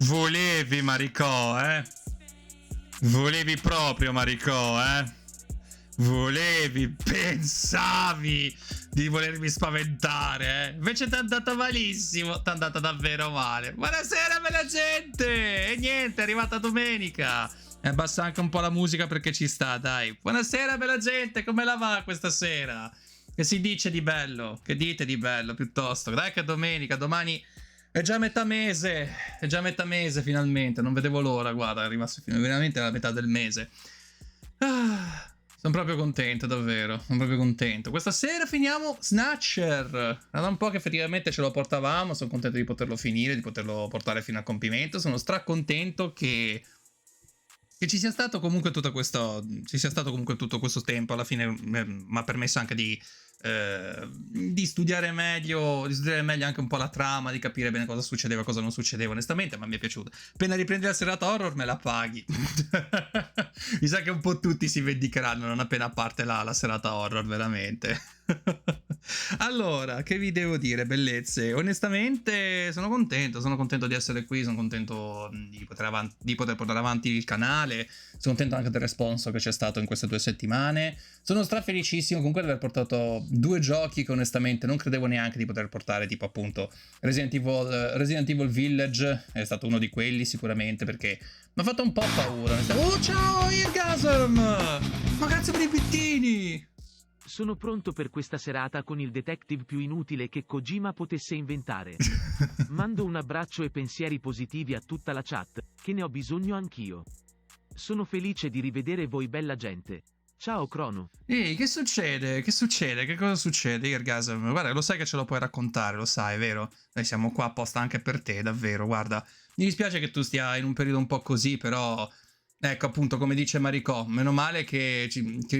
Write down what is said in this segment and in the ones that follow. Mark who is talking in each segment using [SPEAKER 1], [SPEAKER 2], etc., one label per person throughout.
[SPEAKER 1] Volevi, Maricò, eh? Volevi proprio, Maricò, eh? Volevi, pensavi di volermi spaventare, eh? Invece ti è andata malissimo, ti è andata davvero male. Buonasera, bella gente! E niente, è arrivata domenica. E abbassa anche un po' la musica perché ci sta, dai. Buonasera, bella gente, come la va questa sera? Che si dice di bello? Che dite di bello, piuttosto? Dai che è domenica, domani è già metà mese. È già metà mese, finalmente. Non vedevo l'ora, guarda, arrivasse veramente alla metà del mese. Sono proprio contento, davvero. Sono proprio contento. Questa sera finiamo Snatcher. Era da un po' che effettivamente ce lo portavamo. Sono contento di poterlo finire, di poterlo portare fino al compimento. Sono stracontento che ci sia stato comunque tutto questo. Ci sia stato comunque tutto questo tempo. Alla fine mi ha permesso anche di studiare meglio. Di studiare meglio anche un po' la trama, di capire bene cosa succedeva, cosa non succedeva. Onestamente, ma mi è piaciuto. Appena riprendi la serata horror, me la paghi. Mi sa che un po' tutti si vendicheranno non appena parte la serata horror, veramente. Allora, che vi devo dire, bellezze? Onestamente sono contento di essere qui, sono contento di poter portare avanti il canale, sono contento anche del responso che c'è stato in queste 2 settimane. Sono strafelicissimo comunque di aver portato 2 giochi che onestamente non credevo neanche di poter portare, tipo appunto Resident Evil Village è stato uno di quelli sicuramente, perché mi ha fatto un po' paura. Oh, ciao, Irgasm! Ma cazzo per i pittini!
[SPEAKER 2] Sono pronto per questa serata con il detective più inutile che Kojima potesse inventare. Mando un abbraccio e pensieri positivi a tutta la chat, che ne ho bisogno anch'io. Sono felice di rivedere voi, bella gente. Ciao Crono.
[SPEAKER 1] Ehi, che succede? Che succede? Che cosa succede, Irgasm? Guarda, lo sai che ce lo puoi raccontare, lo sai, vero? Noi siamo qua apposta anche per te, davvero, guarda. Mi dispiace che tu stia in un periodo un po' così, però ecco, appunto, come dice Maricò, meno male che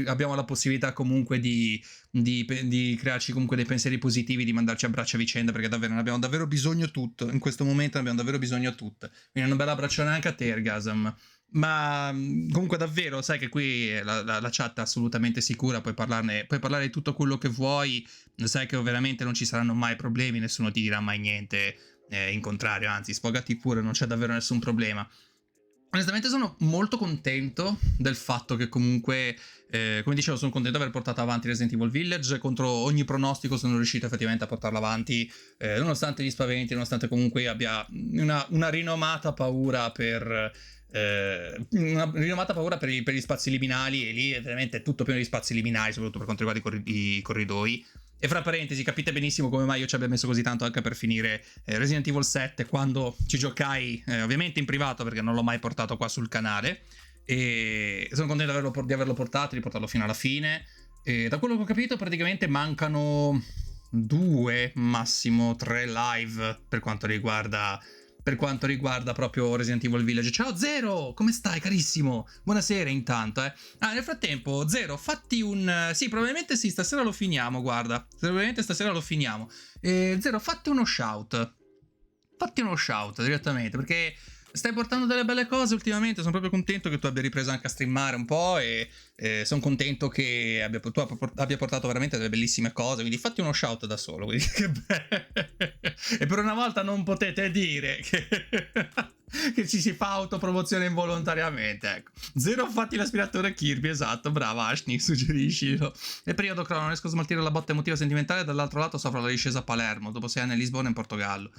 [SPEAKER 1] abbiamo la possibilità comunque di crearci comunque dei pensieri positivi, di mandarci abbracci a vicenda, perché davvero ne abbiamo davvero bisogno tutto. In questo momento ne abbiamo davvero bisogno tutte. Quindi un bel abbraccione anche a te, Irgasm. Ma comunque davvero, sai che qui la chat è assolutamente sicura, puoi parlare di tutto quello che vuoi, sai che veramente non ci saranno mai problemi, nessuno ti dirà mai niente, in contrario, anzi, sfogati pure, non c'è davvero nessun problema. Onestamente sono molto contento del fatto che comunque, come dicevo, sono contento di aver portato avanti Resident Evil Village. Contro ogni pronostico sono riuscito effettivamente a portarlo avanti, nonostante gli spaventi, nonostante comunque abbia una rinomata paura per gli spazi liminali, e lì è veramente tutto pieno di spazi liminali, soprattutto per quanto riguarda i corridoi. E fra parentesi, capite benissimo come mai io ci abbia messo così tanto anche per finire Resident Evil 7 quando ci giocai, ovviamente in privato, perché non l'ho mai portato qua sul canale, e sono contento di averlo portato, di portarlo fino alla fine. E da quello che ho capito praticamente mancano 2, massimo 3 live per quanto riguarda proprio Resident Evil Village. Ciao Zero, come stai carissimo? Buonasera intanto, nel frattempo, Zero, fatti un... Sì, probabilmente sì, stasera lo finiamo, guarda. Probabilmente stasera lo finiamo. Zero, fatti uno shout. Fatti uno shout direttamente, perché stai portando delle belle cose ultimamente. Sono proprio contento che tu abbia ripreso anche a streamare un po', e sono contento che tu abbia portato veramente delle bellissime cose, quindi fatti uno shout da solo, quindi che bello. E per una volta non potete dire che ci si fa autopromozione involontariamente, ecco. Zero, fatti l'aspiratore Kirby, esatto, brava Ashni, suggeriscilo. Nel periodo Crono non riesco a smaltire la botta emotiva sentimentale, dall'altro lato soffro la discesa a Palermo, dopo 6 anni a Lisbona in Portogallo.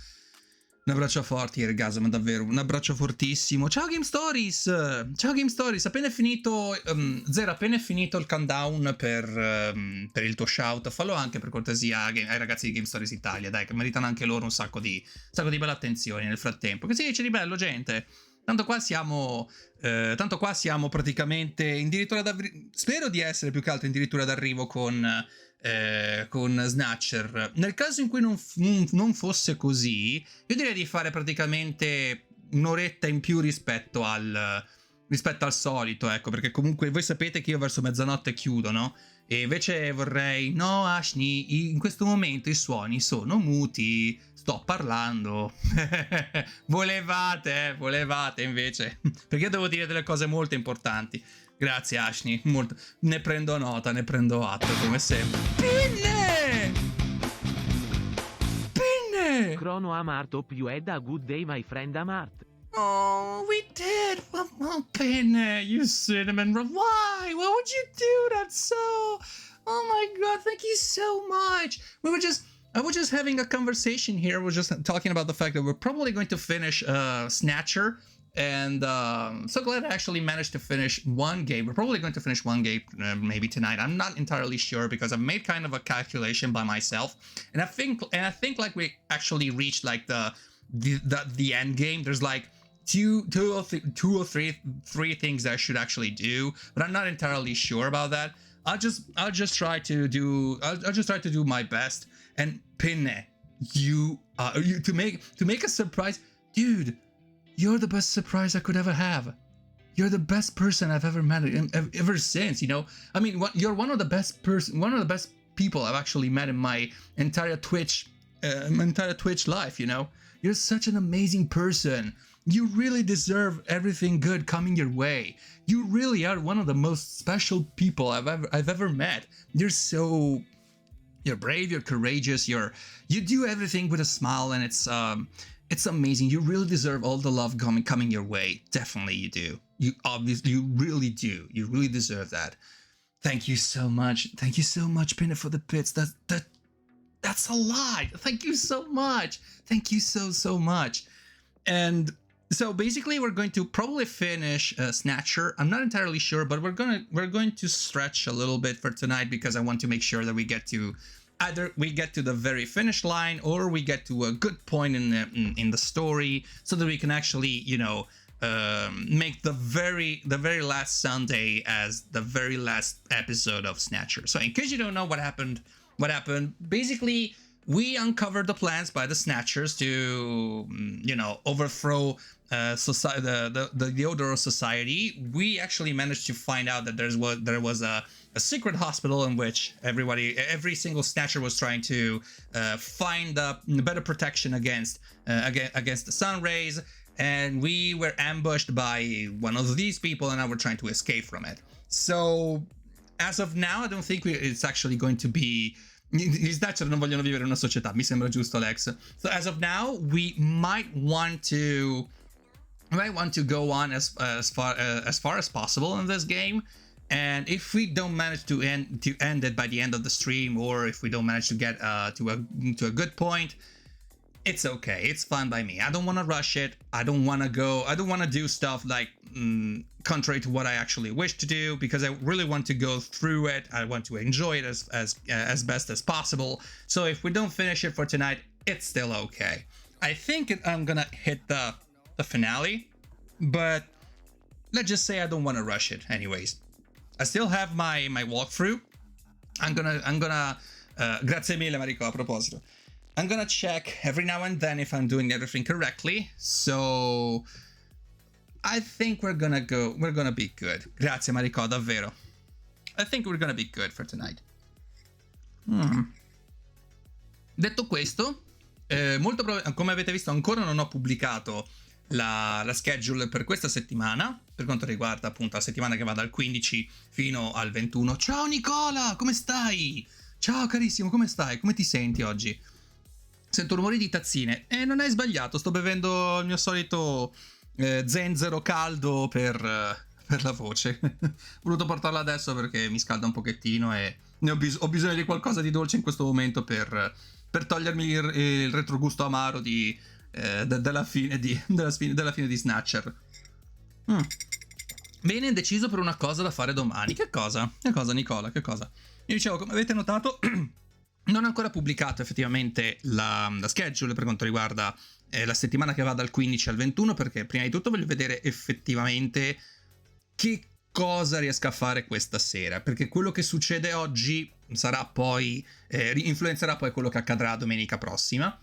[SPEAKER 1] Un abbraccio forte, Irgasm, davvero, un abbraccio fortissimo. Ciao Game Stories, appena è finito, Zero, appena è finito il countdown per il tuo shout, fallo anche per cortesia ai ragazzi di Game Stories Italia, dai, che meritano anche loro un sacco di belle attenzioni nel frattempo. Che si dice di bello, gente? Tanto qua siamo praticamente addirittura spero di essere più che altro addirittura d'arrivo con Snatcher. Nel caso in cui non fosse così, io direi di fare praticamente un'oretta in più rispetto al solito, ecco, perché comunque voi sapete che io verso mezzanotte chiudo, no? E invece vorrei... No, Ashni, in questo momento i suoni sono muti, sto parlando. volevate invece, perché io devo dire delle cose molto importanti. Grazie Ashni, molto. Ne prendo nota, ne prendo atto, come sempre. Pinne!
[SPEAKER 2] Crono Amart, hope you had a good day, my friend Amart.
[SPEAKER 1] Oh, we did. Oh, Penne, you cinnamon roll. Why? Why would you do that? So, oh my God, thank you so much. I was just having a conversation here. We're just talking about the fact that we're probably going to finish Snatcher. And so glad I actually managed to finish one game. We're probably going to finish one game maybe tonight. I'm not entirely sure because I've made kind of a calculation by myself, and I think like we actually reached like the end game. There's like two or three things that I should actually do, but I'm not entirely sure about that. I'll just try to do my best. And Pinne, you to make a surprise, dude. You're the best surprise I could ever have. You're the best person I've ever met ever since, you know? I mean, you're one of the best people I've actually met in my entire Twitch life, you know? You're such an amazing person. You really deserve everything good coming your way. You really are one of the most special people I've ever met. You're brave, you're courageous, you do everything with a smile, and it's amazing. You really deserve all the love coming your way. Definitely you do. You really do. You really deserve that. Thank you so much. Thank you so much, Pinna, for the bits. That's a lot. Thank you so much. Thank you so much. And so basically we're going to probably finish Snatcher. I'm not entirely sure, but we're going to stretch a little bit for tonight because I want to make sure that we get to either we get to the very finish line or we get to a good point in the story so that we can actually, you know, make the very last Sunday as the very last episode of Snatcher. So in case you don't know what happened, basically we uncovered the plans by the Snatchers to, you know, overthrow society, the order of society. We actually managed to find out that there was a secret hospital in which every single Snatcher was trying to find a better protection against the sun rays, and we were ambushed by one of these people, and now we're trying to escape from it. So as of now, I don't think it's actually going to be. Gli Snatcher non vogliono vivere in una società, mi sembra giusto, Lex. So as of now, we might want to go on as far as possible in this game. And if we don't manage to end it by the end of the stream, or if we don't manage to get to a good point, it's okay. It's fine by me. I don't want to rush it. I don't want to do stuff like contrary to what I actually wish to do, because I really want to go through it. I want to enjoy it as best as possible. So if we don't finish it for tonight, it's still okay. I think I'm gonna hit the finale, but let's just say I don't want to rush it anyways. I still have my walkthrough. I'm gonna grazie mille Mariko, a proposito. I'm gonna check every now and then if I'm doing everything correctly. So I think we're gonna be good. Grazie Mariko, davvero. I think we're gonna be good for tonight. Detto questo, come avete visto ancora non ho pubblicato la schedule per questa settimana, per quanto riguarda appunto la settimana che va dal 15 fino al 21. Ciao Nicola, come stai? Ciao carissimo, come stai? Come ti senti oggi? Sento rumori di tazzine e non hai sbagliato, sto bevendo il mio solito zenzero caldo per la voce. Ho voluto portarla adesso perché mi scalda un pochettino e ho bisogno di qualcosa di dolce in questo momento per togliermi il retrogusto amaro della fine di Snatcher. Bene, deciso per una cosa da fare domani. Che cosa? Che cosa, Nicola? Che cosa? Io dicevo, come avete notato, non ho ancora pubblicato effettivamente la schedule per quanto riguarda la settimana che va dal 15 al 21, perché prima di tutto voglio vedere effettivamente che cosa riesco a fare questa sera, perché quello che succede oggi sarà poi influenzerà poi quello che accadrà domenica prossima.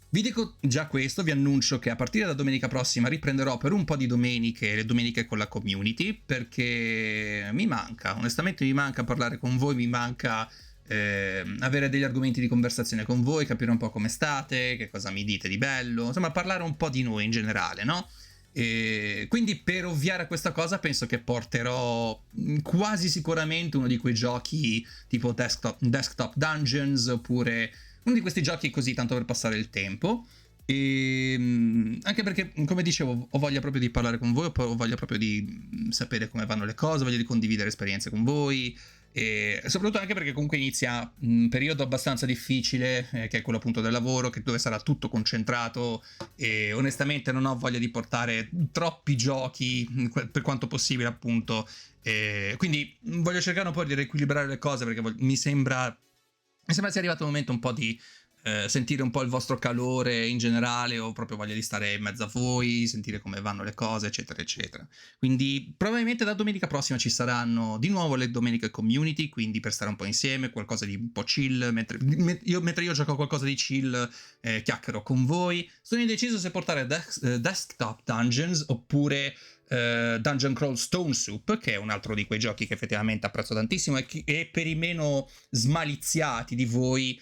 [SPEAKER 1] Vi dico già questo, vi annuncio che a partire da domenica prossima riprenderò per un po' di domeniche, le domeniche con la community, perché mi manca, onestamente mi manca parlare con voi, mi manca avere degli argomenti di conversazione con voi, capire un po' come state, che cosa mi dite di bello, insomma parlare un po' di noi in generale, no? E quindi per ovviare a questa cosa penso che porterò quasi sicuramente uno di quei giochi tipo desktop dungeons, oppure uno di questi giochi così tanto per passare il tempo. Anche perché, come dicevo, ho voglia proprio di parlare con voi, ho voglia proprio di sapere come vanno le cose, voglio di condividere esperienze con voi, e soprattutto anche perché comunque inizia un periodo abbastanza difficile, che è quello appunto del lavoro, dove sarà tutto concentrato, e onestamente non ho voglia di portare troppi giochi per quanto possibile, appunto. Quindi voglio cercare un po' di riequilibrare le cose, perché mi sembra sia arrivato il momento un po' di sentire un po' il vostro calore in generale, o proprio voglia di stare in mezzo a voi, sentire come vanno le cose, eccetera eccetera. Quindi probabilmente da domenica prossima ci saranno di nuovo le domeniche community, quindi per stare un po' insieme, qualcosa di un po' chill, mentre io gioco qualcosa di chill, chiacchiero con voi. Sono indeciso se portare Desktop Dungeons oppure Dungeon Crawl Stone Soup, che è un altro di quei giochi che effettivamente apprezzo tantissimo, e per i meno smaliziati di voi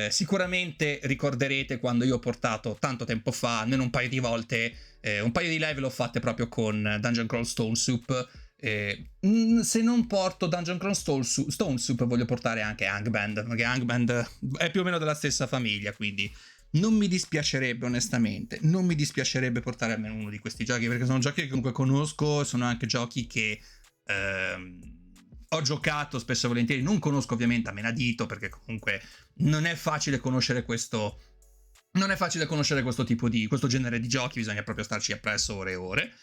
[SPEAKER 1] sicuramente ricorderete quando io ho portato tanto tempo fa, almeno un paio di volte, un paio di live l'ho fatte proprio con Dungeon Crawl Stone Soup. Se non porto Dungeon Crawl Stone Soup voglio portare anche Hangband, perché Hangband è più o meno della stessa famiglia, quindi non mi dispiacerebbe, onestamente, non mi dispiacerebbe portare almeno uno di questi giochi, perché sono giochi che comunque conosco, sono anche giochi che ho giocato spesso e volentieri. Non conosco ovviamente a menadito, perché comunque non è facile conoscere questo tipo di, questo genere di giochi, bisogna proprio starci appresso ore e ore,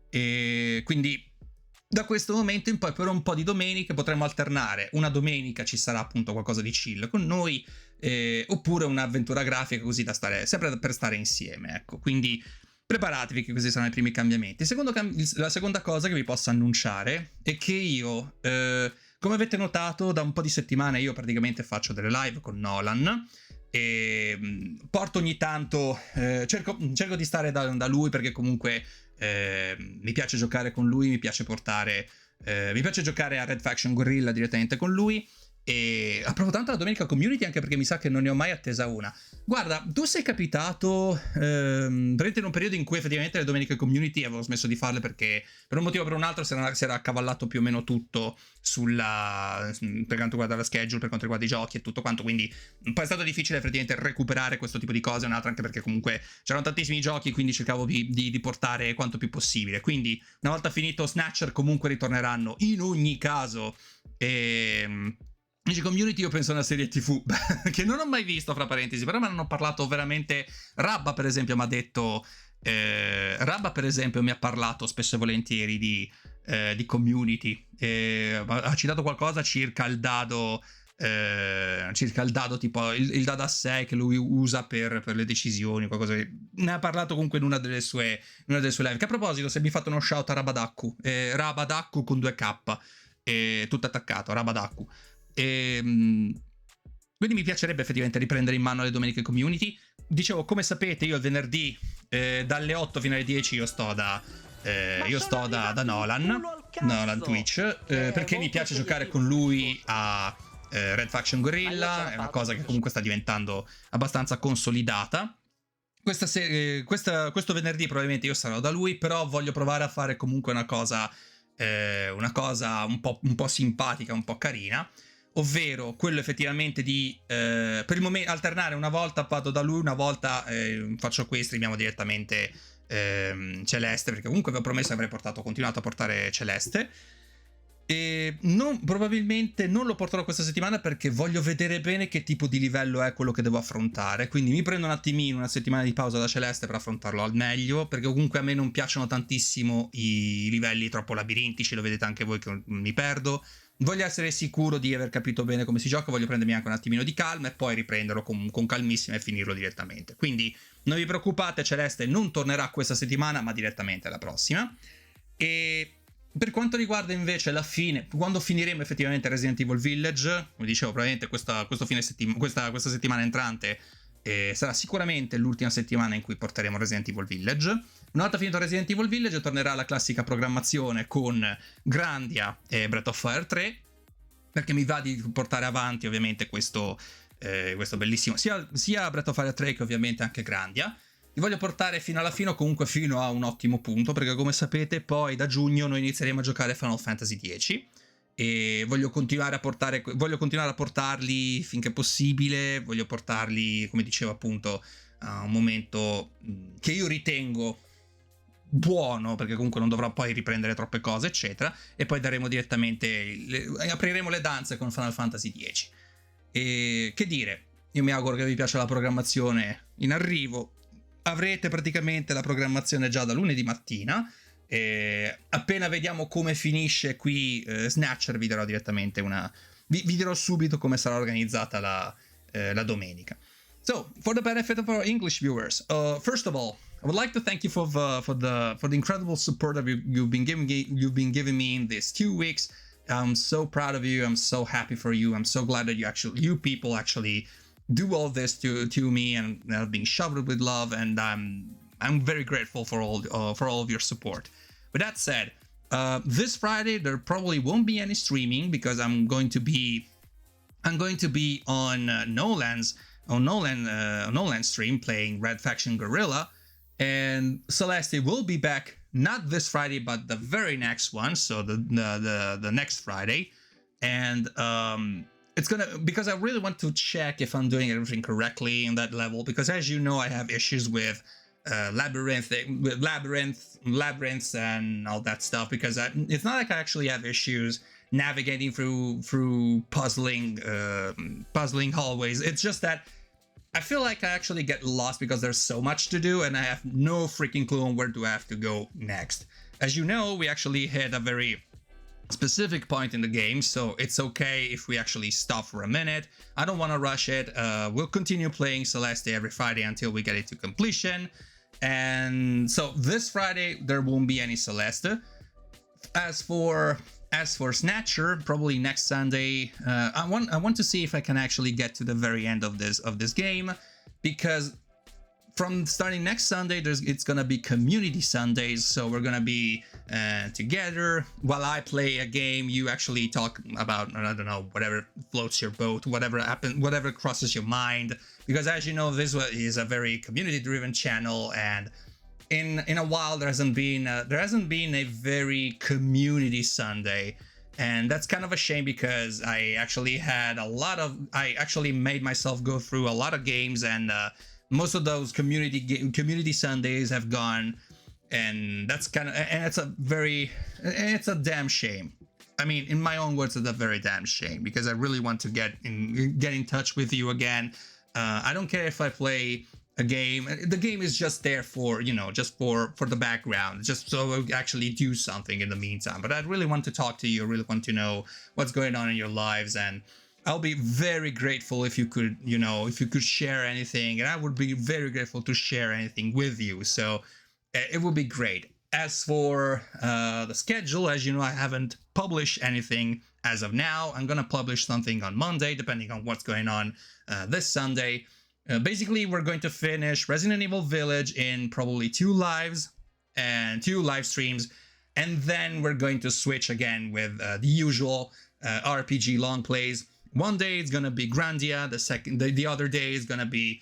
[SPEAKER 1] e quindi da questo momento in poi per un po' di domeniche potremo alternare. Una domenica ci sarà appunto qualcosa di chill con noi, oppure un'avventura grafica, così da stare sempre per stare insieme, ecco. Quindi preparatevi che questi saranno i primi cambiamenti. La seconda cosa che vi posso annunciare è che io, come avete notato, da un po' di settimane io praticamente faccio delle live con Nolan, e porto ogni tanto, cerco di stare da lui, perché comunque mi piace giocare con lui, mi piace giocare a Red Faction Guerrilla direttamente con lui. E approvo tanto la domenica community, anche perché mi sa che non ne ho mai attesa una. Guarda, tu sei capitato veramente in un periodo in cui effettivamente le domeniche community avevo smesso di farle, perché per un motivo o per un altro si era accavallato più o meno tutto per quanto riguarda la schedule, per quanto riguarda i giochi e tutto quanto, quindi poi è stato difficile effettivamente recuperare questo tipo di cose. Un'altra anche perché comunque c'erano tantissimi giochi, quindi cercavo di portare quanto più possibile. Quindi una volta finito Snatcher comunque ritorneranno in ogni caso. Dici community, io penso a una serie TV che non ho mai visto, fra parentesi, però me ne hanno parlato veramente. Rabba per esempio mi ha detto, Rabba per esempio mi ha parlato spesso e volentieri di community, ha citato qualcosa circa il dado, tipo il dado a 6 che lui usa per le decisioni, qualcosa ne ha parlato comunque in una delle sue live. Che a proposito, se mi fate uno shout a Rabadakku, Rabadakku con 2K, tutto attaccato, Rabadakku. Quindi mi piacerebbe effettivamente riprendere in mano le domeniche community. Dicevo, come sapete, io il venerdì dalle 8 fino alle 10 io sto da Nolan Twitch, perché mi piace giocare con lui a Red Faction Guerrilla. È una cosa che comunque sta diventando abbastanza consolidata. Questo venerdì probabilmente io sarò da lui, però voglio provare a fare comunque una cosa un po' simpatica, un po' carina, ovvero quello effettivamente di per il momento alternare. Una volta vado da lui, una volta faccio qui, streamiamo direttamente Celeste, perché comunque avevo promesso che avrei continuato a portare Celeste, e probabilmente non lo porterò questa settimana, perché voglio vedere bene che tipo di livello è quello che devo affrontare. Quindi mi prendo un attimino una settimana di pausa da Celeste per affrontarlo al meglio, perché comunque a me non piacciono tantissimo i livelli troppo labirintici, lo vedete anche voi che mi perdo. Voglio essere sicuro di aver capito bene come si gioca, voglio prendermi anche un attimino di calma e poi riprenderlo con calmissima e finirlo direttamente. Quindi non vi preoccupate, Celeste non tornerà questa settimana, ma direttamente la prossima. E per quanto riguarda invece la fine, quando finiremo effettivamente Resident Evil Village, come dicevo, probabilmente questa settimana entrante sarà sicuramente l'ultima settimana in cui porteremo Resident Evil Village. Una volta finito Resident Evil Village tornerà la classica programmazione con Grandia e Breath of Fire 3, perché mi va di portare avanti ovviamente questo bellissimo, sia Breath of Fire 3 che ovviamente anche Grandia. Li voglio portare fino alla fine, o comunque fino a un ottimo punto, perché come sapete poi da giugno noi inizieremo a giocare Final Fantasy X, e voglio continuare a portarli finché possibile, voglio portarli, come dicevo appunto, a un momento che io ritengo buono, perché comunque non dovrò poi riprendere troppe cose eccetera, e poi daremo direttamente apriremo le danze con Final Fantasy X. E che dire, io mi auguro che vi piaccia la programmazione in arrivo. Avrete praticamente la programmazione già da lunedì mattina. Appena vediamo come finisce qui Snatcher, vi darò direttamente vi dirò subito come sarà organizzata la domenica. So, for the benefit of our English viewers, first of all, I would like to thank you for the incredible support that you've been giving me in these 2 weeks. I'm so proud of you. I'm so happy for you. I'm so glad that you people actually do all this to me and being showered with love, and I'm very grateful for all of your support. With that said, this Friday there probably won't be any streaming because I'm going to be on Nolan's stream playing Red Faction Guerrilla, and Celeste will be back not this Friday but the very next one, so the next Friday, and it's gonna, because I really want to check if I'm doing everything correctly in that level, because as you know I have issues with labyrinths and all that stuff, because it's not like I actually have issues navigating through puzzling hallways. It's just that I feel like I actually get lost because there's so much to do and I have no freaking clue on where do I have to go next. As you know, we actually hit a very specific point in the game, so it's okay if we actually stop for a minute. I don't want to rush it. We'll continue playing Celeste every Friday until we get it to completion. And so this Friday there won't be any Celeste. As for Snatcher, probably next Sunday. I want to see if I can actually get to the very end of this game, because from starting next Sunday, it's gonna be community Sundays. So we're gonna be together while I play a game. You actually talk about, I don't know, whatever floats your boat, whatever crosses your mind. Because as you know, this is a very community-driven channel, and in a while there hasn't been a very community Sunday, and that's kind of a shame, because I actually made myself go through a lot of games, and most of those community Sundays have gone, and it's a damn shame. I mean, in my own words, it's a very damn shame, because I really want to get in touch with you again. I don't care if I play a game. The game is just there for, just for the background, just so I actually do something in the meantime. But I really want to talk to you. I really want to know what's going on in your lives, and I'll be very grateful if you could, share anything, and I would be very grateful to share anything with you. So it would be great. As for the schedule, as you know, I haven't published anything as of now. I'm gonna publish something on Monday, depending on what's going on this Sunday. Basically, we're going to finish Resident Evil Village in probably 2 lives and 2 live streams, and then we're going to switch again with the usual RPG long plays. One day it's gonna be Grandia, the other day is gonna be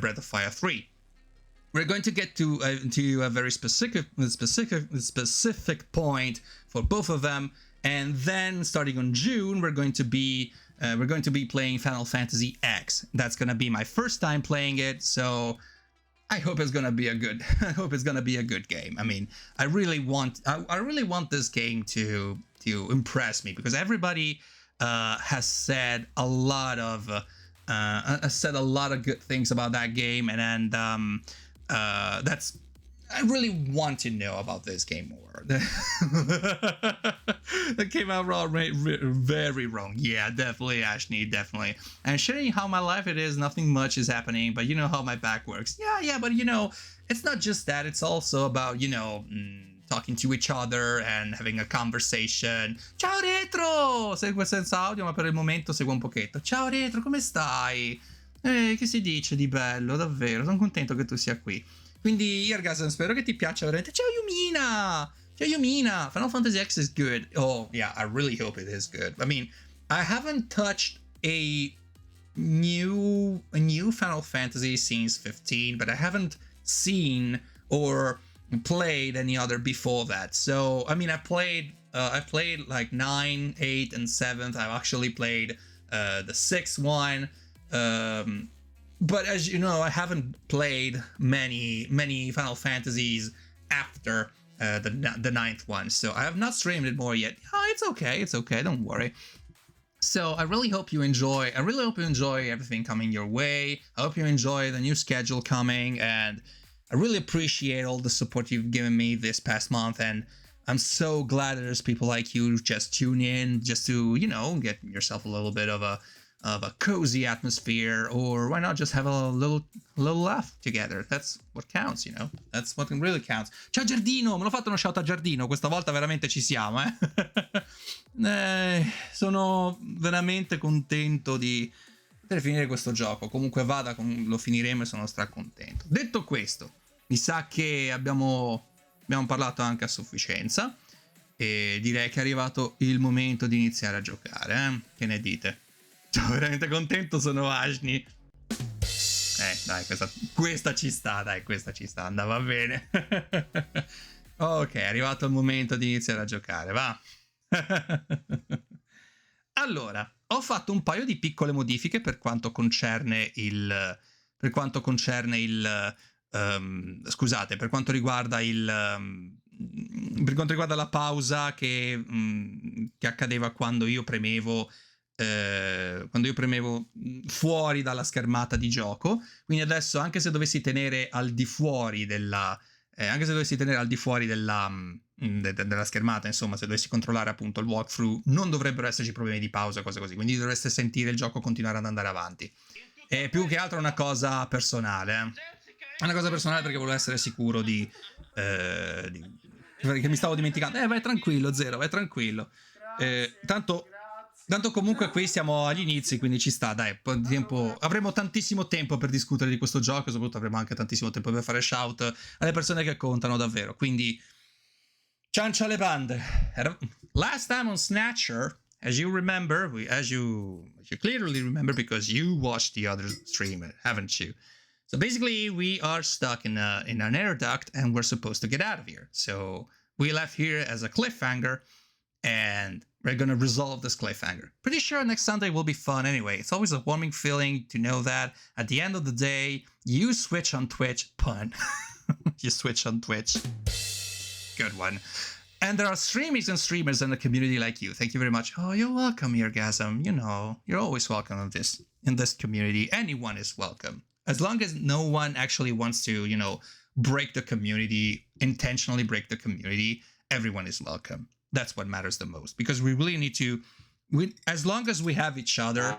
[SPEAKER 1] Breath of Fire 3. We're going to get to a very specific point for both of them, and then starting on June, we're going to be playing Final Fantasy X. That's gonna be my first time playing it, so I hope it's gonna be a good game. I mean, I really want this game to impress me, because everybody has said a lot of good things about that game, and I really want to know about this game more. That came out wrong, very wrong. Yeah, definitely, Ashley, definitely. And sharing how my life it is, nothing much is happening, but you know how my back works. Yeah, but it's not just that. It's also about, talking to each other and having a conversation. Ciao Retro! Segue senza audio, ma per il momento segue un pochetto. Ciao Retro, come stai? Che si dice di bello, davvero, sono contento che tu sia qui. Quindi, ragazzi, spero che ti piaccia veramente. Ciao Yumina! Ciao Yumina! Final Fantasy X is good. Oh, yeah, I really hope it is good. I mean, I haven't touched a new Final Fantasy since 15, but I haven't seen or played any other before that. So, I mean, I played I've played like 9, 8, and 7th. I've actually played the 6th one. But as you know, I haven't played many Final Fantasies after the 9th one. So I have not streamed it more yet. Oh, it's okay, don't worry. So I really hope you enjoy everything coming your way. I hope you enjoy the new schedule coming, and I really appreciate all the support you've given me this past month, and I'm so glad that there's people like you just tune in just to, you know, get yourself a little bit of a cozy atmosphere, or why not just have a little laugh together. That's what counts, you know. That's what really counts. Ciao Giardino, me l'ho fatto uno shout a Giardino, questa volta veramente ci siamo, sono veramente contento di poter finire questo gioco. Comunque vada, lo finiremo e sono stracontento. Detto questo, mi sa che abbiamo parlato anche a sufficienza e direi che è arrivato il momento di iniziare a giocare, Che ne dite? Sono veramente contento, sono Asni. Dai, questa ci sta, andava bene. Ok, è arrivato il momento di iniziare a giocare, va. Allora, ho fatto un paio di piccole modifiche per quanto concerne la pausa che accadeva quando io premevo fuori dalla schermata di gioco. Quindi adesso, anche se dovessi tenere al di fuori della schermata, insomma, se dovessi controllare appunto il walkthrough, non dovrebbero esserci problemi di pausa, cose così, quindi dovreste sentire il gioco continuare ad andare avanti. E più che altro è una cosa personale, È una cosa personale perché volevo essere sicuro che mi stavo dimenticando. Vai tranquillo, Zero, vai tranquillo. Tanto comunque qui siamo agli inizi, quindi ci sta, dai, po' di tempo. Avremo tantissimo tempo per discutere di questo gioco, e soprattutto avremo anche tantissimo tempo per fare shout alle persone che contano davvero, quindi ciancia le bande. Last time on Snatcher, as you remember, as you clearly remember because you watched the other stream, haven't you? So basically we are stuck in an air duct and we're supposed to get out of here. So we left here as a cliffhanger, and we're gonna resolve this cliffhanger. Pretty sure next Sunday will be fun anyway. It's always a warming feeling to know that at the end of the day, you switch on Twitch. Pun. You switch on Twitch. Good one. And there are streamers in the community like you. Thank you very much. Oh, you're welcome, Orgasm. You know, you're always welcome in this community. Anyone is welcome. As long as no one actually wants to, you know, intentionally break the community, everyone is welcome. That's what matters the most, because we really need to, as long as we have each other.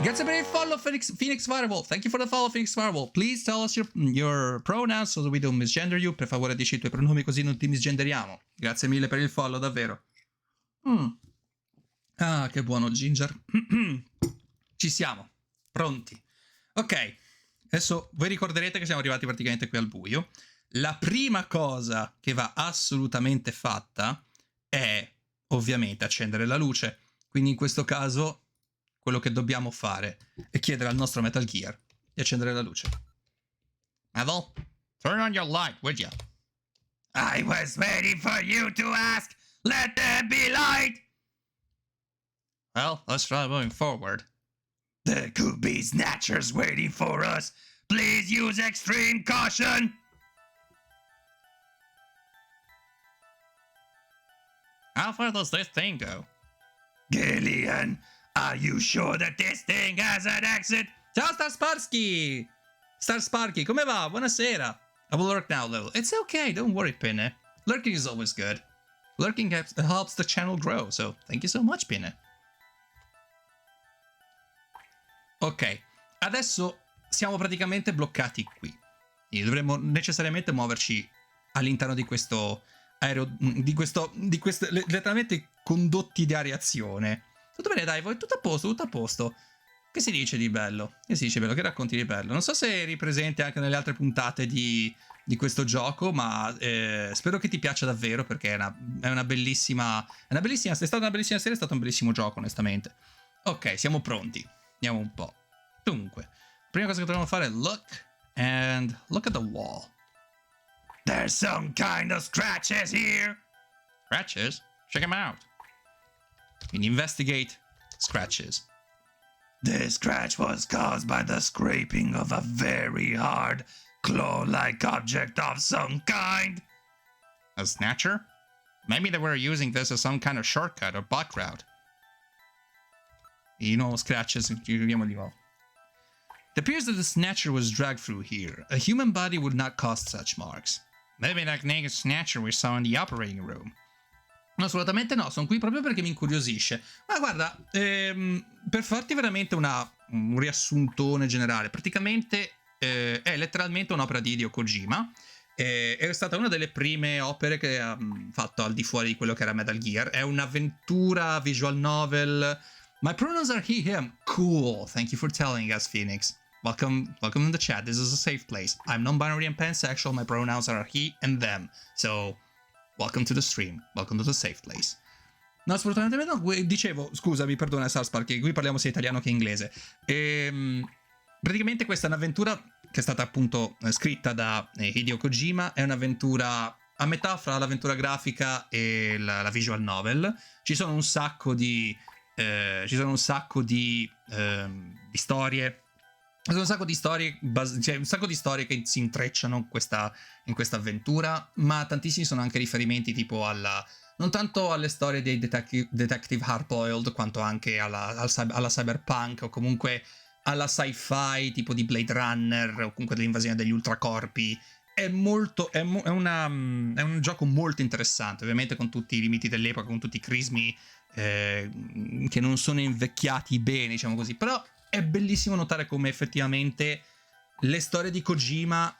[SPEAKER 1] Grazie per il follow, Phoenix Firewall. Thank you for the follow, Phoenix Firewall. Please tell us your pronouns so that we don't misgender you. Per favore dici i tuoi pronomi così non ti misgenderiamo. Grazie mille per il follow, davvero. Ah, che buono, Ginger. Ci siamo, pronti. Ok, adesso voi ricorderete che siamo arrivati praticamente qui al buio. La prima cosa che va assolutamente fatta è ovviamente accendere la luce. Quindi in questo caso quello che dobbiamo fare è chiedere al nostro Metal Gear di accendere la luce. Metal, turn on your light, would you? I was waiting for you to ask. Let there be light. Well, let's try moving forward. There could be snatchers waiting for us. Please use extreme caution. How far does this thing go? Gillian, are you sure that this thing has an exit? Ciao Starsparky! Starsparky, come va? Buonasera. I will lurk now, Lil. It's okay, don't worry, Pinne. Lurking is always good. Lurking helps the channel grow, so thank you so much, Pinne. Ok, adesso siamo praticamente bloccati qui. Quindi dovremmo necessariamente muoverci all'interno di questo letteralmente condotti di areazione. Tutto bene, dai, voi tutto a posto. Che si dice di bello? Che racconti di bello? Non so se eri presente anche nelle altre puntate di questo gioco, ma spero che ti piaccia davvero, perché è una bellissima è stata una bellissima serie, è stato un bellissimo gioco, onestamente. Ok, siamo pronti. Andiamo un po'. Dunque, prima cosa che dobbiamo fare è look at the wall. There's some kind of scratches here. Scratches? Check him out. Quindi investigate scratches. This scratch was caused by the scraping of a very hard, claw-like object of some kind. A snatcher? Maybe they were using this as some kind of shortcut or bot route. You know, scratches, giriamo di nuovo. It appears that the snatcher was dragged through here. A human body would not cause such marks. Maybe that naked snatcher we saw in the operating room. No, assolutamente no, sono qui proprio perché mi incuriosisce. Ma guarda, per farti veramente un riassuntone generale, praticamente è letteralmente un'opera di Hideo Kojima. È stata una delle prime opere che ha fatto al di fuori di quello che era Metal Gear. È un'avventura visual novel. My pronouns are he, him. Cool. Thank you for telling us, Phoenix. Welcome in the chat. This is a safe place. I'm non-binary and pansexual. My pronouns are he and them. So, welcome to the stream. Welcome to the safe place. No, assolutamente no. Dicevo, scusami, perdona Sars, che qui parliamo sia italiano che inglese. Praticamente questa è un'avventura che è stata appunto scritta da Hideo Kojima. È un'avventura a metà fra l'avventura grafica e la visual novel. Ci sono un sacco di storie. Ci sono un sacco di storie, cioè un sacco di storie che si intrecciano in questa avventura, ma tantissimi sono anche riferimenti tipo non tanto alle storie dei detective hardboiled, quanto anche alla cyberpunk o comunque alla sci-fi tipo di Blade Runner o comunque dell'invasione degli ultracorpi. È un gioco molto interessante, ovviamente con tutti i limiti dell'epoca, con tutti i crismi che non sono invecchiati bene, diciamo così, però è bellissimo notare come effettivamente le storie di Kojima,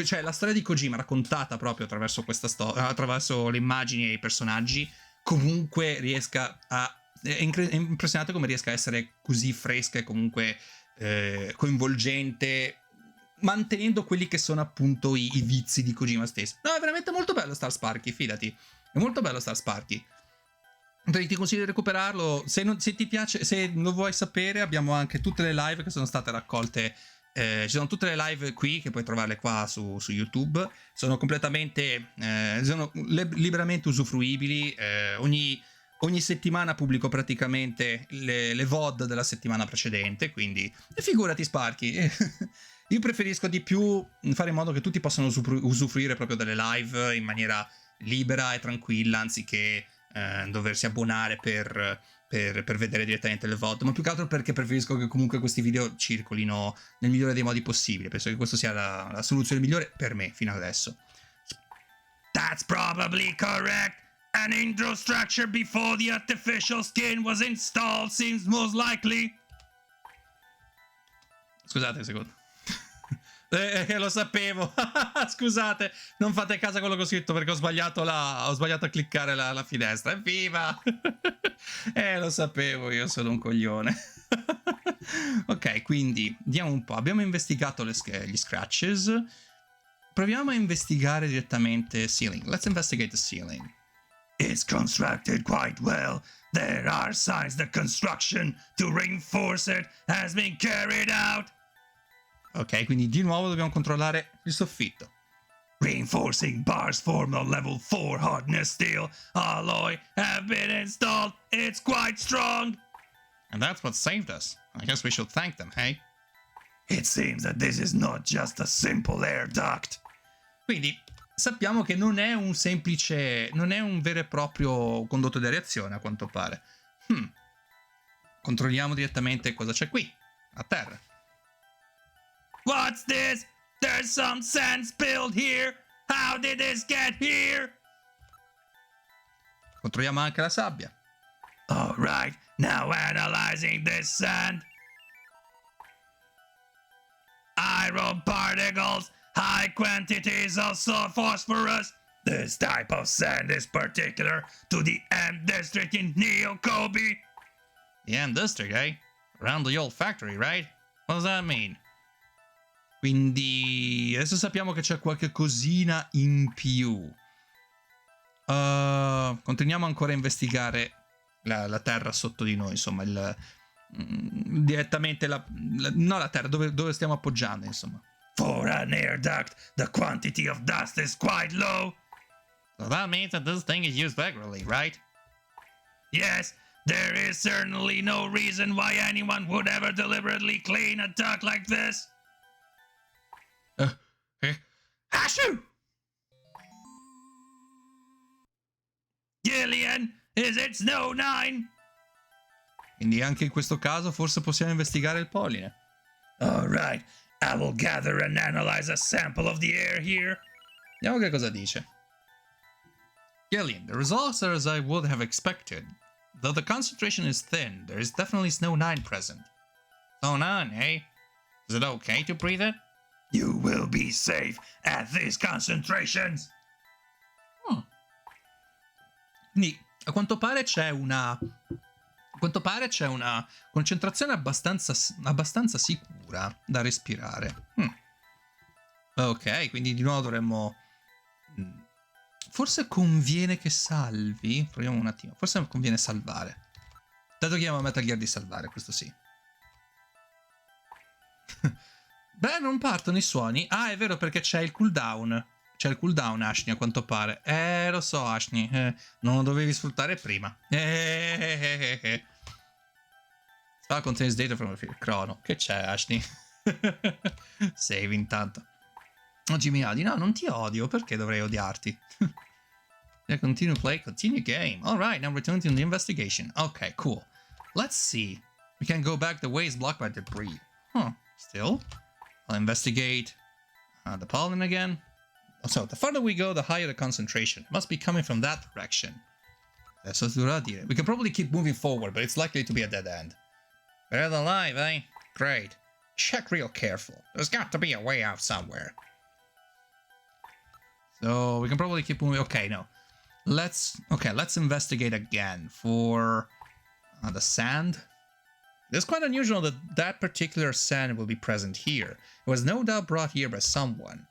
[SPEAKER 1] cioè la storia di Kojima raccontata proprio attraverso attraverso le immagini e i personaggi, comunque riesca è impressionante come riesca a essere così fresca e comunque coinvolgente, mantenendo quelli che sono appunto i vizi di Kojima stesso. No, è veramente molto bello Star Sparky, fidati, è molto bello Star Sparky. Ti consiglio di recuperarlo. Se ti piace, se lo vuoi sapere, abbiamo anche tutte le live che sono state raccolte. Ci sono tutte le live qui che puoi trovarle qua su YouTube. Sono completamente liberamente usufruibili. Ogni settimana pubblico praticamente le VOD della settimana precedente. Quindi figurati, Sparky. Io preferisco di più fare in modo che tutti possano usufruire proprio delle live in maniera libera e tranquilla, anziché doversi abbonare per vedere direttamente le VOD, ma più che altro perché preferisco che comunque questi video circolino nel migliore dei modi possibile. Penso che questa sia la soluzione migliore per me fino adesso. That's probably correct. An intro structure before the artificial skin was installed seems most likely. Scusate un secondo. Lo sapevo. Scusate, non fate caso a quello che ho scritto perché ho sbagliato a cliccare la finestra. Evviva! Lo sapevo, io sono un coglione. Ok, quindi diamo un po'. Abbiamo investigato gli scratches. Proviamo a investigare direttamente ceiling. Let's investigate the ceiling. It's constructed quite well. There are signs that construction to reinforce it has been carried out. Ok, quindi di nuovo dobbiamo controllare il soffitto. Reinforcing bars form a level 4 hardness steel alloy have been installed. It's quite strong. And that's what saved us. I guess we should thank them, hey? It seems that this is not just a simple air duct. Quindi sappiamo che non è un vero e proprio condotto di areazione, a quanto pare. Controlliamo direttamente cosa c'è qui, a terra. What's this? There's some sand spilled here. How did this get here? Controlliamo anche la sabbia. Alright, now analyzing this sand. Iron particles, high quantities of phosphorus. This type of sand is particular to the M district in Neo Kobe. The M district, eh? Around the old factory, right? What does that mean? Quindi adesso sappiamo che c'è qualche cosina in più. Continuiamo ancora a investigare la terra sotto di noi, insomma, direttamente la terra dove stiamo appoggiando, insomma. For an air duct, the quantity of dust is quite low. So that means that this thing is used regularly, right? Yes, there is certainly no reason why anyone would ever deliberately clean a duck like this. Ashu! Gillian, is it Snow 9? Quindi anche in questo caso forse possiamo investigare il polline. Alright, I will gather and analyze a sample of the air here. Vediamo che cosa dice. Gillian, the results are as I would have expected. Though the concentration is thin, there is definitely Snow 9 present. Snow 9, eh? Is it okay to breathe it? You will be safe at these concentrations. Quindi, a quanto pare c'è una concentrazione abbastanza sicura da respirare. Ok, quindi di nuovo dovremmo... Forse conviene che salvi. Proviamo un attimo. Forse conviene salvare. Dato che chiamo a Metal Gear di salvare, questo sì. Beh, non partono i suoni. Ah, è vero, perché c'è il cooldown. C'è il cooldown, Ashley, a quanto pare. Lo so, Ashley. Non lo dovevi sfruttare prima. File contains data from the crono. Che c'è, Ashley? Save intanto. Oggi mi odi. No, non ti odio. Perché dovrei odiarti? Yeah, continue play, continue game. Alright, now return to the investigation. Okay, cool. Let's see. We can go back the ways blocked by debris. Huh. Still? I'll investigate the pollen again. So, the farther we go, the higher the concentration. It must be coming from that direction. Adesso dovrà dire. We can probably keep moving forward, but it's likely to be a dead end. We're alive, eh? Great. Check real careful. There's got to be a way out somewhere. So, we can probably keep moving. Okay, no. Let's investigate again for the sand. It's quite unusual that that particular sand will be present here. It was no doubt brought here by someone.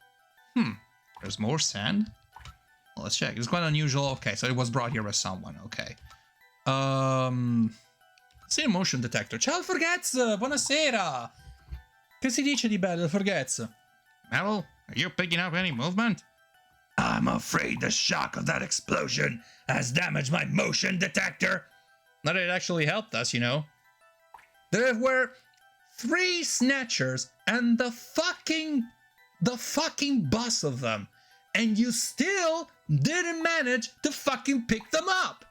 [SPEAKER 1] There's more sand? Well, let's check. It's quite unusual. Okay, so it was brought here by someone. Okay. See a motion detector. Ciao, Forgets! Buonasera! Che si dice di bello, Forgets? Metal, are you picking up any movement? I'm afraid the shock of that explosion has damaged my motion detector. Not that it actually helped us, you know. There were 3 snatchers and the fucking bus of them. And you still didn't manage to fucking pick them up.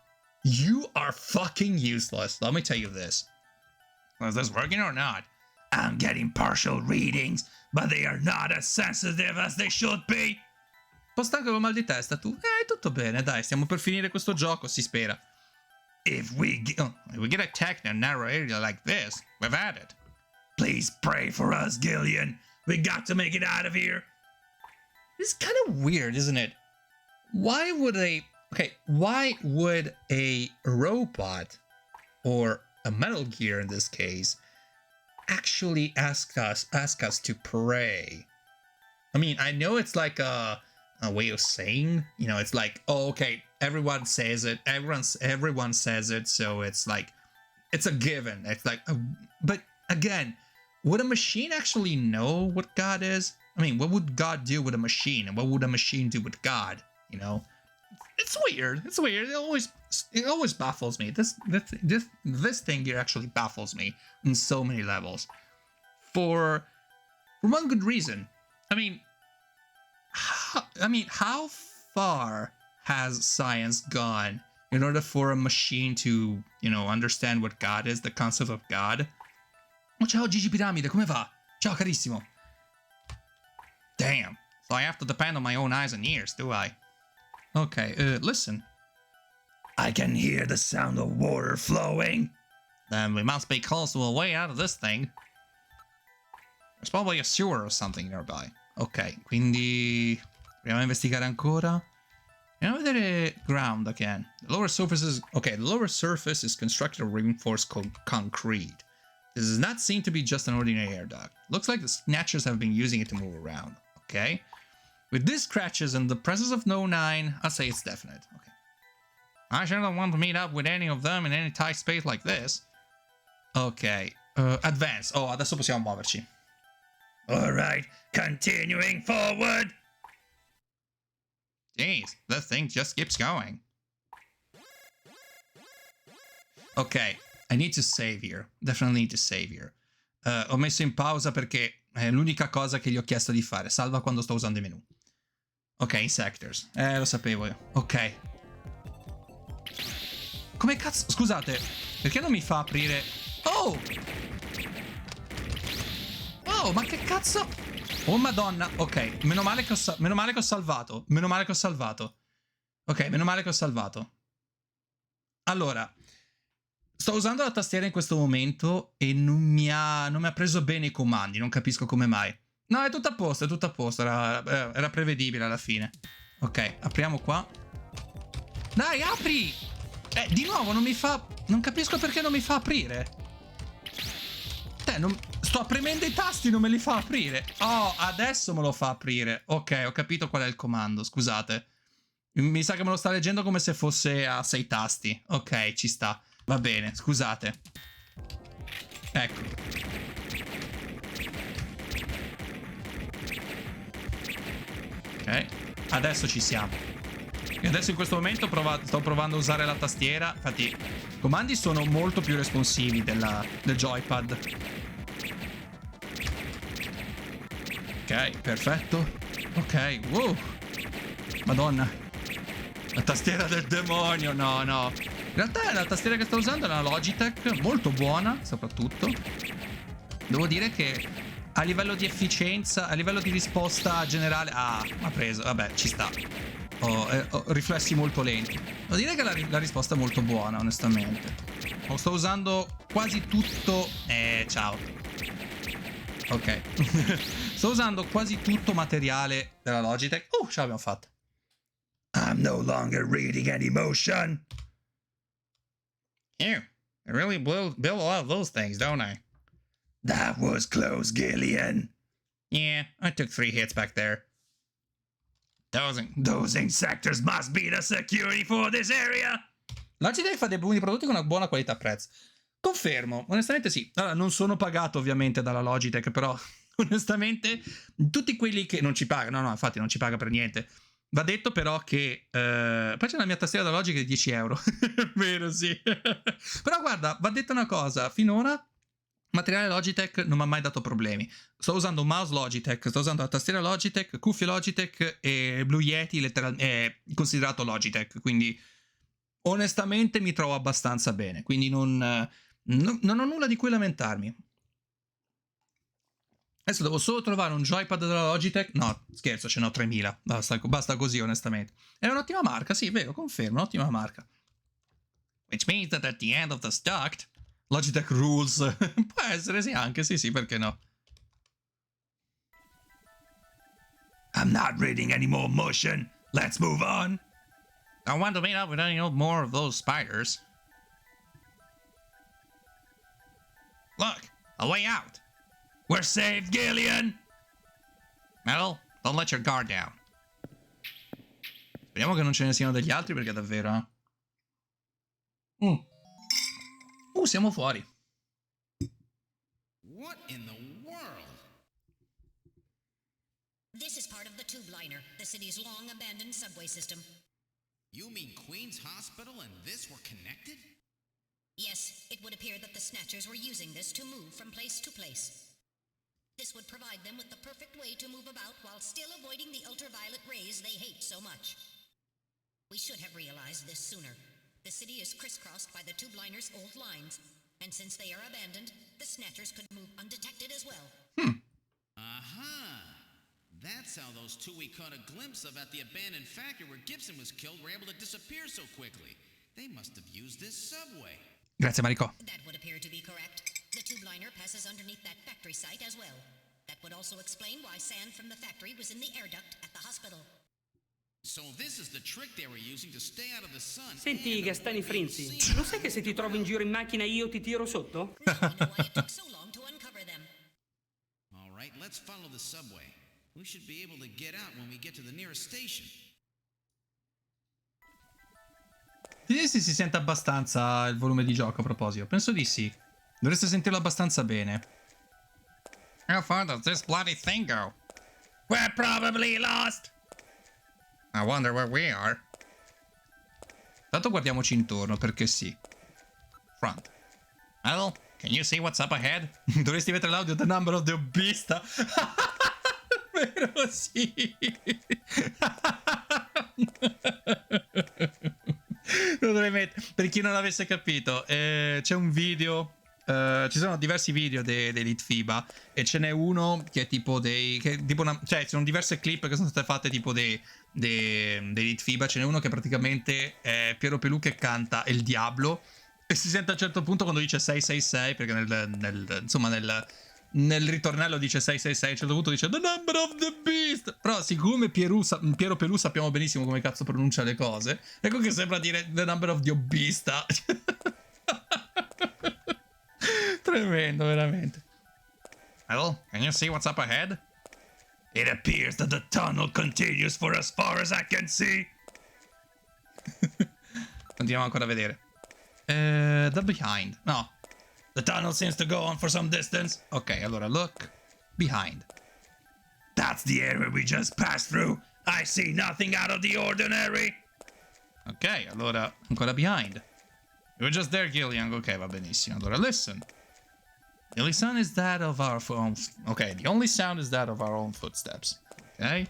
[SPEAKER 1] You are fucking useless. Let me tell you this. Is this working or not? I'm getting partial readings, but they are not as sensitive as they should be. Un po' stanco con mal di testa tu? Tutto bene, dai, stiamo per finire questo gioco, si spera. If we get attacked in a narrow area like this, we've had it. Please pray for us, Gillian. We got to make it out of here. It's kind of weird, isn't it? Why would a robot, or a Metal Gear in this case, actually ask us to pray? I mean, I know it's like a way of saying, you know, it's like, oh, okay, everyone says it, everyone says it, so it's like, it's a given. It's like, but again, would a machine actually know what God is? I mean, what would God do with a machine, and what would a machine do with God? You know, it's weird. It's weird. It always baffles me. This thing here actually baffles me in so many levels, for one good reason. I mean, how far has science gone in order for a machine to, you know, understand what God is, the concept of God? Oh, ciao Gigi Piramide, come va? Ciao carissimo. Damn. So I have to depend on my own eyes and ears, do I? Okay, listen. I can hear the sound of water flowing. Then we must be close to a way out of this thing. There's probably a sewer or something nearby. Ok, quindi proviamo a investigare ancora. Andiamo a vedere ground again. The lower surface is constructed of reinforced concrete. This does not seem to be just an ordinary air duct. Looks like the Snatchers have been using it to move around. Okay. With these scratches and the presence of no 9, I'll say it's definite. Okay. I sure don't want to meet up with any of them in any tight space like this. Ok. Advance. Oh, adesso possiamo muoverci. Alright, continuing forward. Jeez, this thing just keeps going. Ok, I need to save here. Definitely need to save here. Ho messo in pausa perché è l'unica cosa che gli ho chiesto di fare. Salva quando sto usando i menu. Ok, in sectors. Lo sapevo io. Ok. Come cazzo? Scusate, perché non mi fa aprire? Oh! Oh, ma che cazzo? Oh, madonna. Ok, meno male che ho salvato. Meno male che ho salvato. Ok, meno male che ho salvato. Allora, sto usando la tastiera in questo momento e non mi ha preso bene i comandi. Non capisco come mai. No, è tutto a posto, è tutto a posto. Era prevedibile alla fine. Ok, apriamo qua. Dai, apri! Di nuovo non mi fa... Non capisco perché non mi fa aprire. Sto premendo i tasti, non me li fa aprire. Oh, adesso me lo fa aprire. Ok, ho capito qual è il comando, scusate. Mi sa che me lo sta leggendo come se fosse a 6 tasti. Ok, ci sta. Va bene, scusate. Ecco. Ok, adesso ci siamo. E adesso in questo momento sto provando a usare la tastiera. Infatti, i comandi sono molto più responsivi del joypad. Ok, perfetto. Ok, wow. Madonna. La tastiera del demonio, no, no. In realtà la tastiera che sto usando è una Logitech, molto buona, soprattutto. Devo dire che a livello di efficienza, a livello di risposta generale... Ah, ha preso, vabbè, ci sta. Ho riflessi molto lenti. Devo dire che la risposta è molto buona, onestamente. Sto usando quasi tutto... ciao. Ok. Sto usando quasi tutto materiale della Logitech. Ce l'abbiamo fatta. I'm no longer reading any motion. Yeah, I really build a lot of those things, don't I? That was close, Gillian. Yeah, I took 3 hits back there. Those sectors must be the security for this area. Logitech fa dei buoni prodotti con una buona qualità prezzo. Confermo, onestamente sì. Allora, non sono pagato ovviamente dalla Logitech, però onestamente tutti quelli che non ci pagano, no, infatti non ci paga per niente. Va detto però che poi c'è la mia tastiera da Logitech di 10 euro. Vero, sì. Però guarda, va detto una cosa, finora materiale Logitech non mi ha mai dato problemi. Sto usando un mouse Logitech, sto usando la tastiera Logitech, cuffie Logitech e Blue Yeti letteralmente considerato Logitech, quindi onestamente mi trovo abbastanza bene, quindi non ho nulla di cui lamentarmi. Adesso devo solo trovare un joypad della Logitech. No, scherzo, ce n'ho 3000. Basta così, onestamente. È un'ottima marca, sì, vero, confermo, un'ottima marca. Which means that at the end of the stock, Logitech rules. Può essere, sì, anche, sì, perché no? I'm not reading any more motion. Let's move on. I want to meet up with any more of those spiders. Look, a way out. We're saved, Gillian! Metal, don't let your guard down. Speriamo che non ce ne siano degli altri perché davvero... siamo fuori.
[SPEAKER 3] What in the world?
[SPEAKER 4] This is part of the tube liner, the city's long-abandoned subway system.
[SPEAKER 3] You mean Queen's Hospital and this were connected?
[SPEAKER 4] Yes, it would appear that the Snatchers were using this to move from place to place. This would provide them with the perfect way to move about while still avoiding the ultraviolet rays they hate so much. We should have realized this sooner. The city is crisscrossed by the tube liner's old lines, and since they are abandoned, the Snatchers could move undetected as well.
[SPEAKER 3] Aha! That's how those two we caught a glimpse of at the abandoned factory where Gibson was killed were able to disappear so quickly. They must have used this subway.
[SPEAKER 1] Grazie, Mariko.
[SPEAKER 4] That would appear to be correct. The tube liner passes underneath that factory site as well. That would also explain why sand from the factory was in the air duct at the hospital.
[SPEAKER 3] So this is the trick they were using to stay out of the sun.
[SPEAKER 5] Senti, Gastani Frinzi, lo sai che se ti trovo in giro in macchina io ti tiro sotto?
[SPEAKER 4] Now we know why it took so long to uncover them.
[SPEAKER 3] All right, let's follow the subway. We should be able to get out when we get to the nearest station.
[SPEAKER 1] Sì, si sente abbastanza il volume di gioco a proposito. Penso di sì. Dovreste sentirlo abbastanza bene. How far does this bloody thing go? We're probably lost. I wonder where we are. Tanto guardiamoci intorno, perché sì. front. Metal, can you see what's up ahead? Dovresti mettere l'audio The Number of the Beast. Vero, sì. Lo dovrei mettere. Per chi non avesse capito, c'è un video. Ci sono diversi video dell'Elite FIBA e ce n'è uno che è tipo cioè ci sono diverse clip che sono state fatte tipo dell'Elite FIBA. Ce n'è uno che praticamente è Piero Pelù che canta Il Diablo e si sente a un certo punto quando dice 666, perché nel ritornello dice 666, a un certo punto dice The Number of the Beast. Però siccome Piero Pelù sappiamo benissimo come cazzo pronuncia le cose, ecco che sembra dire The Number of the Beast. Tremendo, veramente. Well, can you see what's up ahead? It appears that the tunnel continues for as far as I can see. Continuiamo ancora a vedere. The behind. No. The tunnel seems to go on for some distance. Ok, allora look behind. That's the area we just passed through. I see nothing out of the ordinary. Ok, allora ancora behind. You were just there, Gillian. Ok, va benissimo. Allora listen. The only sound is that of our own. Okay, the only sound is that of our own footsteps. Okay.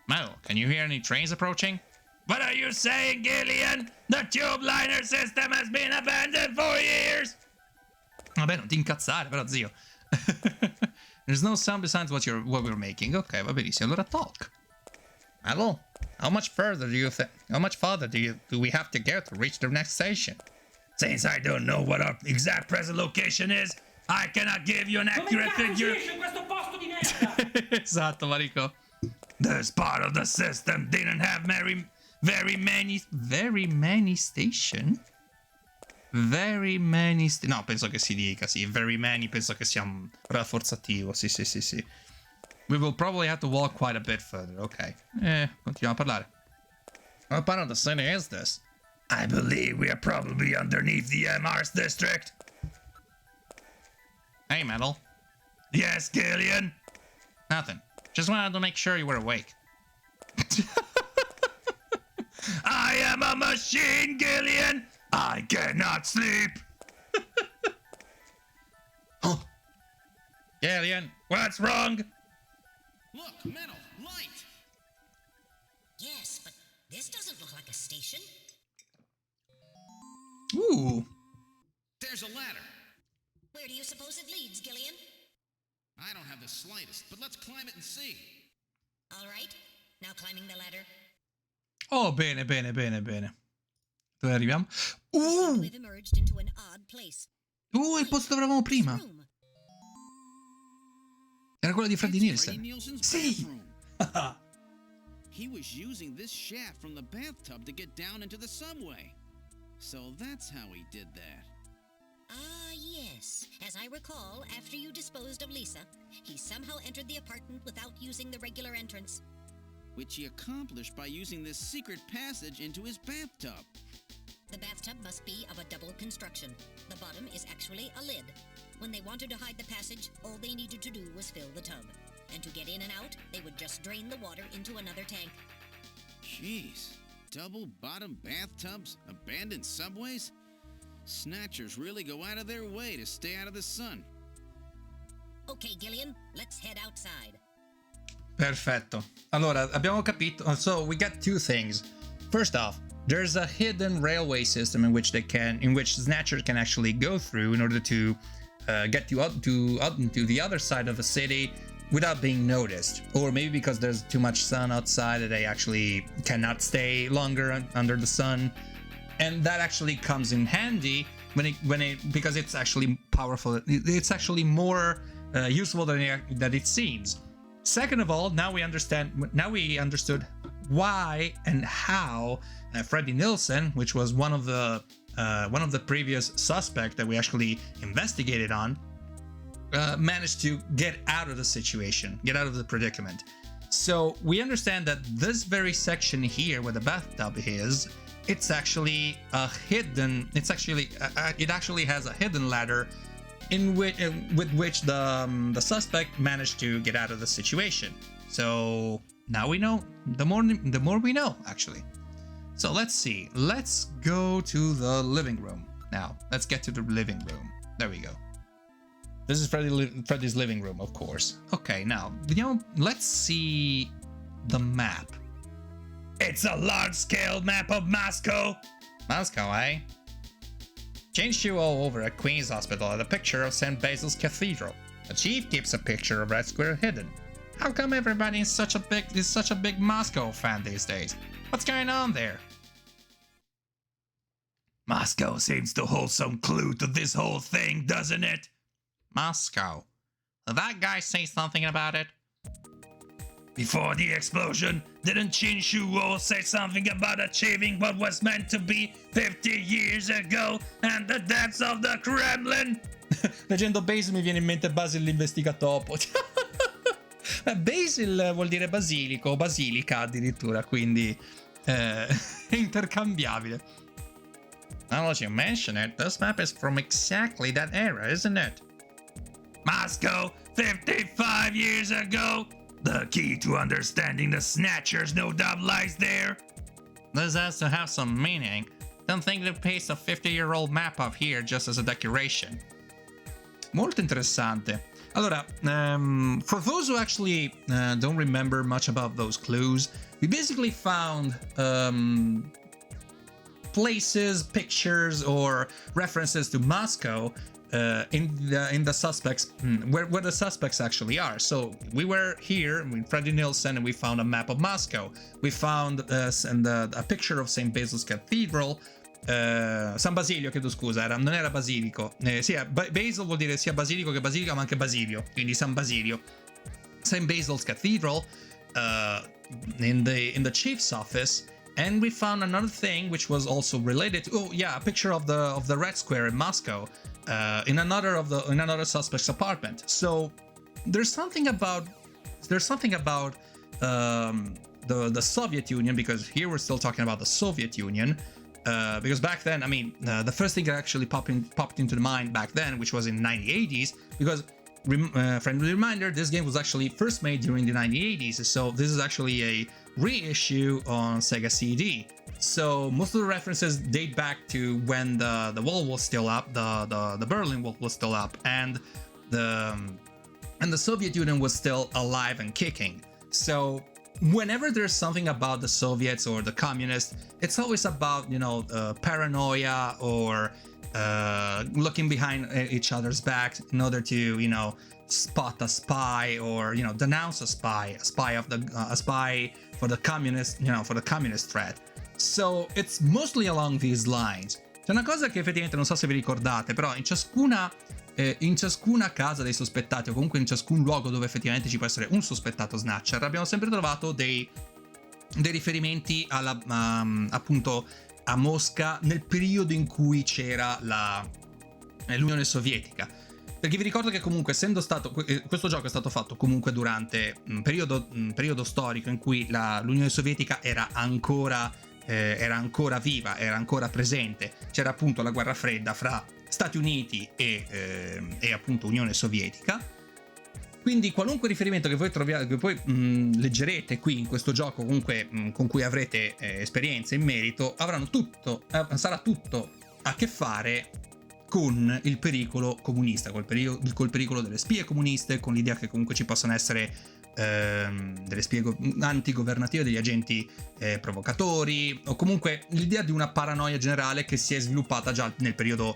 [SPEAKER 1] Mel, can you hear any trains approaching? What are you saying, Gillian? The tube liner system has been abandoned for years. Vabbè, non ti incazzare, però, zio. There's no sound besides what we're making. Ok, va benissimo. Allora talk. Mel, how much further do we have to go to reach the next station? Since I don't know what our exact present location is, I cannot give you an accurate figure.
[SPEAKER 5] Come questo posto di merda?
[SPEAKER 1] Esatto, Marico. This part of the system didn't have very many station. No, penso che si dica, sì. Very many, penso che sia un rafforzativo. Sì. We will probably have to walk quite a bit further. Ok. Continuiamo a parlare. What part of the city is this? I believe we are probably underneath the MR's district. Hey, Metal. Yes, Gillian? Nothing. Just wanted to make sure you were awake. I am a machine, Gillian! I cannot sleep! Oh. Gillian, what's wrong?
[SPEAKER 3] Look, metal, light!
[SPEAKER 4] Yes, but this doesn't look like a station.
[SPEAKER 1] Ooh.
[SPEAKER 3] There's a ladder.
[SPEAKER 4] Where do you suppose it leads, Gillian?
[SPEAKER 3] I don't have the slightest, but let's climb it and see.
[SPEAKER 4] All right, now climbing the ladder.
[SPEAKER 1] Oh, bene. Dove arriviamo?
[SPEAKER 4] We've emerged into an odd place.
[SPEAKER 1] Il posto dove eravamo prima.
[SPEAKER 4] Room.
[SPEAKER 1] Era quello di Freddy
[SPEAKER 3] It's
[SPEAKER 1] Nielsen.
[SPEAKER 3] Freddie Nielsen's
[SPEAKER 1] Sì.
[SPEAKER 3] bathroom. He was using this shaft from the bathtub to get down into the subway. So that's how he did that.
[SPEAKER 4] Ah, yes. As I recall, after you disposed of Lisa, he somehow entered the apartment without using the regular entrance.
[SPEAKER 3] Which he accomplished by using this secret passage into his bathtub.
[SPEAKER 4] The bathtub must be of a double construction. The bottom is actually a lid. When they wanted to hide the passage, all they needed to do was fill the tub. And to get in and out, they would just drain the water into another tank.
[SPEAKER 3] Jeez. Double bottom bathtubs? Abandoned subways? Snatchers really go out of their way to stay out of the sun.
[SPEAKER 4] Okay, Gillian, let's head outside.
[SPEAKER 1] Perfetto. Allora, abbiamo capito. So we got two things. First off, there's a hidden railway system in which Snatcher can actually go through in order to get to the other side of a city without being noticed, or maybe because there's too much sun outside that they actually cannot stay longer under the sun, and that actually comes in handy because it's actually powerful. It's actually more useful than it seems. Second of all, now we understood why and how Freddy Nielsen, which was one of the previous suspects that we actually investigated on, managed to get out of the situation, get out of the predicament. So we understand that this very section here where the bathtub is, it actually has a hidden ladder with which the suspect managed to get out of the situation. So now we know. The more we know, actually. So let's see. Let's go to the living room. Now, let's get to the living room. There we go. This is Freddy's living room, of course. Okay, now, let's see the map. It's a large-scale map of Moscow. Moscow, eh? Changed you all over at Queen's Hospital at a picture of St. Basil's Cathedral. The chief keeps a picture of Red Square hidden. How come everybody is such a big Moscow fan these days? What's going on there? Moscow seems to hold some clue to this whole thing, doesn't it? Moscow. Did that guy say something about it? Before the explosion, didn't Qin Shuo say something about achieving what was meant to be 50 years ago and the depths of the Kremlin? Leggendo Basil mi viene in mente Basil l'investigatopo. Basil vuol dire basilico, basilica addirittura, quindi è intercambiabile. Now that you mention it, this map is from exactly that era, isn't it? Moscow, 55 years ago? The key to understanding the Snatchers no doubt lies there. This has to have some meaning. Don't think they paste a 50-year-old map up here just as a decoration. Molto interessante. Allora, for those who actually don't remember much about those clues, we basically found places, pictures, or references to Moscow in the suspects, where the suspects actually are. So we were here with Freddy Nilsson and we found a map of Moscow. We found a picture of St. Basil's Cathedral. San Basilio, chiedo scusa, non era basilico. Sì, Basil vuol dire sia basilico che basilica, ma anche Basilio, quindi San Basilio. St. Basil's Cathedral in the chief's office. And we found another thing which was also related to, a picture of the Red Square in Moscow, in another suspect's apartment. So there's something about the Soviet Union, because here we're still talking about the Soviet Union, because back then, I mean, the first thing that actually popped into the mind back then, which was in the 1980s, because friendly reminder, this game was actually first made during the 1980s, so this is actually a reissue on Sega CD. So most of the references date back to when the wall was still up, the Berlin Wall was still up, and the Soviet Union was still alive and kicking. So whenever there's something about the Soviets or the communists, it's always about, paranoia or looking behind each other's backs in order to, spot a spy or, denounce a spy for the communist threat. So it's mostly along these lines. C'è una cosa che effettivamente non so se vi ricordate, però in ciascuna casa dei sospettati, o comunque in ciascun luogo dove effettivamente ci può essere un sospettato Snatcher, abbiamo sempre trovato dei riferimenti appunto a Mosca nel periodo in cui c'era l'Unione Sovietica. Perché vi ricordo che comunque, essendo stato questo gioco è stato fatto comunque durante un periodo storico in cui l'Unione Sovietica era ancora viva, era ancora presente. C'era appunto la guerra fredda fra Stati Uniti e appunto Unione Sovietica. Quindi qualunque riferimento che voi leggerete qui in questo gioco, comunque con cui avrete esperienza in merito, sarà tutto a che fare con il pericolo comunista, col pericolo delle spie comuniste, con l'idea che comunque ci possano essere delle spie antigovernative, degli agenti provocatori, o comunque l'idea di una paranoia generale che si è sviluppata già nel periodo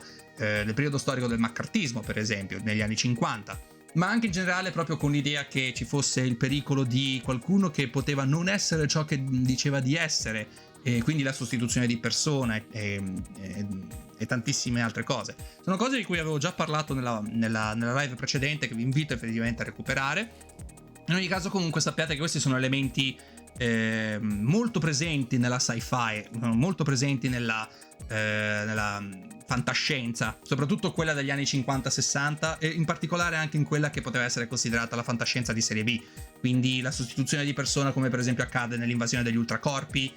[SPEAKER 1] storico del maccartismo, per esempio, negli anni 50. Ma anche in generale proprio con l'idea che ci fosse il pericolo di qualcuno che poteva non essere ciò che diceva di essere, e quindi la sostituzione di persone e tantissime altre cose. Sono cose di cui avevo già parlato nella live precedente, che vi invito effettivamente a recuperare. In ogni caso comunque sappiate che questi sono elementi molto presenti nella sci-fi, molto presenti nella fantascienza, soprattutto quella degli anni 50-60, e in particolare anche in quella che poteva essere considerata la fantascienza di serie B, quindi la sostituzione di persona, come per esempio accade nell'invasione degli ultracorpi,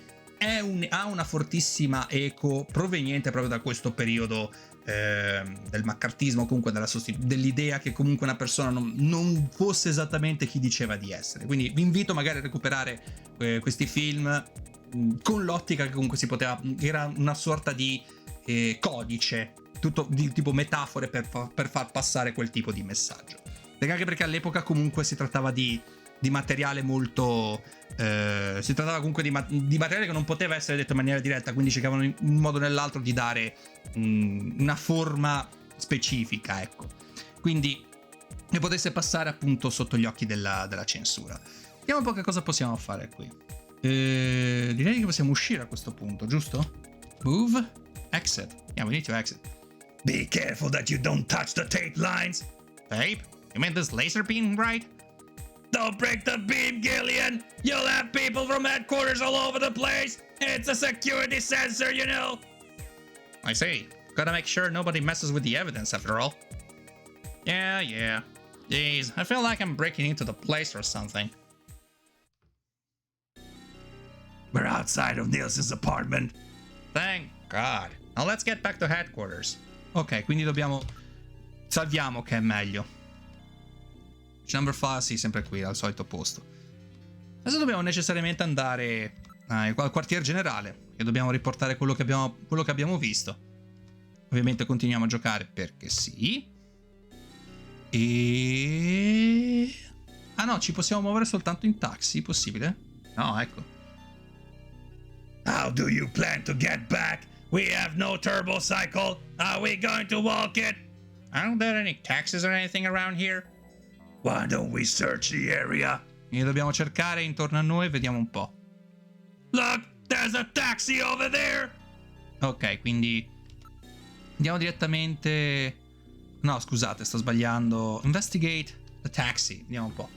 [SPEAKER 1] ha una fortissima eco proveniente proprio da questo periodo del maccartismo, comunque dell'idea che comunque una persona non fosse esattamente chi diceva di essere. Quindi vi invito magari a recuperare questi film con l'ottica che comunque era una sorta di codice tutto di tipo metafore per far passare quel tipo di messaggio. Perché anche perché all'epoca comunque si trattava di materiale molto si trattava comunque di materiale che non poteva essere detto in maniera diretta, quindi cercavano in un modo o nell'altro di dare una forma specifica, ecco, quindi che potesse passare appunto sotto gli occhi della censura. Vediamo un po' che cosa possiamo fare qui. Direi che possiamo uscire a questo punto, giusto? Move, exit. Yeah, we need to exit. Be careful that you don't touch the tape lines. Tape? You mean this laser beam, right? Don't break the beam, Gillian! You'll have people from headquarters all over the place! It's a security sensor, you know! I see. Gotta make sure nobody messes with the evidence after all. Yeah. Jeez, I feel like I'm breaking into the place or something. We're outside of Nielsen's apartment. Thank God. Now let's get back to headquarters. Ok, quindi dobbiamo... salviamo che è meglio. Number 5, sì, sempre qui, al solito posto. Adesso dobbiamo necessariamente andare al quartier generale e dobbiamo riportare quello che abbiamo visto. Ovviamente continuiamo a giocare perché sì. E... ah no, ci possiamo muovere soltanto in taxi, possibile? No, ecco. How do you plan to get back? We have no turbo cycle. Are we going to walk it? Aren't there any taxis or anything around here? Why don't we search the area? E dobbiamo cercare intorno a noi, vediamo un po'. Look, there's a taxi over there. Ok, quindi andiamo direttamente. No, scusate, sto sbagliando. Investigate the taxi. Vediamo un po'.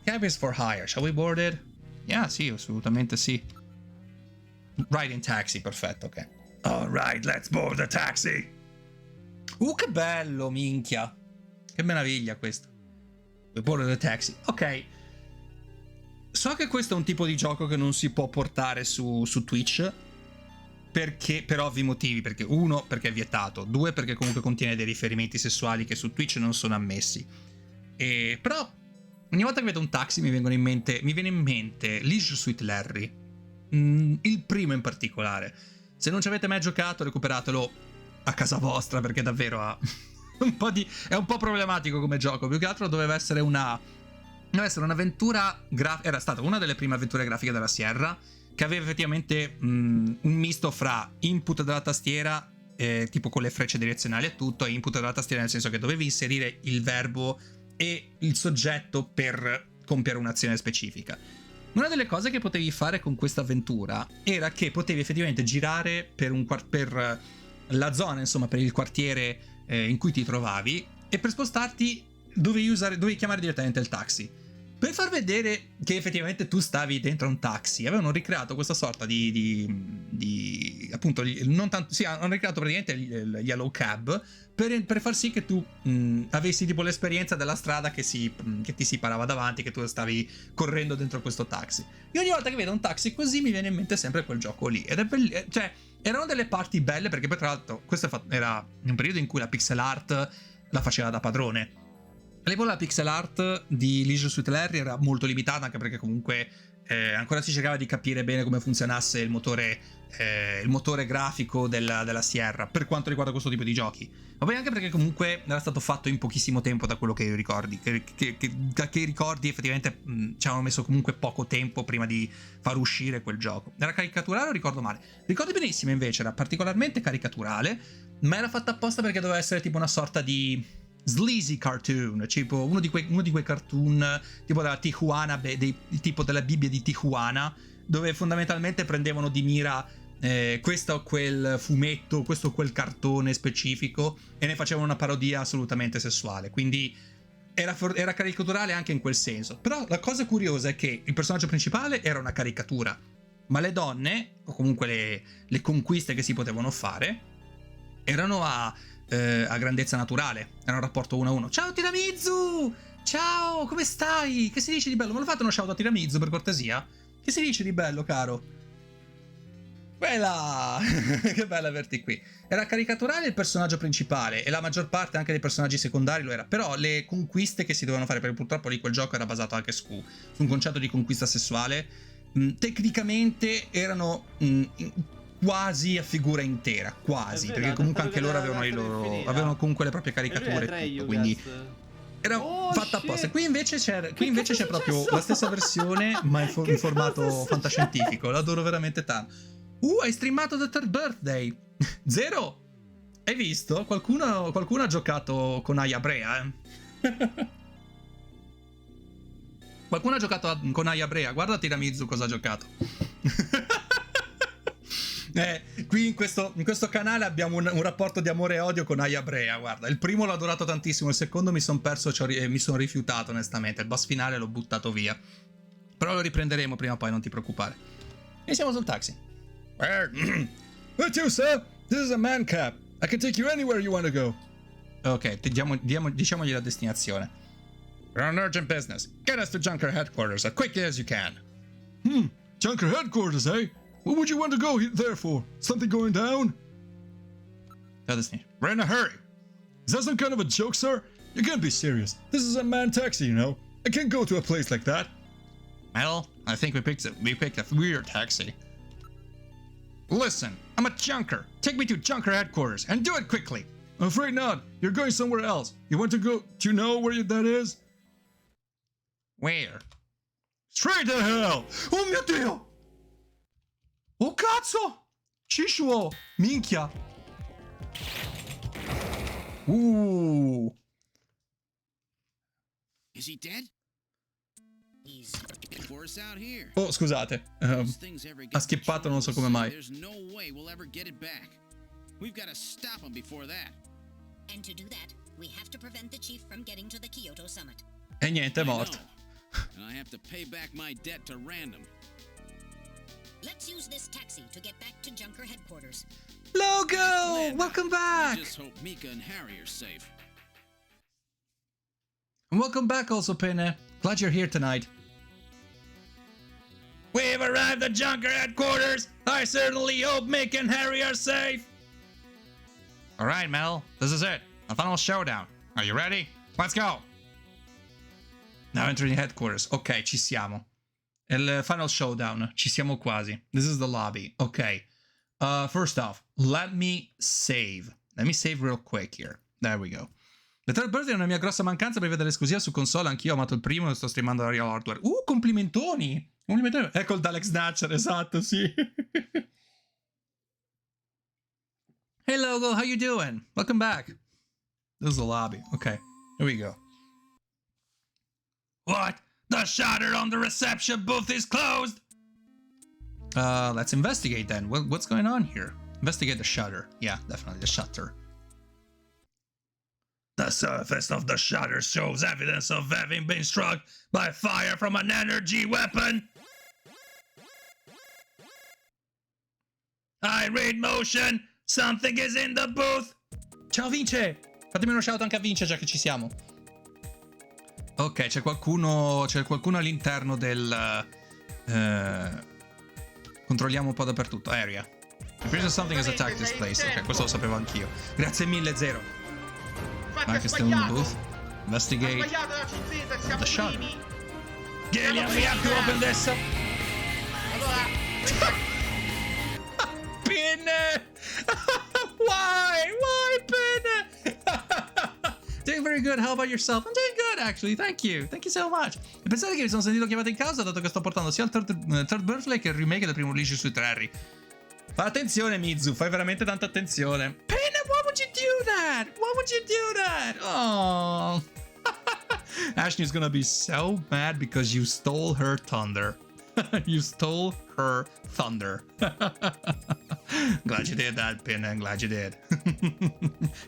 [SPEAKER 1] Cab is for hire. Shall we board it? Yeah, sì, assolutamente sì. Ride in taxi, perfetto, ok. Alright, let's board the taxi. Che bello, minchia. Che meraviglia questo. We board the taxi. Ok. So che questo è un tipo di gioco che non si può portare su Twitch. Perché, per ovvi motivi. Perché uno, perché è vietato. Due, perché comunque contiene dei riferimenti sessuali che su Twitch non sono ammessi. Però ogni volta che vedo un taxi mi viene in mente Leisure Suit Larry. Il primo in particolare. Se non ci avete mai giocato, recuperatelo a casa vostra, perché davvero ha è un po' problematico come gioco. Più che altro doveva essere un'avventura grafica. Era stata una delle prime avventure grafiche della Sierra, che aveva effettivamente un misto fra input della tastiera, tipo con le frecce direzionali e tutto, e input della tastiera nel senso che dovevi inserire il verbo e il soggetto per compiere un'azione specifica. Una delle cose che potevi fare con questa avventura era che potevi effettivamente girare per la zona, insomma, per il quartiere in cui ti trovavi, e per spostarti dovevi chiamare direttamente il taxi. Per far vedere che effettivamente tu stavi dentro un taxi, avevano ricreato questa sorta di appunto, non tanto, sì, hanno ricreato praticamente il Yellow Cab per far sì che tu avessi tipo l'esperienza della strada che ti si parava davanti, che tu stavi correndo dentro questo taxi. E ogni volta che vedo un taxi così mi viene in mente sempre quel gioco lì. Ed è cioè, erano delle parti belle, perché poi tra l'altro questo era un periodo in cui la pixel art la faceva da padrone. All'epoca la pixel art di Leisure Suit Larry era molto limitata, anche perché comunque ancora si cercava di capire bene come funzionasse il motore grafico della Sierra per quanto riguarda questo tipo di giochi. Ma poi anche perché comunque era stato fatto in pochissimo tempo, da quello che io ricordi, che ricordi effettivamente ci avevano messo comunque poco tempo prima di far uscire quel gioco. Era caricaturale o ricordo male? Ricordo benissimo invece, era particolarmente caricaturale, ma era fatta apposta perché doveva essere tipo una sorta di sleazy cartoon, tipo uno di quei cartoon tipo della Tijuana, tipo della Bibbia di Tijuana, dove fondamentalmente prendevano di mira questo o quel fumetto, questo o quel cartone specifico, e ne facevano una parodia assolutamente sessuale. Quindi era caricaturale anche in quel senso. Però la cosa curiosa è che il personaggio principale era una caricatura, ma le donne, o comunque le conquiste che si potevano fare, erano a grandezza naturale. Era un rapporto 1-1. Ciao Tiramizu! Ciao, come stai? Che si dice di bello? Me lo fate uno shout a Tiramizu, per cortesia? Che si dice di bello, caro? Quella! Che bello averti qui. Era caricaturale il personaggio principale, e la maggior parte anche dei personaggi secondari lo era. Però le conquiste che si dovevano fare, perché purtroppo lì quel gioco era basato anche su un concetto di conquista sessuale, tecnicamente erano quasi a figura intera, quasi,
[SPEAKER 6] È vero,
[SPEAKER 1] perché
[SPEAKER 6] ha
[SPEAKER 1] comunque
[SPEAKER 6] detto
[SPEAKER 1] anche
[SPEAKER 6] che
[SPEAKER 1] loro
[SPEAKER 6] vedeva
[SPEAKER 1] avevano,
[SPEAKER 6] la carta infinita.
[SPEAKER 1] avevano comunque le proprie
[SPEAKER 6] E lui
[SPEAKER 1] caricature
[SPEAKER 6] è
[SPEAKER 1] e tutto,
[SPEAKER 6] Treyugas.
[SPEAKER 1] quindi era
[SPEAKER 6] Oh,
[SPEAKER 1] fatta
[SPEAKER 6] shit.
[SPEAKER 1] apposta. Qui invece
[SPEAKER 6] Che cazzo
[SPEAKER 1] c'è
[SPEAKER 6] è
[SPEAKER 1] proprio
[SPEAKER 6] successo?
[SPEAKER 1] la stessa versione, ma in
[SPEAKER 6] Che
[SPEAKER 1] formato
[SPEAKER 6] cosa è
[SPEAKER 1] fantascientifico. L'adoro veramente tanto. Hai streamato The Third Birthday. Zero. Hai visto? Qualcuno ha giocato con Aya Brea, Qualcuno ha giocato con Aya Brea. Guarda Tiramizu cosa ha giocato. Qui in questo canale abbiamo un rapporto di amore e odio con Aya Brea. Guarda, il primo l'ho adorato tantissimo, il secondo mi sono perso e mi sono rifiutato onestamente. Il boss finale l'ho buttato via. Però lo riprenderemo prima o poi, non ti preoccupare. E siamo sul taxi. Where to, sir? This is a man cab. I can take you anywhere you want to go. Ok, diciamogli la destinazione. We're on urgent business. Get us to Junker headquarters as quickly as you can. Junker headquarters, eh? What would you want to go there for? Something going down? We're in a hurry. Is that some kind of a joke, sir? You can't be serious. This is a man taxi, you know. I can't go to a place like that. Well, I think we picked a weird taxi. Listen, I'm a junker. Take me to Junker headquarters and do it quickly. I'm afraid not. You're going somewhere else. You want to go? Do you know where that is? Where? Straight to hell! Oh mio Dio! Oh cazzo! Ciccio! Minchia!
[SPEAKER 3] Is he dead?
[SPEAKER 4] He's
[SPEAKER 3] Force out here.
[SPEAKER 1] Oh, scusate.
[SPEAKER 3] Those things ever get
[SPEAKER 1] Ha skippato, non so come mai.
[SPEAKER 3] There's no way we'll ever get it back. We've got to stop him before that.
[SPEAKER 4] and to do that, we have to prevent the chief from getting to the Kyoto summit.
[SPEAKER 1] E niente, è
[SPEAKER 3] I
[SPEAKER 1] morto.
[SPEAKER 3] know. And I have to pay back my debt to Random.
[SPEAKER 4] Let's use this taxi to get back to Junker headquarters.
[SPEAKER 1] Logo! Welcome
[SPEAKER 3] I
[SPEAKER 1] back!
[SPEAKER 3] just hope Mika and Harry are safe.
[SPEAKER 1] And welcome back also, Pene. Glad you're here tonight. We've arrived at Junker headquarters. I certainly hope Mick and Harry are safe. All right, Mel. This is it. The final showdown. Are you ready? Let's go. Now entering headquarters. Ok, ci siamo. Il final showdown. Ci siamo quasi. This is the lobby. Ok. First off, let me save. Let me save real quick here. There we go. The Third Birthday è una mia grossa mancanza per vedere l'esclusiva su console. Anch'io ho amato il primo e sto streamando la real hardware. Complimentoni! Complimentoni! Ecco il Dalek Snatcher, esatto, sì. Hey Logo, how you doing? Welcome back. This is the lobby. Okay, here we go. What? The shutter on the reception booth is closed! Let's investigate then. What's going on here? Investigate the shutter. Yeah, definitely the shutter. The surface of the shutter shows evidence of having been struck by fire from an energy weapon. I read motion. Something is in the booth. Ciao Vince. Fatemi uno shout anche a Vince già che ci siamo. Ok, c'è qualcuno all'interno del... controlliamo un po' dappertutto. Area. Appears that something has attacked this place. Ok, questo lo sapevo anch'io. Grazie mille, Zero. Anche still in the booth. Investigate the shutter. Gillian, we have to open this up. Pin! Why, Pin? Doing very good. How about yourself? I'm doing good, actually. Thank you so much. E pensate che mi sono sentito chiamato in causa dato che sto portando sia il Third Birthday che il remake del primo release su Terry. Fai attenzione, Mizu. Fai veramente tanta attenzione. Pin, why would you do that? Why would you do that? Oh. Ashley's gonna be so mad because you stole her thunder. You stole her thunder. Glad you did that, Pin. I'm glad you did.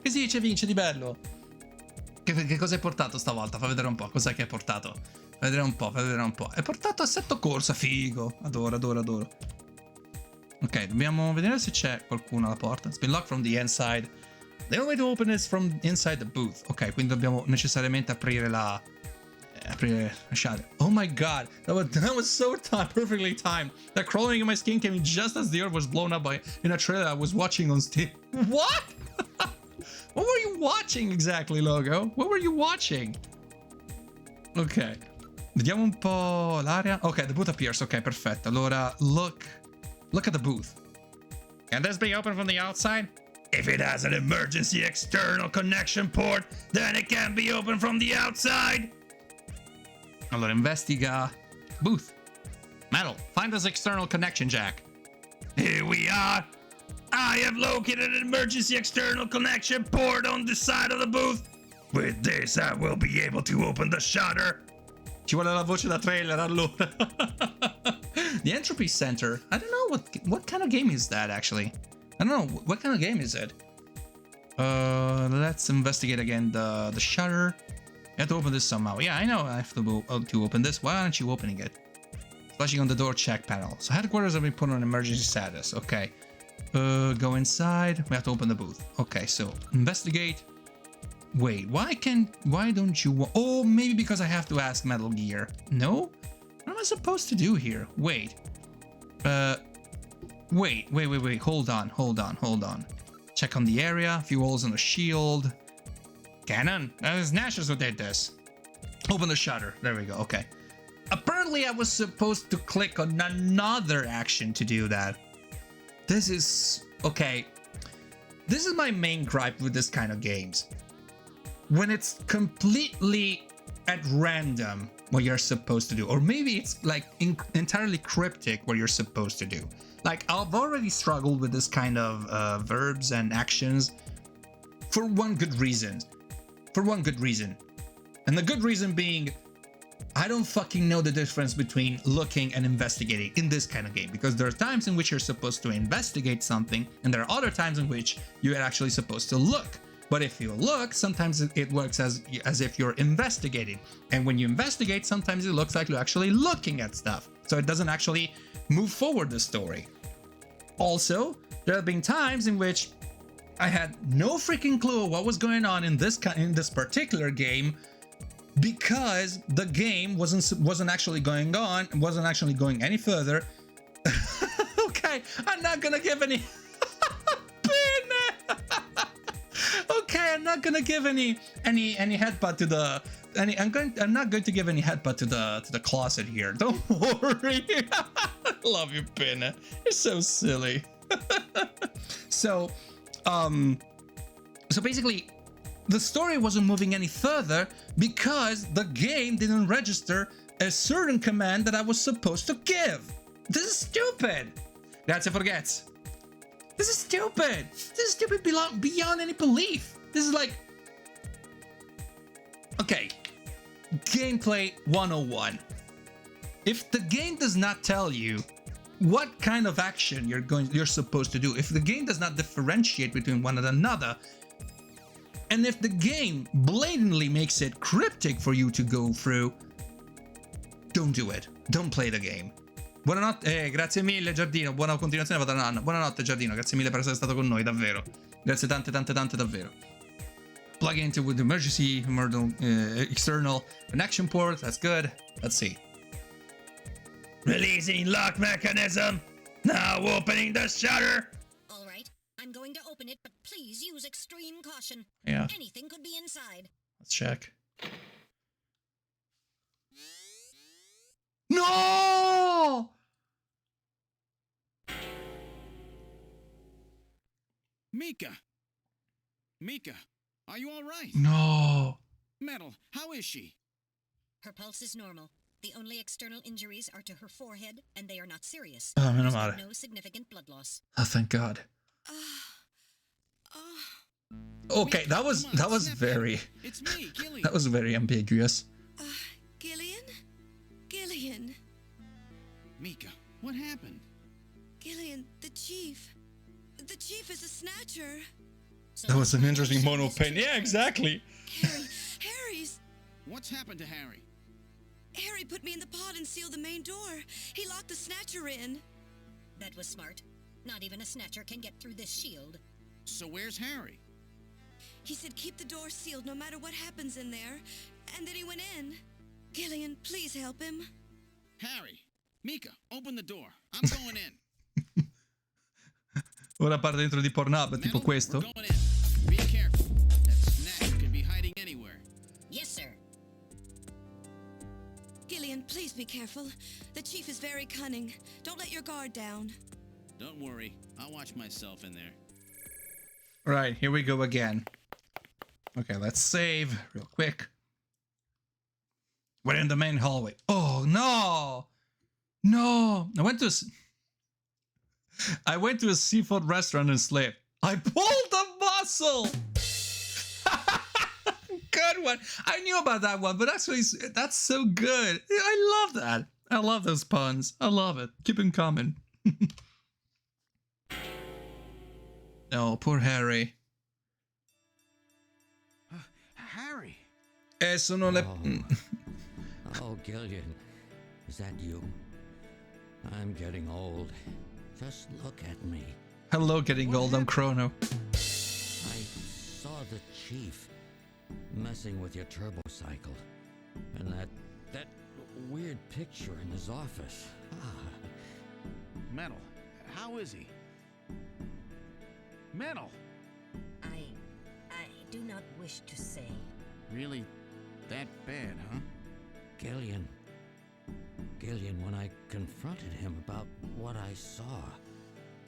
[SPEAKER 1] Che si dice, Vince, di bello? Che cosa hai portato stavolta? Fa vedere un po'. Cos'è che hai portato? Fa vedere un po'. Hai portato assetto corsa, figo. Adoro. Ok, dobbiamo vedere se c'è qualcuno alla porta. It's been locked from the inside. The only way to open is from inside the booth. Ok, quindi dobbiamo necessariamente aprire la shutter. Oh my god, that was so perfectly timed. That crawling in my skin came in just as the earth was blown up in a trailer I was watching on Steam. What? What were you watching exactly, Logo? What were you watching? Ok, vediamo un po' l'area. Ok, the booth appears. Ok, perfetto. Allora, look at the booth. Can this be opened from the outside? If it has an emergency external connection port, then it can be opened from the outside. Allora, investiga booth. Metal, find this external connection jack. Here we are. I have located an emergency external connection port on the side of the booth. With this, I will be able to open the shutter. Ci vuole la voce da trailer, allora. The Entropy Center. I don't know what kind of game is that, actually. I don't know. What kind of game is it? Let's investigate again the shutter. You have to open this somehow. Yeah, I know I have to open this. Why aren't you opening it? Flashing on the door check panel. So headquarters have been put on emergency status. Okay. Go inside. We have to open the booth. Okay, so investigate. Wait, why don't you... Oh, maybe because I have to ask Metal Gear. No? What am I supposed to do here? Wait. Wait. Hold on. Check on the area. Few holes in the shield. Cannon. That is Snatchers who did this. Open the shutter. There we go. Okay. Apparently I was supposed to click on another action to do that. This is... Okay. This is my main gripe with this kind of games. When it's completely at random what you're supposed to do, or maybe it's like entirely cryptic what you're supposed to do. Like, I've already struggled with this kind of verbs and actions for one good reason. And the good reason being, I don't fucking know the difference between looking and investigating in this kind of game, because there are times in which you're supposed to investigate something, and there are other times in which you're actually supposed to look. But if you look, sometimes it works as if you're investigating. And when you investigate, sometimes it looks like you're actually looking at stuff. So it doesn't actually move forward the story. Also, there have been times in which I had no freaking clue what was going on in this particular game, because the game wasn't actually going on, wasn't actually going any further. Okay, I'm not gonna give any... Okay, I'm not gonna give any headbutt to the I'm not going to give any headbutt to the closet here. Don't worry. I love you, Pin. You're so silly. So basically, the story wasn't moving any further because the game didn't register a certain command that I was supposed to give. This is stupid. Grazie forgets. This is stupid. This is stupid beyond any belief. This is like... Okay. Gameplay 101. If the game does not tell you what kind of action you're supposed to do, if the game does not differentiate between one and another, and if the game blatantly makes it cryptic for you to go through, don't do it. Don't play the game. Buonanotte, grazie mille Giardino, buona continuazione Vatanana. Buonanotte Giardino, grazie mille per essere stato con noi, davvero. Grazie tante davvero. Plug into with the emergency external connection port, that's good. Let's see. Releasing lock mechanism. Now opening the shutter.
[SPEAKER 4] All right, I'm going to open it, but please use extreme caution.
[SPEAKER 1] Yeah.
[SPEAKER 4] Anything could be inside.
[SPEAKER 1] Let's check. No!
[SPEAKER 3] Mika, are you all right?
[SPEAKER 1] No.
[SPEAKER 3] Metal, how is she?
[SPEAKER 4] Her pulse is normal. The only external injuries are to her forehead, and they are not serious.
[SPEAKER 1] Oh, meno
[SPEAKER 4] There's
[SPEAKER 1] male.
[SPEAKER 4] no significant blood loss.
[SPEAKER 1] Oh, thank God. Okay, that was very...
[SPEAKER 3] It's me, Gillian.
[SPEAKER 1] That was very ambiguous.
[SPEAKER 6] Gillian?
[SPEAKER 3] Mika, what happened?
[SPEAKER 6] Gillian, the chief. The chief is a snatcher.
[SPEAKER 4] So
[SPEAKER 1] That was an interesting mono pain. Yeah, exactly.
[SPEAKER 6] Harry's...
[SPEAKER 3] What's happened to Harry?
[SPEAKER 6] Harry put me in the pod and sealed the main door. He locked the snatcher in.
[SPEAKER 4] That was smart. Not even a snatcher can get through this shield.
[SPEAKER 3] So where's Harry?
[SPEAKER 6] He said keep the door sealed no matter what happens in there. And then he went in. Gillian, please help him.
[SPEAKER 3] Harry, Mika, open the door. I'm going in.
[SPEAKER 1] Ora parte dentro di Pornhub, tipo
[SPEAKER 3] Metal,
[SPEAKER 1] questo.
[SPEAKER 3] we're going in. Be careful. That Snatcher could be hiding anywhere.
[SPEAKER 4] Yes, sir.
[SPEAKER 6] Gillian, please be careful. The chief is very cunning. Don't let your guard down.
[SPEAKER 3] Don't worry, I'll watch myself in there.
[SPEAKER 1] Right, here we go again. Okay, let's save real quick. We're in the main hallway. Oh no! No! I went to a seafood restaurant and slipped. I pulled the muscle! Good one. I knew about that one, but actually, that's so good. I love that. I love those puns. I love it. Keep them coming. Oh, poor Harry.
[SPEAKER 7] Harry.
[SPEAKER 1] Sono le...
[SPEAKER 8] Oh, Gillian, is that you? I'm getting old. Just look at me.
[SPEAKER 1] Hello, getting old. I'm Chrono.
[SPEAKER 8] I saw the chief messing with your turbo cycle, and that weird picture in his office.
[SPEAKER 7] Metal, how is he? Metal.
[SPEAKER 4] I do not wish to say.
[SPEAKER 7] Really that bad, huh?
[SPEAKER 8] Gillian, when I confronted him about what I saw,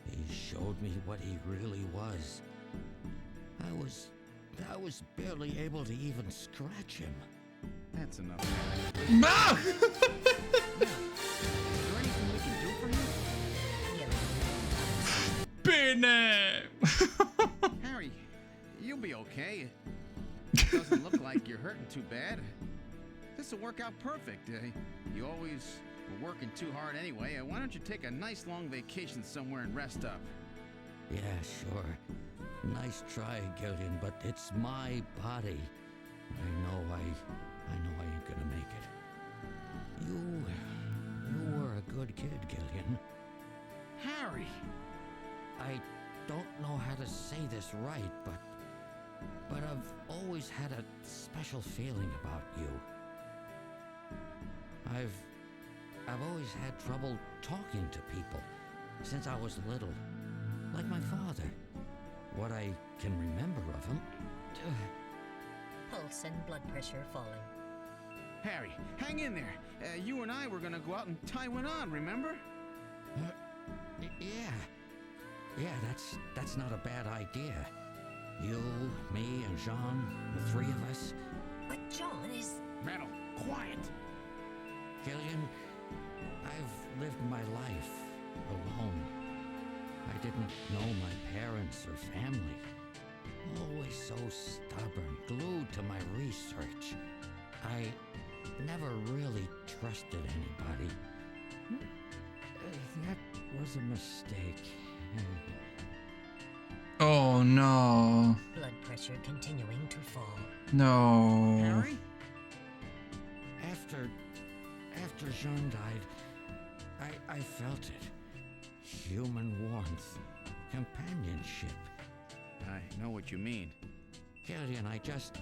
[SPEAKER 8] he showed me what he really was. I was barely able to even scratch him.
[SPEAKER 7] That's enough.
[SPEAKER 1] Ah!
[SPEAKER 7] Is there anything we can do for you?
[SPEAKER 1] Bene!
[SPEAKER 7] Harry, you'll be okay. It doesn't look like you're hurting too bad. This will work out perfect. You always were working too hard anyway. Why don't you take a nice long vacation somewhere and rest up?
[SPEAKER 8] Yeah, sure. Nice try, Gillian, but it's my body. I know I ain't gonna make it. You were a good kid, Gillian.
[SPEAKER 7] Harry!
[SPEAKER 8] I don't know how to say this right, but I've always had a special feeling about you. I've always had trouble talking to people since I was little, like my father. What I can remember of him.
[SPEAKER 4] Pulse and blood pressure falling.
[SPEAKER 7] Harry, hang in there. You and I were gonna go out and tie one on, remember?
[SPEAKER 8] Yeah, that's not a bad idea. You, me, and Jean, the three of us.
[SPEAKER 4] But John is...
[SPEAKER 7] Metal, quiet!
[SPEAKER 8] Gillian, I've lived my life alone. I didn't know my parents or family. Always so stubborn, glued to my research. I never really trusted anybody. That was a mistake.
[SPEAKER 1] Oh no.
[SPEAKER 4] Blood pressure continuing to fall.
[SPEAKER 1] No.
[SPEAKER 7] Harry?
[SPEAKER 8] After Jean died, I felt it. Human warmth, companionship.
[SPEAKER 7] I know what you mean.
[SPEAKER 8] Gillian, I just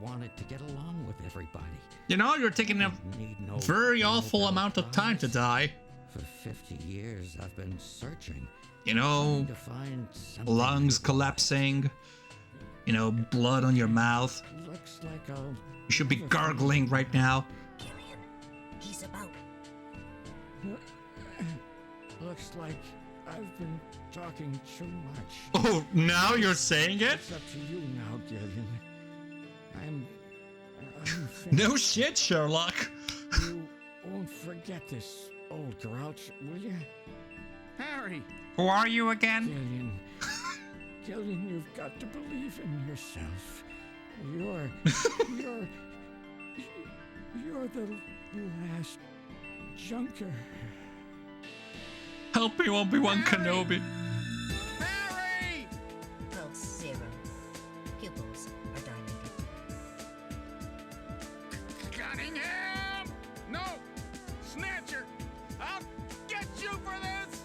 [SPEAKER 8] wanted to get along with everybody.
[SPEAKER 1] You know, you're taking a
[SPEAKER 8] Need no
[SPEAKER 1] very awful
[SPEAKER 8] Nobel
[SPEAKER 1] amount of time to
[SPEAKER 8] Prize.
[SPEAKER 1] die.
[SPEAKER 8] For 50 years, I've been searching.
[SPEAKER 1] You know,
[SPEAKER 8] Trying to find something
[SPEAKER 1] lungs
[SPEAKER 8] that
[SPEAKER 1] collapsing. You know, blood on your mouth.
[SPEAKER 8] looks like I'll
[SPEAKER 1] You should be gargling right now.
[SPEAKER 4] Gillian, he's about...
[SPEAKER 8] Looks like I've been talking too much.
[SPEAKER 1] Oh, now you're saying it?
[SPEAKER 8] It's up to you now, Gillian. I'm finished.
[SPEAKER 1] No shit, Sherlock.
[SPEAKER 8] You won't forget this, old grouch, will you?
[SPEAKER 7] Harry!
[SPEAKER 1] Who are you again?
[SPEAKER 8] Gillian, you've got to believe in yourself. You're the last junker.
[SPEAKER 1] Help me, Obi-Wan Kenobi.
[SPEAKER 7] Harry!
[SPEAKER 4] Pulse 0. Pupils are dilated.
[SPEAKER 7] Cunningham! No! Snatcher! I'll get you for this!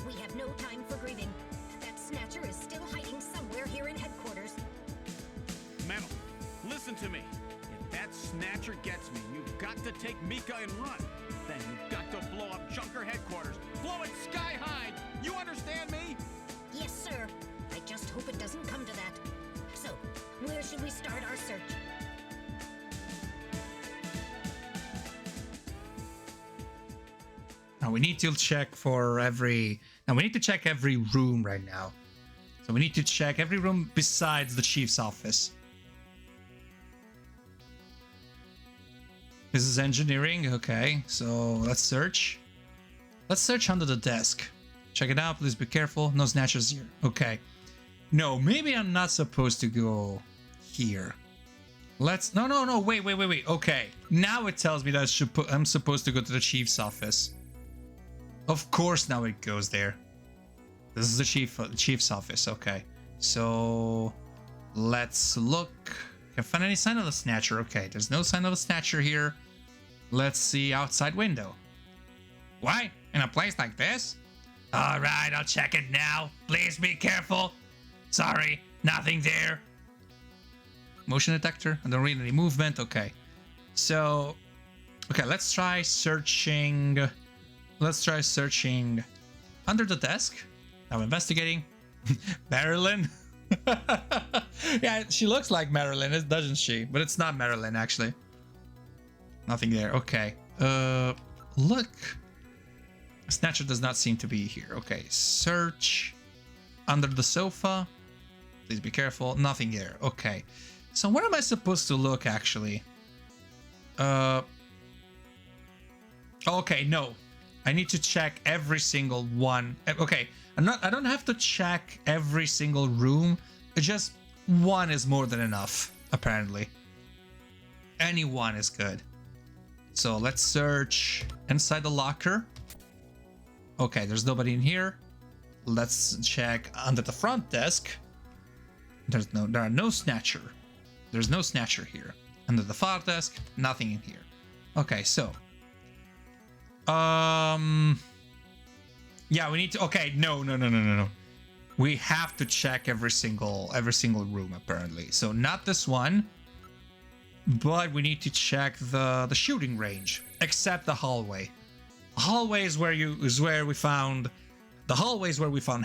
[SPEAKER 4] We have no time for grieving. That Snatcher is still hiding somewhere here in headquarters.
[SPEAKER 7] Metal, listen to me. If that Snatcher gets me, you've got to take Mika and run. Then you've got to blow up Junker headquarters. Blow it sky high. You understand me?
[SPEAKER 4] Yes, sir. I just hope it doesn't come to that. So, where should we start our search?
[SPEAKER 1] Now we need to check for every... Now we need to check every room right now. So we need to check every room besides the chief's office. This is engineering. Okay, so let's search. Let's search under the desk. Check it out. Please be careful. No snatchers here. Okay. No, maybe I'm not supposed to go here. Let's... No. Wait. Okay. Now it tells me that I'm supposed to go to the chief's office. Of course now it goes there. This is the chief's office. Okay. So... let's look. Can I find any sign of the Snatcher? Okay, there's no sign of the Snatcher here. Let's see outside window. Why? In a place like this? Alright, I'll check it now. Please be careful. Sorry, nothing there. Motion detector. I don't read any movement. Okay. So... okay, let's try searching... let's try searching under the desk. Now investigating. Marilyn? Yeah, she looks like Marilyn, doesn't she? But it's not Marilyn, actually. Nothing there. Okay. Look. Snatcher does not seem to be here. Okay. Search under the sofa. Please be careful. Nothing there. Okay. So where am I supposed to look, actually? Okay, no. I need to check every single one. Okay. I don't have to check every single room. Just one is more than enough, apparently. Any one is good. So let's search inside the locker. Okay, there's nobody in here. Let's check under the front desk. There are no Snatcher. There's no Snatcher here. Under the far desk, nothing in here. Okay, so yeah, we need to... okay, no. We have to check every single room, apparently. So not this one, but we need to check the shooting range, except the hallway. The hallway is where we found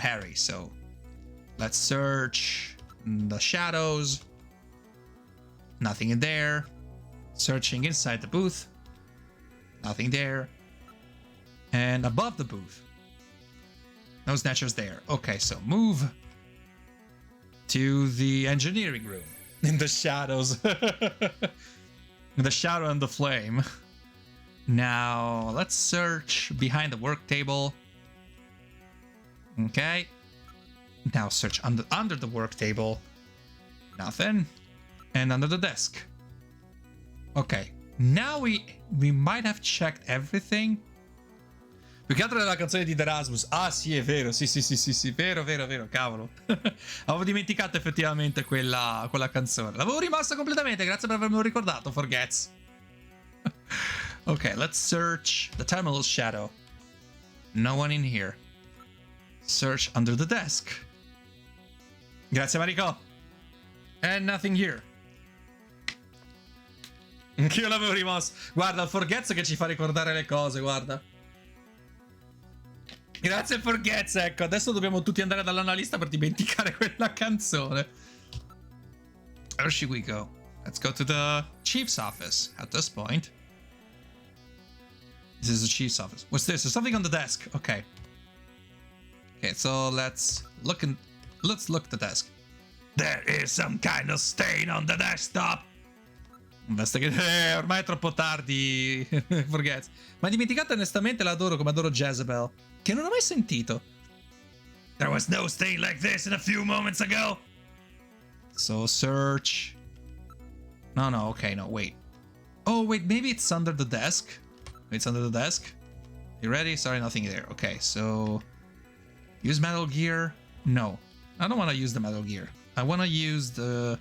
[SPEAKER 1] Harry. So let's search the shadows. Nothing in there. Searching inside the booth. Nothing there. And above the booth. No Snatchers there. Okay, so move to the engineering room. In the shadows. In the shadow and the flame. Now, let's search behind the work table. Okay. Now search under the work table. Nothing. And under the desk. Ok. Now we might have checked everything. Più che altro nella canzone di The Erasmus. Ah sì, è vero. Sì. Vero. Cavolo. Avevo dimenticato effettivamente quella canzone. L'avevo rimasta completamente. Grazie per avermelo ricordato, Forgets. Ok, let's search the terminal shadow. No one in here. Search under the desk. Grazie, Mariko. And nothing here. Anch'io l'avevo rimosso. Guarda, il Forgets che ci fa ricordare le cose, guarda. Grazie Forgets, ecco. Adesso dobbiamo tutti andare dall'analista per dimenticare quella canzone. Where should we go? Let's go to the chief's office at this point. This is the chief's office. What's this? There's something on the desk. Okay. Okay, so let's look at the desk. There is some kind of stain on the desktop. Investigate. Ormai è troppo tardi. Forgets. Ma dimenticate onestamente l'adoro come adoro Jezebel. Che non ho mai sentito. There was no stain like this in a few moments ago. So search. No, okay, no, wait. Oh, wait, maybe it's under the desk. It's under the desk. You ready? Sorry, nothing there. Okay, so use Metal Gear. No, I don't want to use the Metal Gear. I want to use the...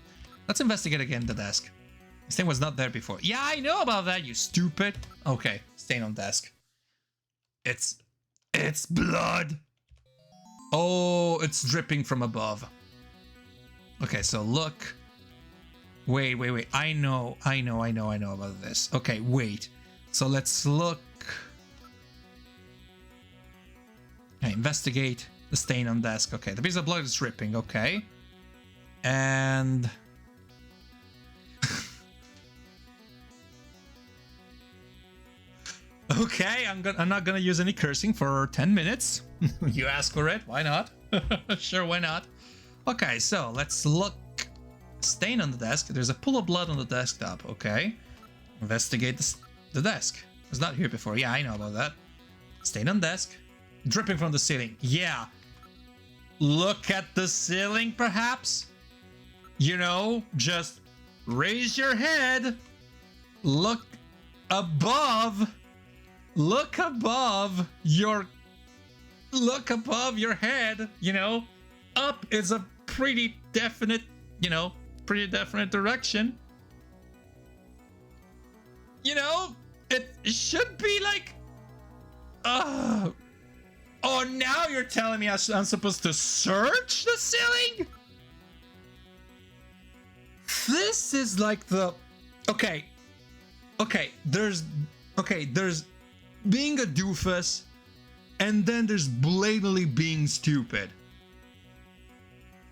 [SPEAKER 1] Let's investigate again the desk. This thing was not there before. Yeah, I know about that, you stupid. Okay, stain on desk. It's blood. Oh, it's dripping from above. Okay, so look. Wait. I know about this. Okay, wait. So let's look. Okay, investigate the stain on desk. Okay, the piece of blood is dripping. Okay. And... Okay, I'm not gonna use any cursing for 10 minutes. You ask for it, why not? Sure, why not? Okay, so let's look. Stain on the desk. There's a pool of blood on the desktop. Okay. Investigate the desk. It was not here before. Yeah, I know about that. Stain on desk. Dripping from the ceiling. Yeah. Look at the ceiling, perhaps? You know, just raise your head. Look above. Look above your head, you know. Up is a pretty definite, direction. You know, it should be like, oh, now you're telling me I'm supposed to search the ceiling? This is like the, okay, there's being a doofus, and then there's blatantly being stupid.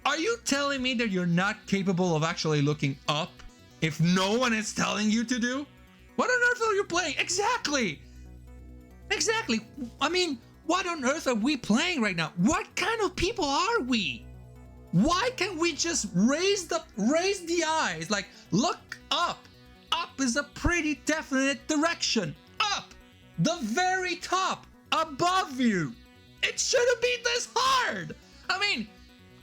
[SPEAKER 1] Are you telling me that you're not capable of actually looking up if no one is telling you to do? What on earth are you playing? Exactly. I mean, what on earth are we playing right now? What kind of people are we? Why can't we just raise the eyes? Like, look up. Up is a pretty definite direction. Up. The very top. Above you. It shouldn't be this hard. I mean,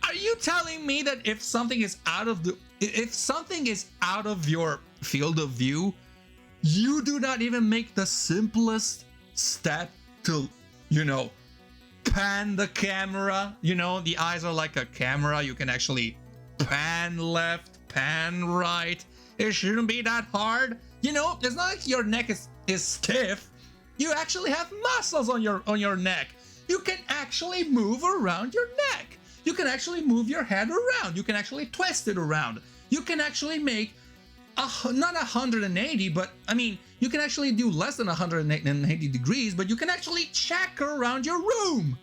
[SPEAKER 1] are you telling me that if something is out of your field of view, you do not even make the simplest step to, pan the camera? The eyes are like a camera. You can actually pan left, pan right. It shouldn't be that hard. It's not like your neck is stiff. You actually have muscles on your neck. You can actually move around your neck. You can actually move your head around. You can actually twist it around. You can actually make not 180, but I mean, you can actually do less than 180 degrees, but you can actually check around your room.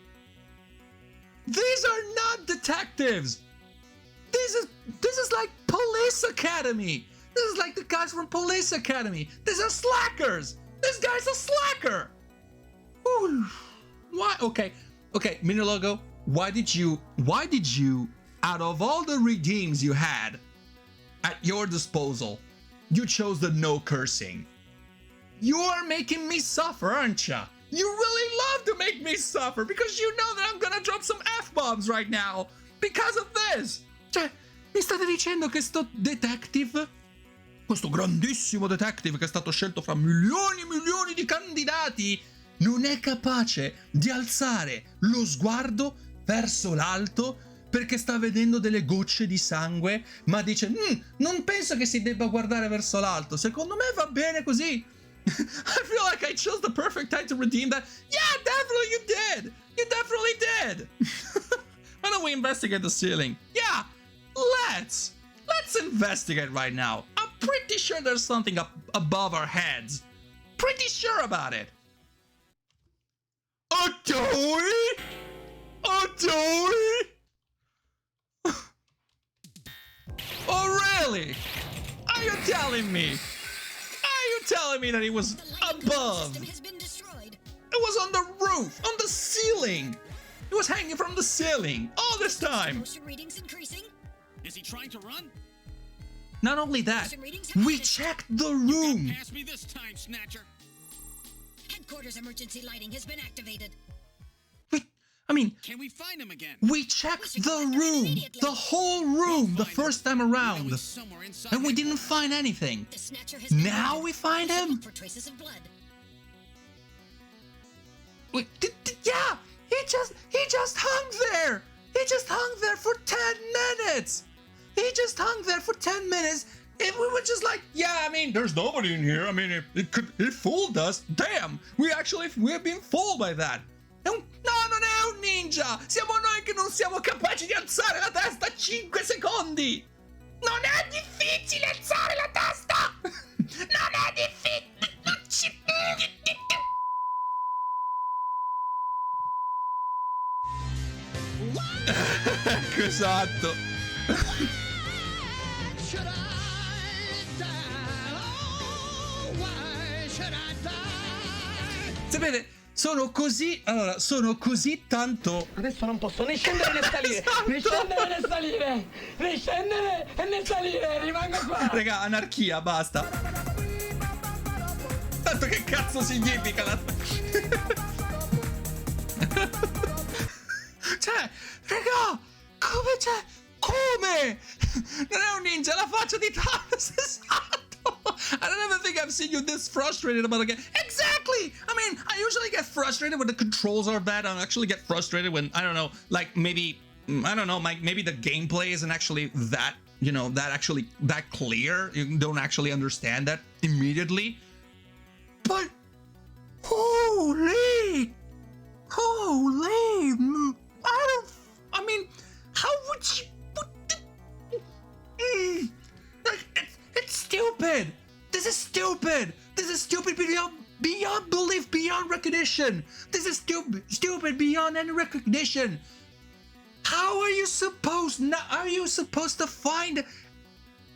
[SPEAKER 1] These are not detectives. This is like Police Academy. This is like the guys from Police Academy. These are slackers. This guy's a slacker. Ooh. Why? Okay, Minologo, why did you, out of all the redeems you had at your disposal, you chose the no cursing? You are making me suffer, aren't ya? You really love to make me suffer because you know that I'm gonna drop some F-bombs right now because of this. Cioè, mi state dicendo che sto detective, questo grandissimo detective che è stato scelto fra milioni e milioni di candidati, non è capace di alzare lo sguardo verso l'alto perché sta vedendo delle gocce di sangue, ma dice, non penso che si debba guardare verso l'alto, secondo me va bene così. I feel like I chose the perfect time to redeem that. Yeah, definitely you did. You definitely did. Why don't we investigate the ceiling? Yeah, let's investigate right now. I'm pretty sure there's something up above our heads. Pretty sure about it. A toy? A toy? Oh, really? Are you telling me? Are you telling me that it was above?
[SPEAKER 4] Has been destroyed.
[SPEAKER 1] It was on the roof, on the ceiling. It was hanging from the ceiling all this time.
[SPEAKER 4] Motion readings increasing.
[SPEAKER 3] Is he trying to run?
[SPEAKER 1] Not only that, we checked the room.
[SPEAKER 3] Pass me this time, Snatcher.
[SPEAKER 4] Headquarters emergency lighting has been activated.
[SPEAKER 3] Can we find him again?
[SPEAKER 1] We checked the room, the whole room, the first time around, and we didn't find anything.
[SPEAKER 4] The Snatcher has
[SPEAKER 1] Now we find him?
[SPEAKER 4] for traces of blood.
[SPEAKER 1] Yeah, he just hung there. He just hung there for 10 minutes. He just hung there for 10 minutes. And we were just like, yeah, there's nobody in here. It fooled us. Damn, we're being fooled by that. No, non è un ninja! Siamo noi che non siamo capaci di alzare la testa 5 secondi! Non è difficile alzare la testa! Non è difficile! Esatto! Sapete, sono così tanto...
[SPEAKER 5] Adesso non posso né scendere né salire.
[SPEAKER 1] Esatto.
[SPEAKER 5] Né scendere né salire. Né scendere e né salire. Rimango qua.
[SPEAKER 1] Raga, anarchia, basta. Tanto che cazzo significa la... Cioè, raga, come c'è? Come? Non è un ninja, è la faccia di Thanos, esatto. I don't ever think I've seen you this frustrated about a game. Exactly! I mean, I usually get frustrated when the controls are bad. I actually get frustrated when, I don't know, like maybe, I don't know, maybe the gameplay isn't actually that, you know, that clear. You don't actually understand that immediately. But, holy, I mean, how would you, it's stupid. This is stupid. This is stupid beyond belief, beyond recognition. This is stupid beyond any recognition. How are you supposed to find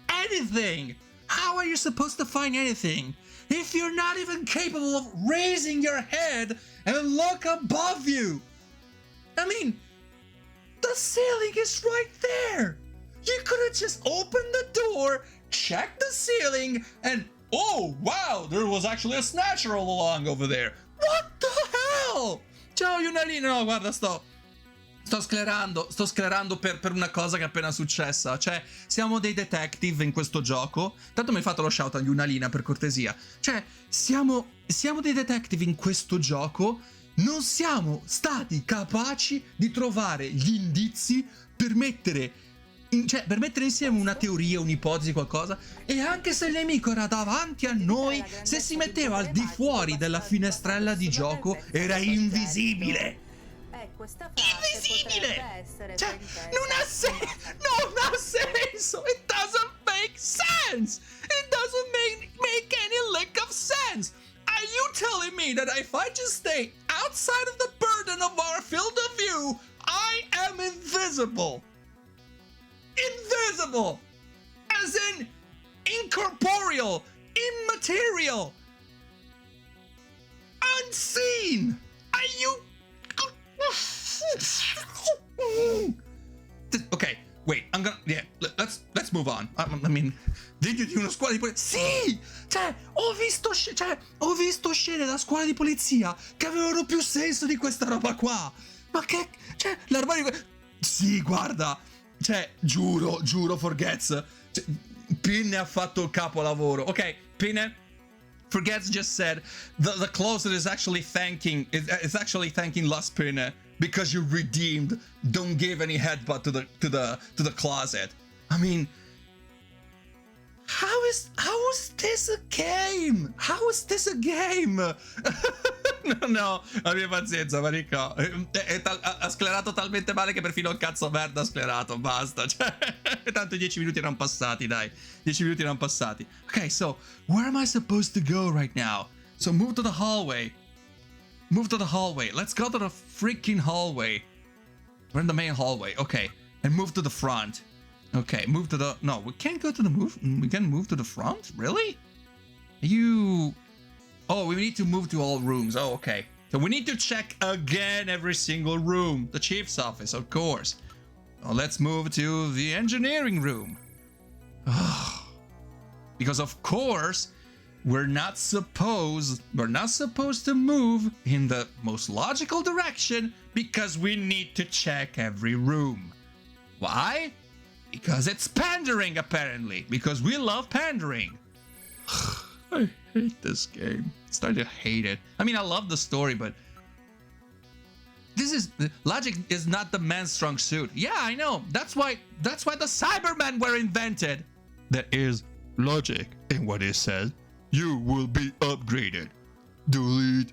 [SPEAKER 1] anything? How are you supposed to find anything if you're not even capable of raising your head and look above you? I mean, the ceiling is right there. You could have just opened the door, checked the ceiling, and oh wow, there was actually a Snatcher all along over there. What the hell? Ciao Yunalino, no guarda sto sclerando per una cosa che è appena successa. Cioè, siamo dei detective in questo gioco. Tanto mi hai fatto lo shout a Yunalina per cortesia. Cioè, siamo dei detective in questo gioco. Non siamo stati capaci di trovare gli indizi per mettere insieme una teoria, un'ipotesi, qualcosa. E anche se il nemico era davanti a noi, se si metteva al di fuori della finestrella di gioco, era invisibile. Invisibile! Cioè, non ha senso! It doesn't make sense! It doesn't make any lick of sense! Are you telling me that if I just stay outside of the burden of our field of view, I am invisible? Invisible! As in, incorporeal, immaterial, unseen! Are you... Okay, wait, I'm gonna... Yeah, let's move on. I mean, video di una scuola di polizia... Sì! Cioè, ho visto scene da scuola di polizia che avevano più senso di questa roba qua. Ma che... Cioè, l'armadio... Sì, guarda... Cioè, giuro, Forgets. Cioè, Pinne ha fatto il capolavoro. Ok, Pinne, Forgets just said the closet is actually thanking Lost Pinne because you redeemed. Don't give any headbutt to the closet. I mean, how is this a game? How is this a game? No, abbia pazienza, Marico. Ha sclerato talmente male che perfino il cazzo merda ha sclerato. Basta. Cioè, tanto 10 minuti erano passati, dai. 10 minuti erano passati. Okay, so where am I supposed to go right now? So move to the hallway. Move to the hallway. Let's go to the freaking hallway. We're in the main hallway. Okay, and move to the front. Okay, move to the... No, we can't go to the move... We can move to the front? Really? You... Oh, we need to move to all rooms. Oh, okay. So we need to check again every single room. The chief's office, of course. Well, let's move to the engineering room. Because of course, we're not supposed to move in the most logical direction because we need to check every room. Why? Because it's pandering, apparently. Because we love pandering. I hate this game. I'm starting to hate it. I mean, I love the story, but... Logic is not the man's strong suit. Yeah, I know. That's why the Cybermen were invented. There is logic in what it says. You will be upgraded. Delete.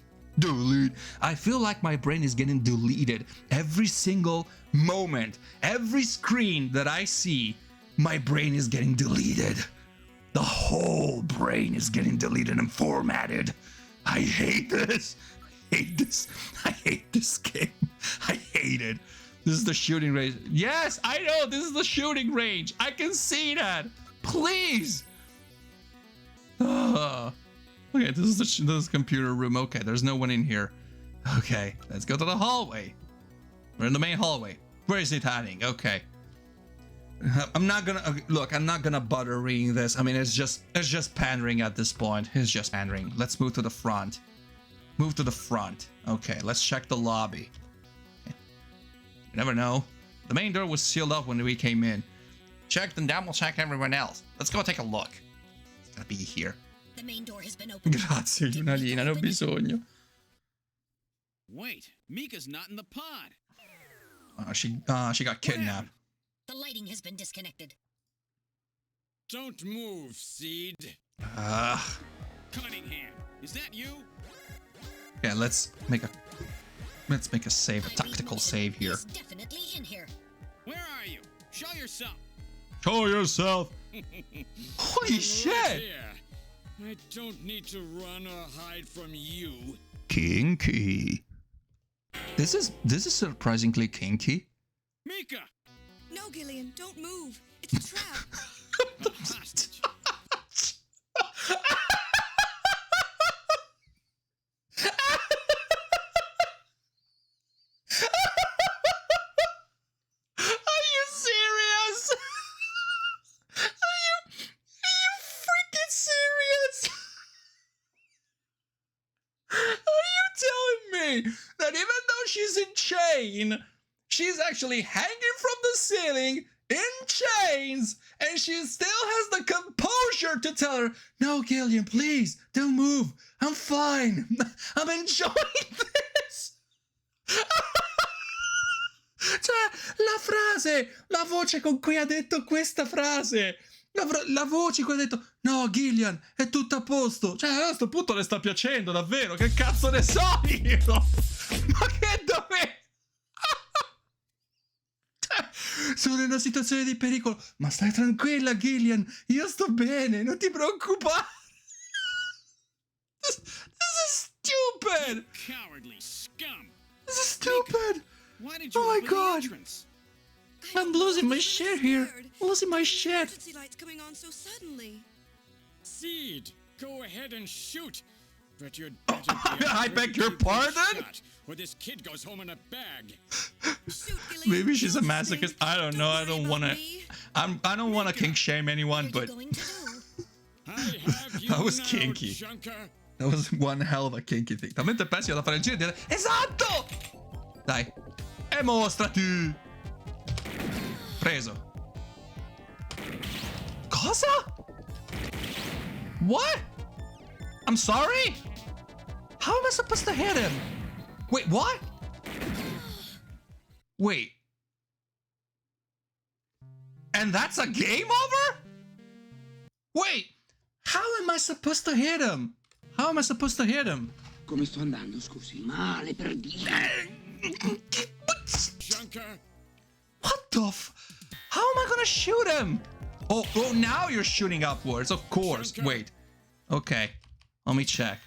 [SPEAKER 1] I feel like my brain is getting deleted every single moment. Every screen that I see, my brain is getting deleted. The whole brain is getting deleted and formatted. I hate this. I hate this game. I hate it. This is the shooting range. Yes, I know. This is the shooting range. I can see that. Please. Okay, this is computer room. Okay, there's no one in here. Okay, let's go to the hallway. We're in the main hallway. Where is it hiding? Okay. I'm not gonna look. I'm not gonna bother reading this. I mean, it's just pandering at this point. It's just pandering. Let's move to the front. Move to the front. Okay, let's check the lobby. You never know. The main door was sealed up when we came in. Check, then we'll check everyone else. Let's go take a look. It's gotta be here.
[SPEAKER 4] The main door has been opened.
[SPEAKER 1] Grazie, Lunalina, ne ho bisogno.
[SPEAKER 3] Wait, Mika's not in the pod.
[SPEAKER 1] She got kidnapped.
[SPEAKER 4] The lighting has been disconnected.
[SPEAKER 3] Don't move, Seed. Cunningham, is that you?
[SPEAKER 1] Okay, let's make a save, a tactical save here.
[SPEAKER 4] He's definitely in here.
[SPEAKER 3] Where are you? Show yourself.
[SPEAKER 1] Show yourself. Holy shit!
[SPEAKER 3] Here. I don't need to run or hide from you.
[SPEAKER 1] Kinky. This is surprisingly kinky.
[SPEAKER 3] Mika!
[SPEAKER 6] No, Gillian, don't move. It's a trap.
[SPEAKER 3] Hostage.
[SPEAKER 1] Are you serious? Are you freaking serious? Are you telling me that even though she's in chain, she's actually hanging from the ceiling in chains, and she still has the composure to tell her, "No, Gillian, please, don't move. I'm fine. I'm enjoying this." Cioè, la voce con cui ha detto questa frase, la voce con cui ha detto, "No, Gillian, è tutto a posto." Cioè, a questo punto le sta piacendo, davvero, che cazzo ne so io? Ma che dov'è? Sono in una situazione di pericolo, ma stai tranquilla, Gillian, io sto bene, non ti preoccupare. This is stupid.
[SPEAKER 3] Cowardly scum.
[SPEAKER 1] This is stupid.
[SPEAKER 3] Why did you
[SPEAKER 1] Oh my
[SPEAKER 3] open
[SPEAKER 1] God.
[SPEAKER 3] the entrance?
[SPEAKER 1] I'm losing my shit here.
[SPEAKER 6] Scared.
[SPEAKER 1] Losing my
[SPEAKER 6] The
[SPEAKER 1] shit.
[SPEAKER 6] emergency lights coming on so suddenly.
[SPEAKER 3] Seed, go ahead and shoot. But you'd better be
[SPEAKER 1] I beg your
[SPEAKER 3] pretty
[SPEAKER 1] pardon?
[SPEAKER 3] shot, or this kid goes home in a bag.
[SPEAKER 6] Shoot, Gillian.
[SPEAKER 1] Maybe she's a
[SPEAKER 6] Kill
[SPEAKER 1] masochist.
[SPEAKER 6] Snake.
[SPEAKER 1] I don't know. I
[SPEAKER 6] worry
[SPEAKER 1] don't
[SPEAKER 6] about
[SPEAKER 1] want to.
[SPEAKER 6] me.
[SPEAKER 1] I don't want to kink shame anyone,
[SPEAKER 4] What are
[SPEAKER 1] but
[SPEAKER 4] you going to do?
[SPEAKER 3] I have you
[SPEAKER 1] That was
[SPEAKER 3] now,
[SPEAKER 1] kinky.
[SPEAKER 3] junker.
[SPEAKER 1] that was one hell of a kinky thing. Talmente pessimo da fare il giro e dire esatto. Dai, e mostrati. Preso. Cosa? What? I'm sorry? How am I supposed to hit him? Wait, what? Wait. And that's a game over? Wait, how am I supposed to hit him? How am I supposed to hit him?
[SPEAKER 9] Come sto andando, scusi? Male per dire.
[SPEAKER 3] Junker.
[SPEAKER 1] What the How am I gonna shoot him? Oh, now you're shooting upwards, of course.
[SPEAKER 3] Junker.
[SPEAKER 1] Wait. Okay. Let me check.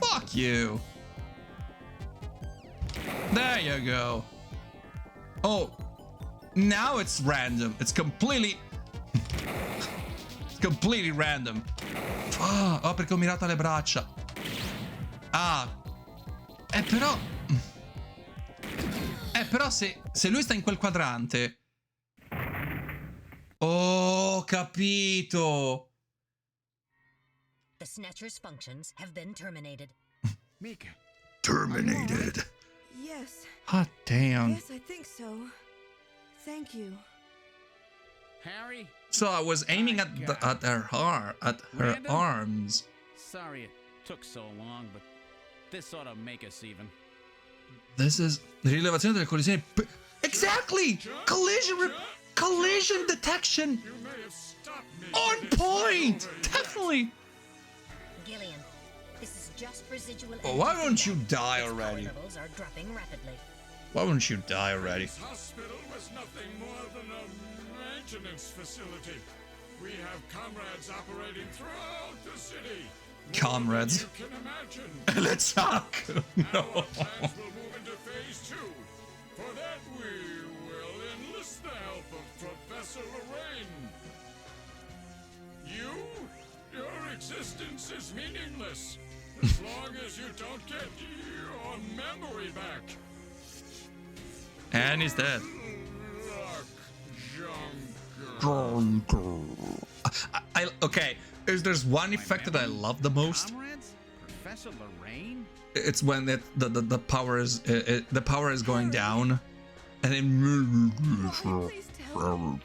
[SPEAKER 1] Fuck you. There you go. Oh. Now it's random. It's completely... it's completely random. Oh, perché ho mirato alle braccia. Ah. Però... però se lui sta in quel quadrante... Oh, capito.
[SPEAKER 4] The Snatcher's functions have been terminated.
[SPEAKER 7] Mika.
[SPEAKER 1] Terminated.
[SPEAKER 6] Yes.
[SPEAKER 1] Hot damn.
[SPEAKER 6] Yes, I think so. Thank you.
[SPEAKER 7] Harry?
[SPEAKER 1] So I was aiming at her
[SPEAKER 7] Random?
[SPEAKER 1] arms.
[SPEAKER 7] Sorry it took so long, but this ought to make us even.
[SPEAKER 1] This is rilevazione delle collisioni. Exactly. Collision detection. On point. Definitely.
[SPEAKER 4] Gillian, this is just residual.
[SPEAKER 1] Oh, why
[SPEAKER 4] energy
[SPEAKER 1] don't you
[SPEAKER 4] feedback.
[SPEAKER 1] die
[SPEAKER 4] Its power
[SPEAKER 1] already?
[SPEAKER 4] levels are dropping rapidly.
[SPEAKER 1] Why wouldn't you die already?
[SPEAKER 10] This hospital was nothing more than a maintenance facility. We have comrades operating throughout the city.
[SPEAKER 1] Comrades.
[SPEAKER 10] You can imagine.
[SPEAKER 1] Let's talk. No.
[SPEAKER 10] Our plans will move into phase 2. For that, we will enlist the help of Professor Lorraine. You're this is meaningless. As long as you don't get your memory back.
[SPEAKER 1] And he's dead. Okay, there's one effect that I love the most.
[SPEAKER 7] Comrades? Professor Lorraine?
[SPEAKER 1] It's when the power is the power is going down, and then.
[SPEAKER 6] Please tell me.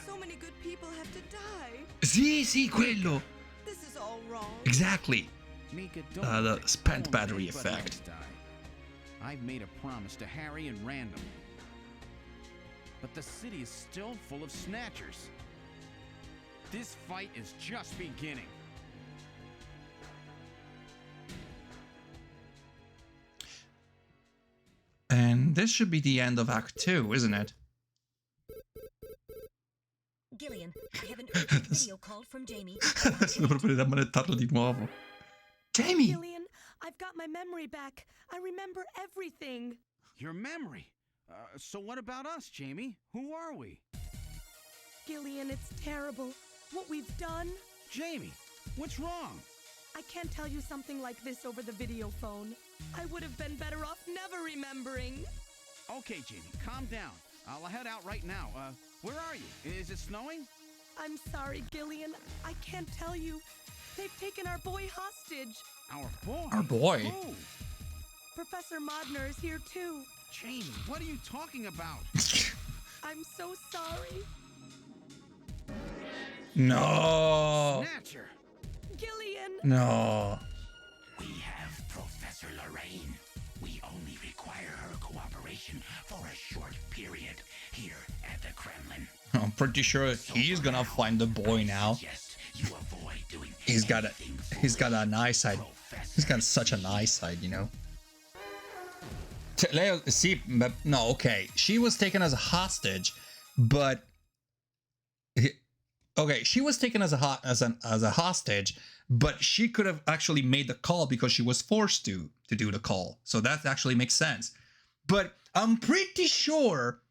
[SPEAKER 6] So many good people have to die.
[SPEAKER 1] Sì, quello.
[SPEAKER 6] This is all wrong.
[SPEAKER 1] Exactly.
[SPEAKER 7] Mika,
[SPEAKER 1] The
[SPEAKER 7] don't
[SPEAKER 1] spent
[SPEAKER 7] let
[SPEAKER 1] battery
[SPEAKER 7] anybody
[SPEAKER 1] effect.
[SPEAKER 7] else die. I've made a promise to Harry and Random. But the city is still full of Snatchers. This fight is just beginning.
[SPEAKER 1] And this should be the end of Act 2, isn't it?
[SPEAKER 4] Gillian, I haven't heard the video call from Jamie.
[SPEAKER 1] Sono proprio da ammonettarlo di nuovo. Jamie!
[SPEAKER 6] Gillian, I've got my memory back. I remember everything.
[SPEAKER 7] Your memory. So what about us, Jamie? Who are we?
[SPEAKER 6] Gillian, it's terrible. What we've done.
[SPEAKER 7] Jamie, what's wrong?
[SPEAKER 6] I can't tell you something like this over the video phone. I would have been better off never remembering.
[SPEAKER 7] Okay, Jamie, calm down. I'll head out right now. Where are you? Is it snowing?
[SPEAKER 6] I'm sorry, Gillian. I can't tell you. They've taken our boy hostage.
[SPEAKER 7] Our boy?
[SPEAKER 1] Our boy?
[SPEAKER 7] Who?
[SPEAKER 6] Professor Modner is here too.
[SPEAKER 7] Jamie, what are you talking about?
[SPEAKER 6] I'm so sorry.
[SPEAKER 1] No.
[SPEAKER 7] Snatcher!
[SPEAKER 6] Gillian!
[SPEAKER 1] No.
[SPEAKER 8] We have Professor Lorraine. We only require her cooperation for a short period here at the Kremlin.
[SPEAKER 1] I'm pretty sure he's gonna find the boy now.
[SPEAKER 8] You avoid doing
[SPEAKER 1] He's got an eyesight. He's got such an eyesight, you know. Leo, see, no, okay. She was taken as a hostage, but okay, she was taken as a hostage, but she could have actually made the call because she was forced to do the call. So that actually makes sense. But I'm pretty sure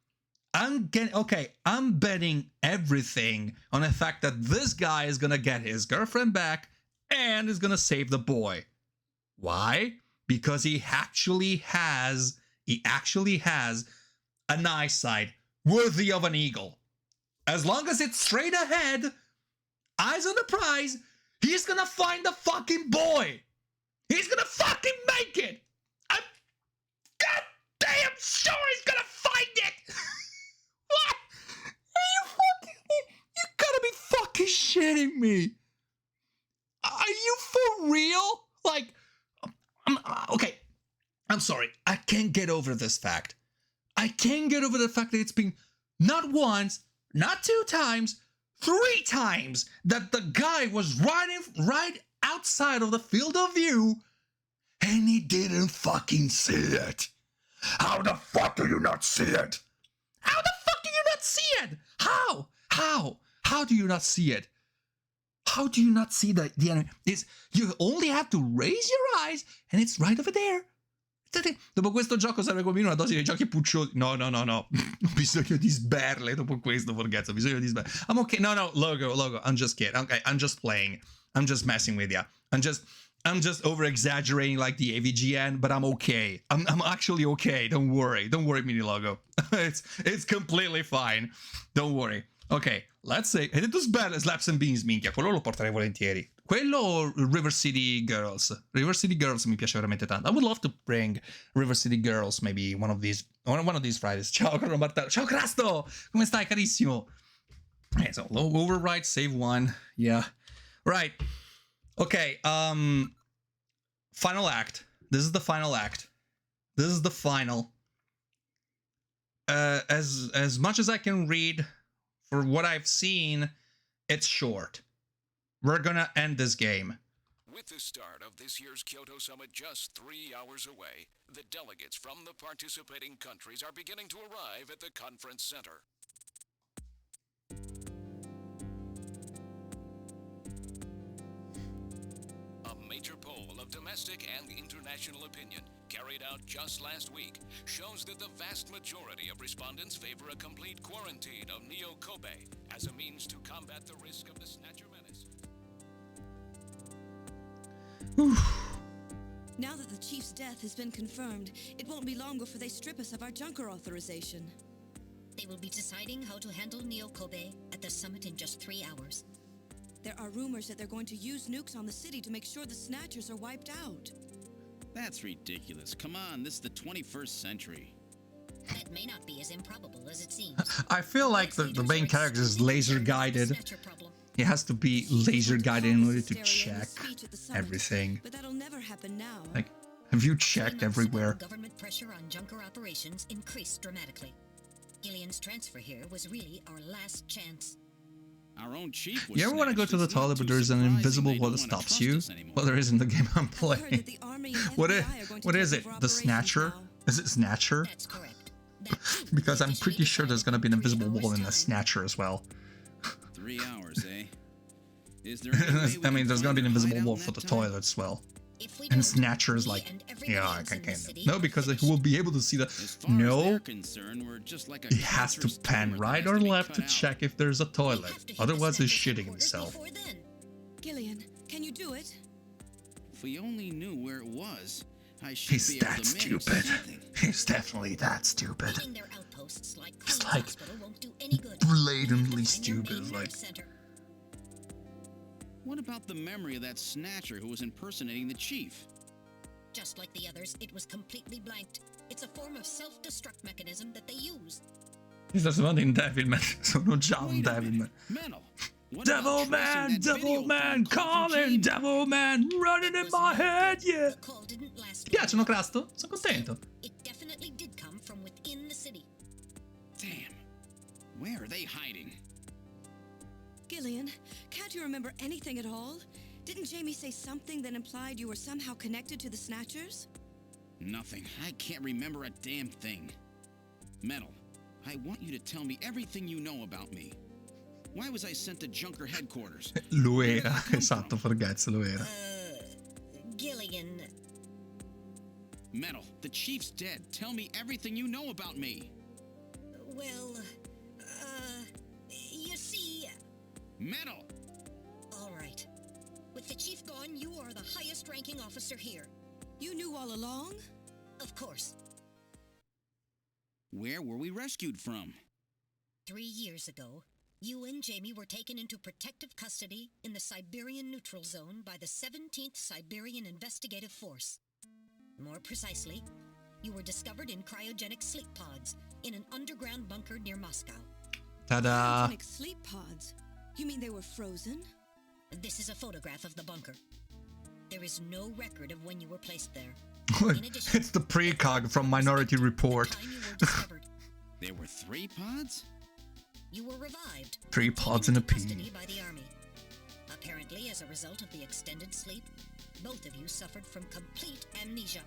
[SPEAKER 1] I'm betting everything on the fact that this guy is gonna get his girlfriend back and is gonna save the boy. Why? Because he actually has an eyesight worthy of an eagle. As long as it's straight ahead, eyes on the prize, he's gonna find the fucking boy. He's gonna fucking make it. I'm goddamn sure he's gonna find it. What? You gotta be fucking shitting me. Are you for real? Like, okay. I'm sorry. I can't get over this fact. I can't get over the fact that it's been not once, not 2 times, 3 times that the guy was right outside of the field of view and he didn't fucking see it. How the fuck do you not see it? How the fuck do you not see it? How? How do you not see it? How do you not see the enemy? You only have to raise your eyes and it's right over there. Dopo questo gioco serve come una dose di giochi pucciosi. No. Ho bisogno di sberle dopo questo, Forgazzo. Ho bisogno di sberle. I'm okay. No, Logo. I'm just kidding. Okay, I'm just playing. I'm just messing with you. I'm just over exaggerating like the AVGN, but I'm okay. I'm actually okay. Don't worry, Mini Logo. It's completely fine. Don't worry. Ok, let's say. Hai detto sberle, slaps and beans, minchia. Quello lo porterei volentieri. Quello o River City Girls? River City Girls mi piace veramente tanto. I would love to bring River City Girls maybe one of these Fridays. Ciao, caro Martello. Ciao, Crasto! Come stai, carissimo? Okay, so low override, save 1. Yeah. Right. Okay, final act. This is the final act. This is the final. As much as I can read, for what I've seen, it's short. We're gonna end this game.
[SPEAKER 11] With the start of this year's Kyoto Summit just 3 hours away, the delegates from the participating countries are beginning to arrive at the conference center. A major poll of domestic and international opinion, carried out just last week, shows that the vast majority of respondents favor a complete quarantine of Neo Kobe as a means to combat the risk of the Snatcher menace.
[SPEAKER 6] Now that the chief's death has been confirmed, it won't be long before they strip us of our Junker authorization.
[SPEAKER 4] They will be deciding how to handle Neo Kobe at the summit in just 3 hours.
[SPEAKER 6] There are rumors that they're going to use nukes on the city to make sure the Snatchers are wiped out.
[SPEAKER 3] That's ridiculous. Come on, this is the 21st century.
[SPEAKER 4] That may not be as improbable as it seems.
[SPEAKER 1] I feel like the main character is laser guided. He has to be laser guided in order to check everything.
[SPEAKER 6] But that'll never happen now.
[SPEAKER 1] Like, have you checked everywhere?
[SPEAKER 4] Government pressure on Junker operations increased dramatically. Gillian's transfer here was really our last chance.
[SPEAKER 3] Our own chief was
[SPEAKER 1] You ever want to go to the toilet but there's an invisible wall that stops you? Well, there is in the game I'm playing. What is it? The Snatcher? Is it Snatcher?
[SPEAKER 4] That's correct.
[SPEAKER 1] Because I'm pretty sure there's going to be an invisible wall in the Snatcher as well.
[SPEAKER 3] 3 hours, eh? Is there any way we
[SPEAKER 1] I mean,
[SPEAKER 3] can
[SPEAKER 1] there's going to be an
[SPEAKER 3] find a
[SPEAKER 1] invisible
[SPEAKER 3] hideout
[SPEAKER 1] wall
[SPEAKER 3] in
[SPEAKER 1] for the
[SPEAKER 3] that time?
[SPEAKER 1] toilet as well.
[SPEAKER 4] If we
[SPEAKER 1] And
[SPEAKER 4] don't,
[SPEAKER 1] Snatcher is
[SPEAKER 4] we
[SPEAKER 1] like,
[SPEAKER 4] and everyone
[SPEAKER 1] yeah, I
[SPEAKER 4] else in the
[SPEAKER 1] can't.
[SPEAKER 4] city
[SPEAKER 1] No, because he will be able to see the.
[SPEAKER 3] As far as
[SPEAKER 1] No,
[SPEAKER 3] they're concerned, we're just like a
[SPEAKER 1] he has to
[SPEAKER 3] cancerous
[SPEAKER 1] pan
[SPEAKER 3] tumor that
[SPEAKER 1] right
[SPEAKER 3] has
[SPEAKER 1] or
[SPEAKER 3] to be
[SPEAKER 1] left
[SPEAKER 3] cut
[SPEAKER 1] to
[SPEAKER 3] out.
[SPEAKER 1] check if there's a toilet.
[SPEAKER 4] have to hit the
[SPEAKER 1] Otherwise, he's
[SPEAKER 4] Snatcher's
[SPEAKER 1] shitting
[SPEAKER 4] headquarters
[SPEAKER 1] himself.
[SPEAKER 4] before then.
[SPEAKER 6] Gillian, can you do it?
[SPEAKER 3] If we only knew where it was, I should
[SPEAKER 1] He's
[SPEAKER 3] be able
[SPEAKER 1] that
[SPEAKER 3] to manage
[SPEAKER 1] stupid.
[SPEAKER 3] something.
[SPEAKER 1] He's definitely that stupid.
[SPEAKER 4] Hitting their outposts like
[SPEAKER 1] It's
[SPEAKER 4] Queen's
[SPEAKER 1] like
[SPEAKER 4] Hospital won't do any good.
[SPEAKER 1] blatantly
[SPEAKER 4] You have to find your
[SPEAKER 1] stupid,
[SPEAKER 4] main
[SPEAKER 1] like-
[SPEAKER 4] nerve center.
[SPEAKER 3] What about the memory of that Snatcher who was impersonating the chief?
[SPEAKER 4] Just like the others, it was completely blanked. It's a form of self-destruct mechanism that they use.
[SPEAKER 1] Questa sono in Devilman. Sono già un
[SPEAKER 3] Wait a
[SPEAKER 1] Devilman.
[SPEAKER 3] minute, Mental. What about tracing
[SPEAKER 1] Devilman,
[SPEAKER 3] that video
[SPEAKER 1] Devilman,
[SPEAKER 3] phone call from
[SPEAKER 1] calling,
[SPEAKER 3] Jamie?
[SPEAKER 1] Devilman, running in my head, yeah.
[SPEAKER 4] The call didn't last
[SPEAKER 1] Ti piacciono, Crasto? Sono contento.
[SPEAKER 4] It definitely did come from within the city.
[SPEAKER 3] Damn. Where are they hiding?
[SPEAKER 6] Gillian, can't you remember anything at all? Didn't Jamie say something that implied you were somehow connected to the Snatchers?
[SPEAKER 3] Nothing. I can't remember a damn thing. Metal, I want you to tell me everything you know about me. Why was I sent to Junker headquarters?
[SPEAKER 1] Lo era, esatto, Forgazzo, lo era.
[SPEAKER 4] Gillian,
[SPEAKER 3] Metal, the chief's dead. Tell me everything you know about me.
[SPEAKER 4] well, you see...
[SPEAKER 3] Metal!
[SPEAKER 4] All right. With the chief gone, you are the highest-ranking officer here.
[SPEAKER 6] You knew all along?
[SPEAKER 4] Of course.
[SPEAKER 3] Where were we rescued from?
[SPEAKER 4] 3 years ago, you and Jamie were taken into protective custody in the Siberian Neutral Zone by the 17th Siberian Investigative Force. More precisely, you were discovered in cryogenic sleep pods in an underground bunker near Moscow.
[SPEAKER 1] Ta-da!
[SPEAKER 6] Cryogenic sleep pods? You mean they were frozen?
[SPEAKER 4] This is a photograph of the bunker. There is no record of when you were placed there. In addition,
[SPEAKER 1] It's the precog from Minority Report.
[SPEAKER 4] the time you were discovered,
[SPEAKER 3] There were 3 pods?
[SPEAKER 4] you were revived.
[SPEAKER 1] 3
[SPEAKER 4] and
[SPEAKER 1] pods
[SPEAKER 4] taken
[SPEAKER 1] and a
[SPEAKER 4] into
[SPEAKER 1] pea.
[SPEAKER 4] custody by the army. Apparently, as a result of the extended sleep, both of you suffered from complete amnesia.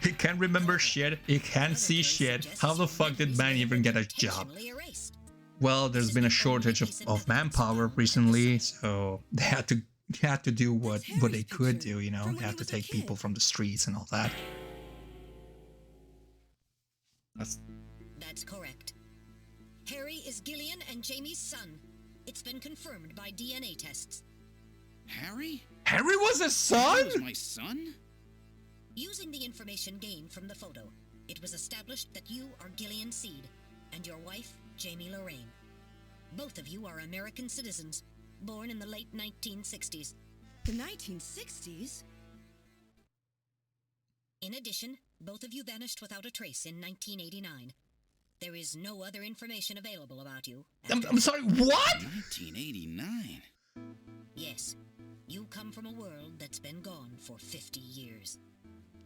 [SPEAKER 1] He can't remember shit. He can't see shit. How the fuck did man even get a job?
[SPEAKER 4] Intentionally erased.
[SPEAKER 1] Well, there's been a shortage of manpower recently, so they had to do what they could do, you know. They had to take people from the streets and all that.
[SPEAKER 4] That's correct. Harry is Gillian and Jamie's son. It's been confirmed by DNA tests.
[SPEAKER 3] Harry?
[SPEAKER 1] Harry was his son?
[SPEAKER 3] He was my son?
[SPEAKER 4] Using the information gained from the photo, it was established that you are Gillian Seed and your wife, Jamie Lorraine. Both of you are American citizens, born in the late 1960s.
[SPEAKER 6] The 1960s?
[SPEAKER 4] In addition, both of you vanished without a trace in 1989. There is no other information available about you.
[SPEAKER 1] I'm sorry, what?
[SPEAKER 3] 1989.
[SPEAKER 4] Yes, you come from a world that's been gone for 50 years.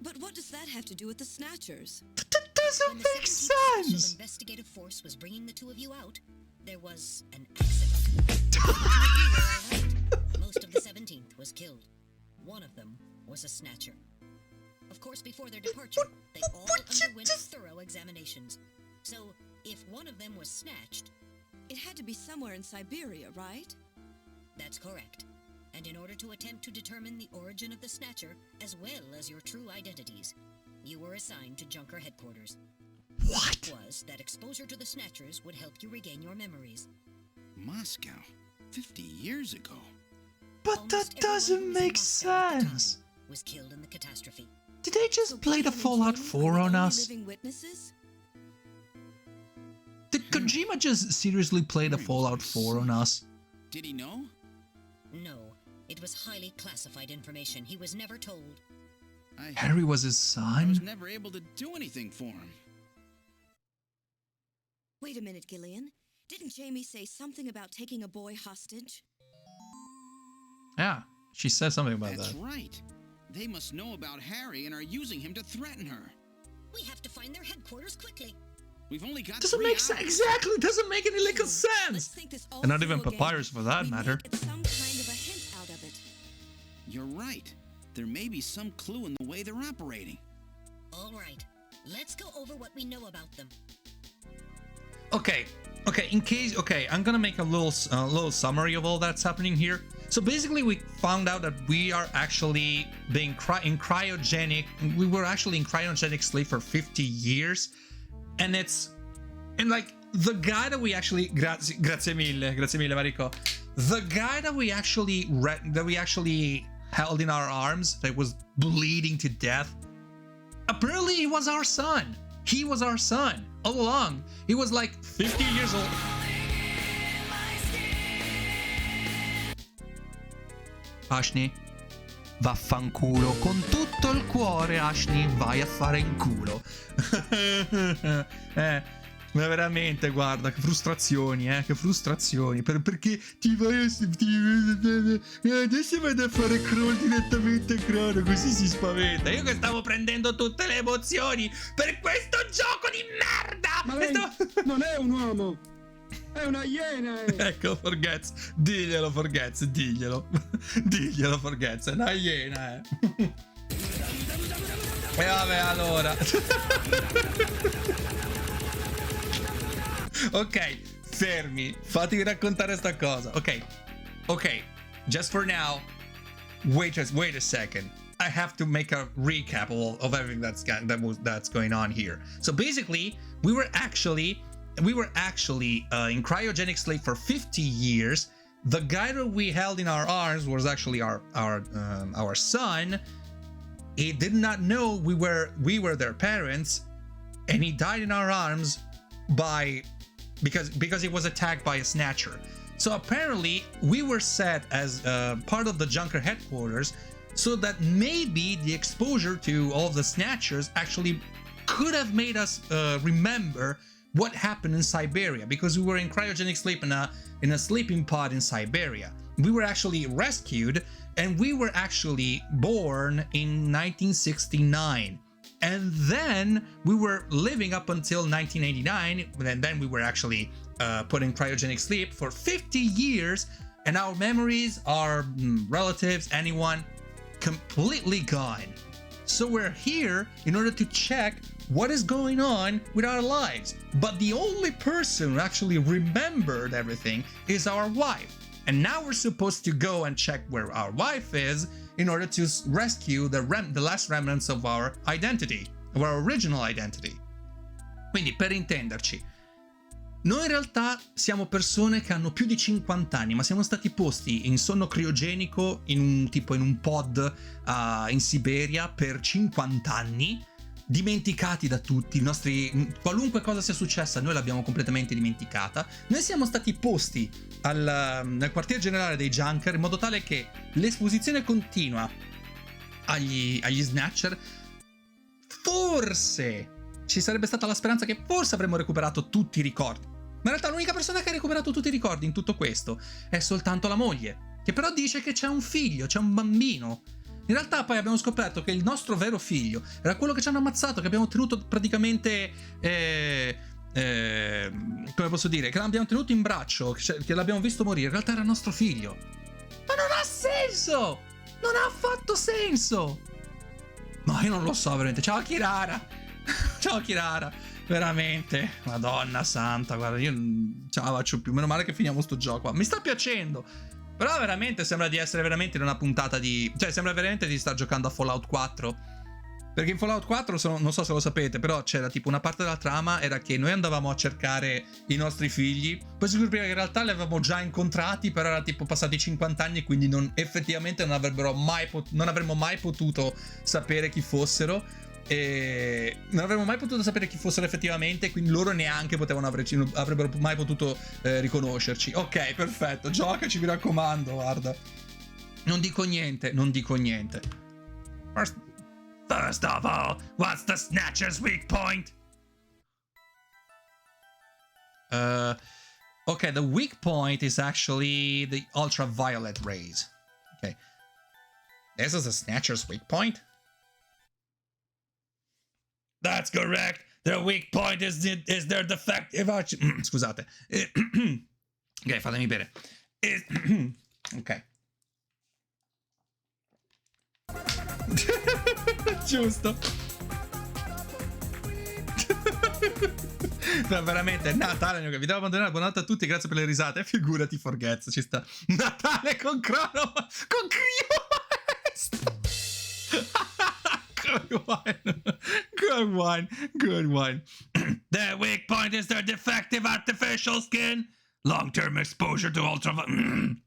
[SPEAKER 6] But what does that have to do with the Snatchers?
[SPEAKER 1] That doesn't
[SPEAKER 4] When the
[SPEAKER 1] make
[SPEAKER 4] 17th Special
[SPEAKER 1] sense.
[SPEAKER 4] Investigative Force was bringing the two of you out, there was an accident. You were all right. Most of the 17th was killed. One of them was a Snatcher. Of course, before their departure, they all underwent thorough examinations. So, if one of them was snatched...
[SPEAKER 6] It had to be somewhere in Siberia, right?
[SPEAKER 4] That's correct. And in order to attempt to determine the origin of the Snatcher, as well as your true identities, you were assigned to Junker headquarters.
[SPEAKER 1] What?
[SPEAKER 4] It was that exposure to the Snatchers would help you regain your memories.
[SPEAKER 3] Moscow. 50 years ago.
[SPEAKER 1] but that doesn't make sense.
[SPEAKER 4] Was killed in the catastrophe.
[SPEAKER 1] Did they just play the Fallout 4 on us? Did Kojima just seriously play the Fallout 4 on us?
[SPEAKER 3] Did he know?
[SPEAKER 4] No. It was highly classified information. He was never told.
[SPEAKER 1] Harry was his
[SPEAKER 3] I was
[SPEAKER 1] son?
[SPEAKER 3] never able to do anything for him.
[SPEAKER 6] Wait a minute, Gillian. Didn't Jamie say something about taking a boy hostage?
[SPEAKER 1] Yeah, she said something about
[SPEAKER 3] That's
[SPEAKER 1] that.
[SPEAKER 3] right. They must know about Harry and are using him to threaten her.
[SPEAKER 4] We have to find their headquarters quickly.
[SPEAKER 3] We've only got
[SPEAKER 1] Doesn't
[SPEAKER 3] 3
[SPEAKER 1] make sense.
[SPEAKER 3] hours.
[SPEAKER 1] Exactly, it doesn't make any legal
[SPEAKER 6] Let's
[SPEAKER 1] sense.
[SPEAKER 6] think this all
[SPEAKER 1] And not
[SPEAKER 6] through
[SPEAKER 1] even
[SPEAKER 6] again.
[SPEAKER 1] Papyrus for that
[SPEAKER 6] We
[SPEAKER 1] matter.
[SPEAKER 6] make some kind of a hint out of it.
[SPEAKER 3] You're right. There may be some clue in the way they're operating.
[SPEAKER 4] All right. Let's go over what we know about them.
[SPEAKER 1] Okay, I'm gonna make a little summary of all that's happening here. So basically, we found out that we are actually being we were actually in cryogenic sleep for 50 years, and like the guy that we actually grazie mille Mariko. The guy that we actually held in our arms that was bleeding to death. Apparently, he was our son. He was our son all along. He was like 50 years old. Ashley, vaffanculo. Con tutto il cuore, Ashley, vai a fare in culo. Ma veramente, guarda, che frustrazioni, che frustrazioni. Perché ti vai a... adesso vado a fare crawl direttamente a crono, così si spaventa. Io che stavo prendendo tutte le emozioni per questo gioco di merda!
[SPEAKER 9] Ma lei non è un uomo, è una iena!
[SPEAKER 1] Ecco, Forgets, diglielo, Forgets, diglielo. Diglielo, Forgets, è una iena, E vabbè, allora... Ok, fermi, fatemi raccontare sta cosa. Ok, just for now, wait a second. I have to make a recap of everything that's going on here. So basically, we were actually in cryogenic sleep for 50 years. The guy that we held in our arms was actually our son. He did not know we were their parents, and he died in our arms because he was attacked by a Snatcher. So apparently we were set as part of the Junker headquarters, so that maybe the exposure to all of the Snatchers actually could have made us remember what happened in Siberia, because we were in cryogenic sleep in a sleeping pod in Siberia. We were actually rescued, and we were actually born in 1969. And then we were living up until 1989, and then we were actually put in cryogenic sleep for 50 years, and our memories, our relatives, anyone, completely gone. So we're here in order to check what is going on with our lives. But the only person who actually remembered everything is our wife. And now we're supposed to go and check where our wife is in order to rescue the last remnants of our identity, of our original identity. Quindi, per intenderci, noi in realtà siamo persone che hanno più di 50 anni, ma siamo stati posti in sonno criogenico in un pod in Siberia per 50 anni, dimenticati da tutti, qualunque cosa sia successa noi l'abbiamo completamente dimenticata. Noi siamo stati posti nel quartier generale dei Junker in modo tale che l'esposizione continua agli Snatcher. Forse ci sarebbe stata la speranza che forse avremmo recuperato tutti i ricordi, ma in realtà l'unica persona che ha recuperato tutti i ricordi in tutto questo è soltanto la moglie, che però dice che c'è un figlio, c'è un bambino. In realtà poi abbiamo scoperto che il nostro vero figlio era quello che ci hanno ammazzato, che abbiamo tenuto praticamente come posso dire, che l'abbiamo tenuto in braccio, che l'abbiamo visto morire. In realtà era il nostro figlio. Ma non ha senso! Non ha affatto senso! Ma io non lo so veramente. Ciao Kirara! Ciao Kirara! Veramente, Madonna santa, guarda, io non ce la faccio più. Meno male che finiamo sto gioco. Mi sta piacendo. Però veramente sembra di essere veramente in una puntata di... Cioè, sembra veramente di star giocando a Fallout 4. Perché in Fallout 4, non so se lo sapete, però c'era tipo una parte della trama era che noi andavamo a cercare i nostri figli, poi si scopriva che in realtà li avevamo già incontrati, però era tipo passati 50 anni, quindi effettivamente non avremmo mai potuto sapere chi fossero. E non avremmo mai potuto sapere chi fossero effettivamente, quindi loro neanche avrebbero mai potuto riconoscerci. Ok, perfetto, giocaci, mi raccomando, guarda. Non dico niente. First of all, what's the Snatcher's weak point? Okay, the weak point is actually the ultraviolet rays. Okay. This is the Snatcher's weak point? That's correct. Their weak point is their defective... Scusate. Ok, fatemi bere. Ok. Giusto. No, veramente, Natale, vi devo abbandonare. Buonanotte a tutti, grazie per le risate. Figurati, Forgets, ci sta. Natale con Crono, con Good wine. Their weak point is their defective artificial skin. Long-term exposure to ultraviolet.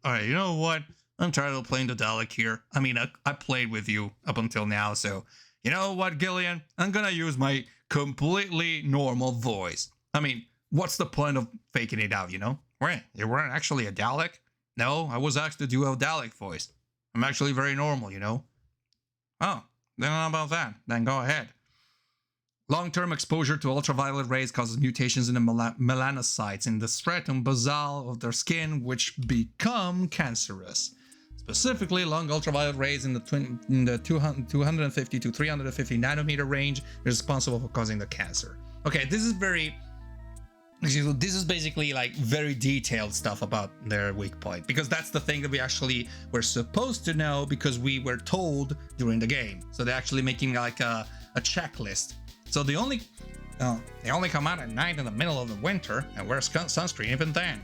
[SPEAKER 1] Alright, you know what? I'm tired of playing the Dalek here. I mean, I played with you up until now, so... You know what, Gillian? I'm gonna use my completely normal voice. I mean, what's the point of faking it out, you know? Wait, you weren't actually a Dalek? No, I was asked to do a Dalek voice. I'm actually very normal, you know? Oh, then how about that? Then go ahead. Long-term exposure to ultraviolet rays causes mutations in the melanocytes in the stratum basal of their skin, which become cancerous. Specifically, long ultraviolet rays in the 250 to 350 nanometer range is responsible for causing the cancer. Okay, this is basically like very detailed stuff about their weak point, because that's the thing that we actually were supposed to know because we were told during the game. So they're actually making like a checklist. So they only come out at night in the middle of the winter and wear sunscreen even then.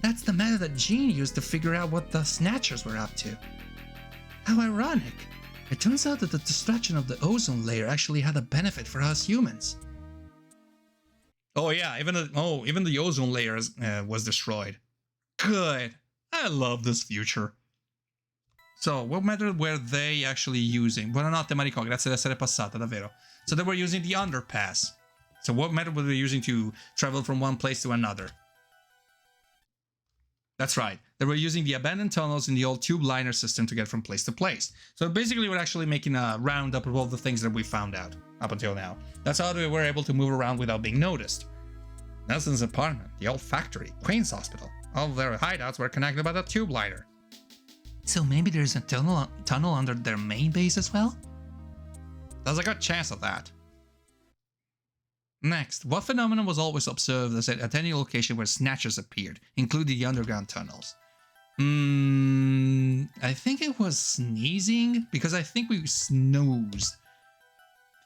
[SPEAKER 1] That's the method that Jean used to figure out what the Snatchers were up to. How ironic. It turns out that the destruction of the ozone layer actually had a benefit for us humans. Oh yeah, even the ozone layer was destroyed. Good. I love this future. So, what method were they actually using? Buonanotte Maricò, grazie di essere passata, davvero. So they were using the underpass. So what method were they using to travel from one place to another? That's right. They were using the abandoned tunnels in the old tube liner system to get from place to place. So basically we're actually making a roundup of all the things that we found out up until now. That's how they were able to move around without being noticed. Nelson's apartment, the old factory, Queen's Hospital. All of their hideouts were connected by the tube liner. So maybe there's a tunnel under their main base as well? There's a good chance of that. Next, what phenomenon was always observed at any location where Snatchers appeared, including the underground tunnels? I think it was sneezing, because I think we snoozed.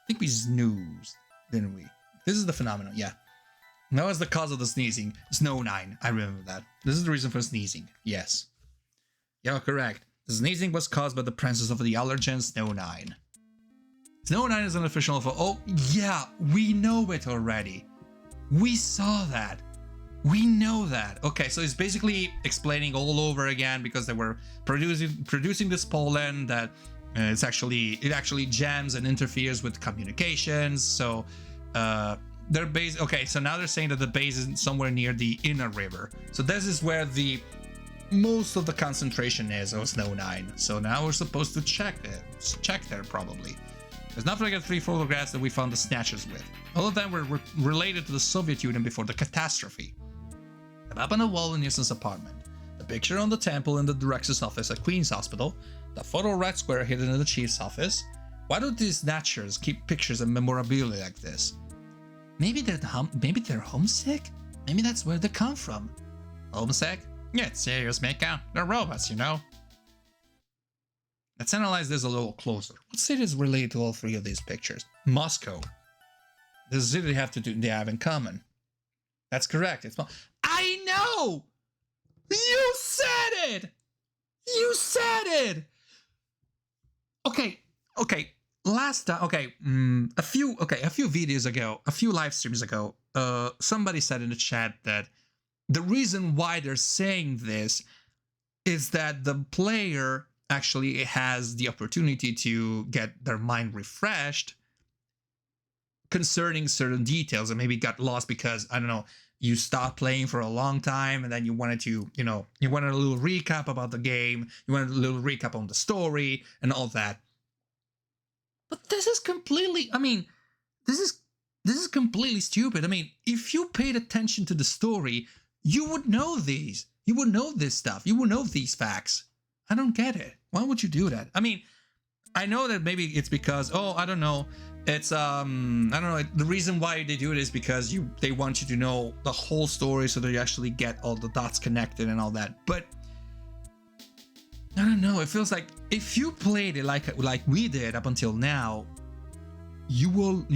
[SPEAKER 1] Didn't we? This is the phenomenon, yeah. That was the cause of the sneezing. Snow 9, I remember that. This is the reason for sneezing, yes. You're correct. The sneezing was caused by the presence of the allergen Snow 9. Snow 9 is an official for... Oh, yeah, we know it already. We saw that. We know that. Okay, so it's basically explaining all over again because they were producing this pollen that it actually jams and interferes with communications. So their base... Okay, so now they're saying that the base is somewhere near the inner river. So this is where the most of the concentration is of Snow 9. So now we're supposed to check there probably. Let's not forget 3 photographs that we found the Snatchers with. All of them were related to the Soviet Union before the catastrophe. The map on the wall in Nielsen's apartment, the picture on the temple in the director's office at Queen's Hospital, the photo red square hidden in the chief's office. Why do these Snatchers keep pictures and memorabilia like this? Maybe they're homesick? Maybe that's where they come from. Homesick? Yeah, it's serious, Mika. They're robots, you know. Let's analyze this a little closer. What city is related to all 3 of these pictures? Moscow. This is a city they have in common. That's correct. It's I know! You said it! You said it! Okay. last time, okay, a few videos ago, a few live streams ago, somebody said in the chat that the reason why they're saying this is that the player actually has the opportunity to get their mind refreshed concerning certain details and maybe got lost because, I don't know, you stopped playing for a long time and then you wanted to, you wanted a little recap about the game, you wanted a little recap on the story and all that. But this is completely, this is completely stupid. I mean, if you paid attention to the story, you would know these. You would know this stuff. You would know these facts. I don't get it. Why would you do that? I mean, I know that maybe it's because, I don't know. It's, I don't know. The reason why they do it is because they want you to know the whole story so that you actually get all the dots connected and all that. But I don't know. It feels like if you played it like we did up until now, you would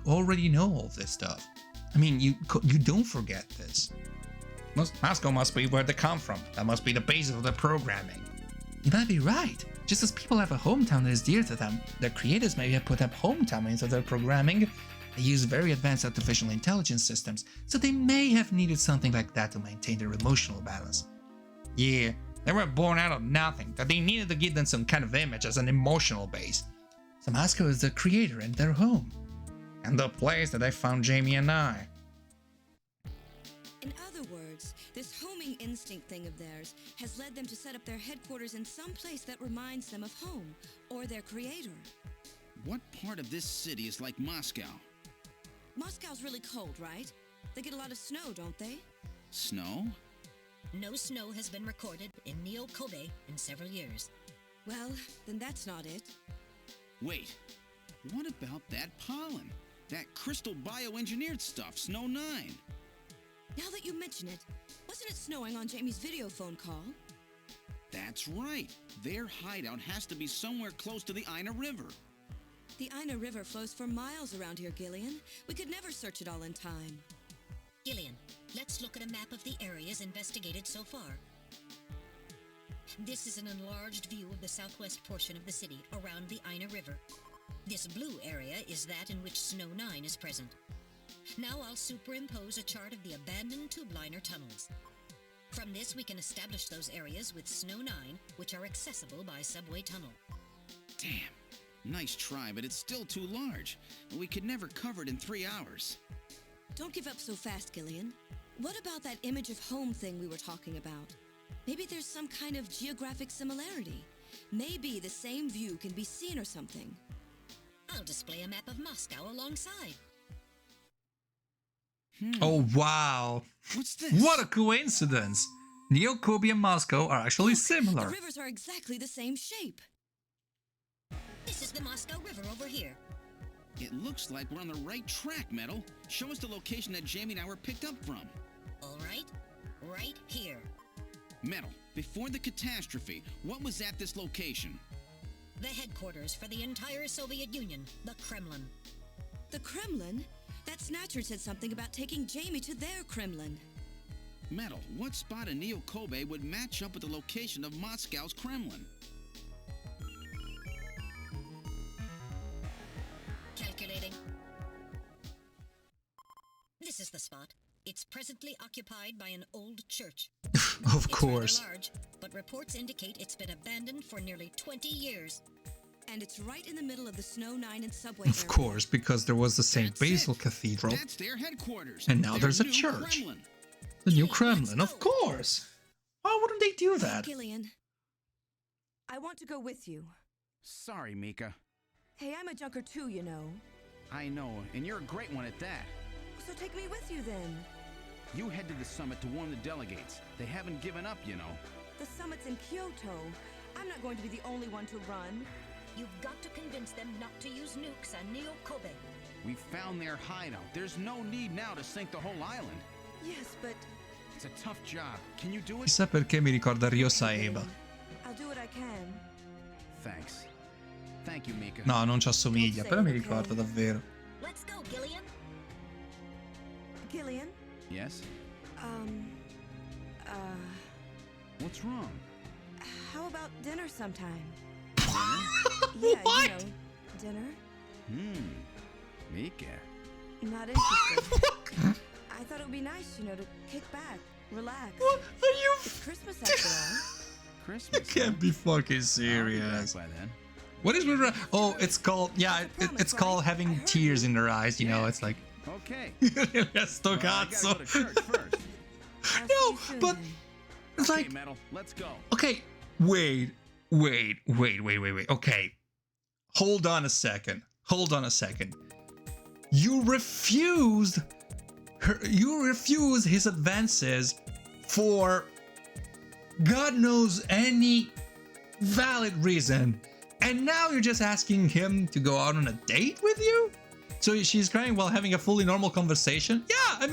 [SPEAKER 1] already know all this stuff. I mean, you don't forget this. Moscow must be where they come from. That must be the basis of their programming. You might be right. Just as people have a hometown that is dear to them, their creators may have put up hometown into their programming. They use very advanced artificial intelligence systems, so they may have needed something like that to maintain their emotional balance. Yeah, they were born out of nothing, that they needed to give them some kind of image as an emotional base. So Moscow is the creator and their home, and the place that they found Jamie and I.
[SPEAKER 6] In other words, this homing instinct thing of theirs has led them to set up their headquarters in some place that reminds them of home, or their creator.
[SPEAKER 3] What part of this city is like Moscow?
[SPEAKER 6] Moscow's really cold, right? They get a lot of snow, don't they?
[SPEAKER 3] Snow?
[SPEAKER 4] No snow has been recorded in Neo Kobe in several years.
[SPEAKER 6] Well, then that's not it.
[SPEAKER 3] Wait, what about that pollen? That crystal bioengineered stuff, Snow 9?
[SPEAKER 6] Now that you mention it, wasn't it snowing on Jamie's video phone call?
[SPEAKER 3] That's right. Their hideout has to be somewhere close to the Ina River.
[SPEAKER 6] The Ina River flows for miles around here, Gillian. We could never search it all in time.
[SPEAKER 4] Gillian, let's look at a map of the areas investigated so far. This is an enlarged view of the southwest portion of the city around the Ina River. This blue area is that in which Snow 9 is present. Now I'll superimpose a chart of the abandoned tube liner tunnels. From this, we can establish those areas with Snow 9, which are accessible by subway tunnel.
[SPEAKER 3] Damn. Nice try, but it's still too large. We could never cover it in 3 hours.
[SPEAKER 6] Don't give up so fast, Gillian. What about that image of home thing we were talking about? Maybe there's some kind of geographic similarity. Maybe the same view can be seen or something.
[SPEAKER 4] I'll display a map of Moscow alongside.
[SPEAKER 1] Oh, wow.
[SPEAKER 3] What's this?
[SPEAKER 1] What a coincidence. Neo Kobe and Moscow are actually similar.
[SPEAKER 6] The rivers are exactly the same shape.
[SPEAKER 4] This is the Moscow River over here.
[SPEAKER 3] It looks like we're on the right track, Metal. Show us the location that Jamie and I were picked up from.
[SPEAKER 4] All right. Right here.
[SPEAKER 3] Metal, before the catastrophe, what was at this location?
[SPEAKER 4] The headquarters for the entire Soviet Union, the Kremlin.
[SPEAKER 6] The Kremlin? That Snatcher said something about taking Jamie to their Kremlin.
[SPEAKER 3] Metal, what spot in Neo Kobe would match up with the location of Moscow's Kremlin?
[SPEAKER 4] Calculating. This is the spot. It's presently occupied by an old church.
[SPEAKER 1] Of course.
[SPEAKER 4] It's rather large, but reports indicate it's been abandoned for nearly 20 years.
[SPEAKER 6] And it's right in the middle of the Snow 9 and subway
[SPEAKER 1] Of course, because there was the St. Basil Cathedral.
[SPEAKER 3] That's their headquarters.
[SPEAKER 1] And now there's a church.
[SPEAKER 3] Kremlin.
[SPEAKER 1] The new Kremlin, of course. Why wouldn't they do that?
[SPEAKER 6] Gillian, I want to go with you.
[SPEAKER 7] Sorry, Mika.
[SPEAKER 6] Hey, I'm a junker too, you know.
[SPEAKER 7] I know, and you're a great one at that.
[SPEAKER 6] So take me with you then.
[SPEAKER 7] You head to the summit to warn the delegates. They haven't given up, you know.
[SPEAKER 6] The summit's in Kyoto. I'm not going to be the only one to run.
[SPEAKER 4] You've got to convince them not to use nukes on Neo Kobe.
[SPEAKER 7] We found their hideout. There's no need now to sink the whole island.
[SPEAKER 6] Yes, but...
[SPEAKER 7] It's a tough job. Can you do it?
[SPEAKER 1] Chissà perché mi ricorda Ryo Saeba.
[SPEAKER 6] I'll do what I can.
[SPEAKER 7] Thanks. Thank you, Mika.
[SPEAKER 1] No, non ci assomiglia, però mi ricorda davvero.
[SPEAKER 4] Let's go, Gillian.
[SPEAKER 6] Gillian?
[SPEAKER 7] Yes? What's wrong?
[SPEAKER 6] How about dinner sometime?
[SPEAKER 7] Dinner?
[SPEAKER 6] Yeah,
[SPEAKER 1] What?
[SPEAKER 6] you know, dinner?
[SPEAKER 7] Mika.
[SPEAKER 6] Not interested. I thought it would be nice, to kick back, relax.
[SPEAKER 1] What are you?
[SPEAKER 6] It's Christmas after all.
[SPEAKER 7] Christmas.
[SPEAKER 1] You can't be fucking
[SPEAKER 7] I'll be
[SPEAKER 1] serious.
[SPEAKER 7] back by then.
[SPEAKER 1] What is with? Oh, it's called. Yeah, it's called having tears in their eyes. It's like.
[SPEAKER 7] Okay.
[SPEAKER 1] Sto
[SPEAKER 7] I gotta
[SPEAKER 1] cazzo.
[SPEAKER 7] go to church first.
[SPEAKER 6] I'll see
[SPEAKER 1] No,
[SPEAKER 6] you soon,
[SPEAKER 1] but
[SPEAKER 6] then.
[SPEAKER 1] it's
[SPEAKER 7] Okay,
[SPEAKER 1] like.
[SPEAKER 7] Metal, let's go.
[SPEAKER 1] Okay, wait. Okay, hold on a second. You refused his advances for God knows any valid reason, and now you're just asking him to go out on a date with you? So she's crying while having a fully normal conversation? Yeah,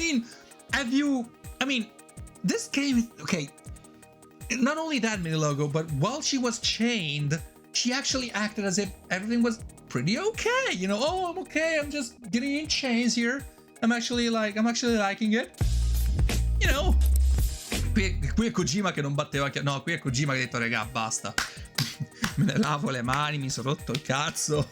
[SPEAKER 1] this game, okay. Not only that, mini logo, but while she was chained, she actually acted as if everything was pretty okay. Oh, I'm okay. I'm just getting in chains here. I'm actually liking it. Qui è Kojima che non batteva. No, qui è Kojima che ha detto, regà, basta. Me ne lavo le mani, mi sono rotto il cazzo.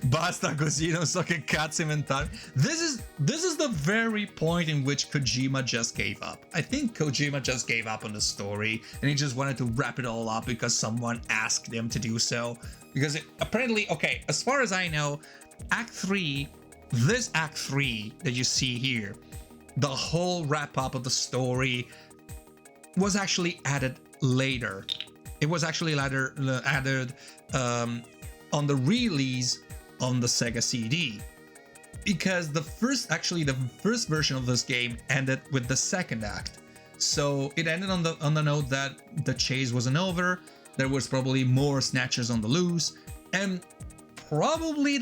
[SPEAKER 1] Basta così, non so che cazzo inventare. This is the very point in which Kojima just gave up. I think Kojima just gave up on the story and he just wanted to wrap it all up because someone asked him to do so. Because apparently, okay, as far as I know, this Act 3 that you see here, the whole wrap up of the story was actually added later. It was actually added on the release on the Sega CD, because the first version of this game ended with the second act. So it ended on the note that the chase wasn't over. There was probably more snatchers on the loose, and probably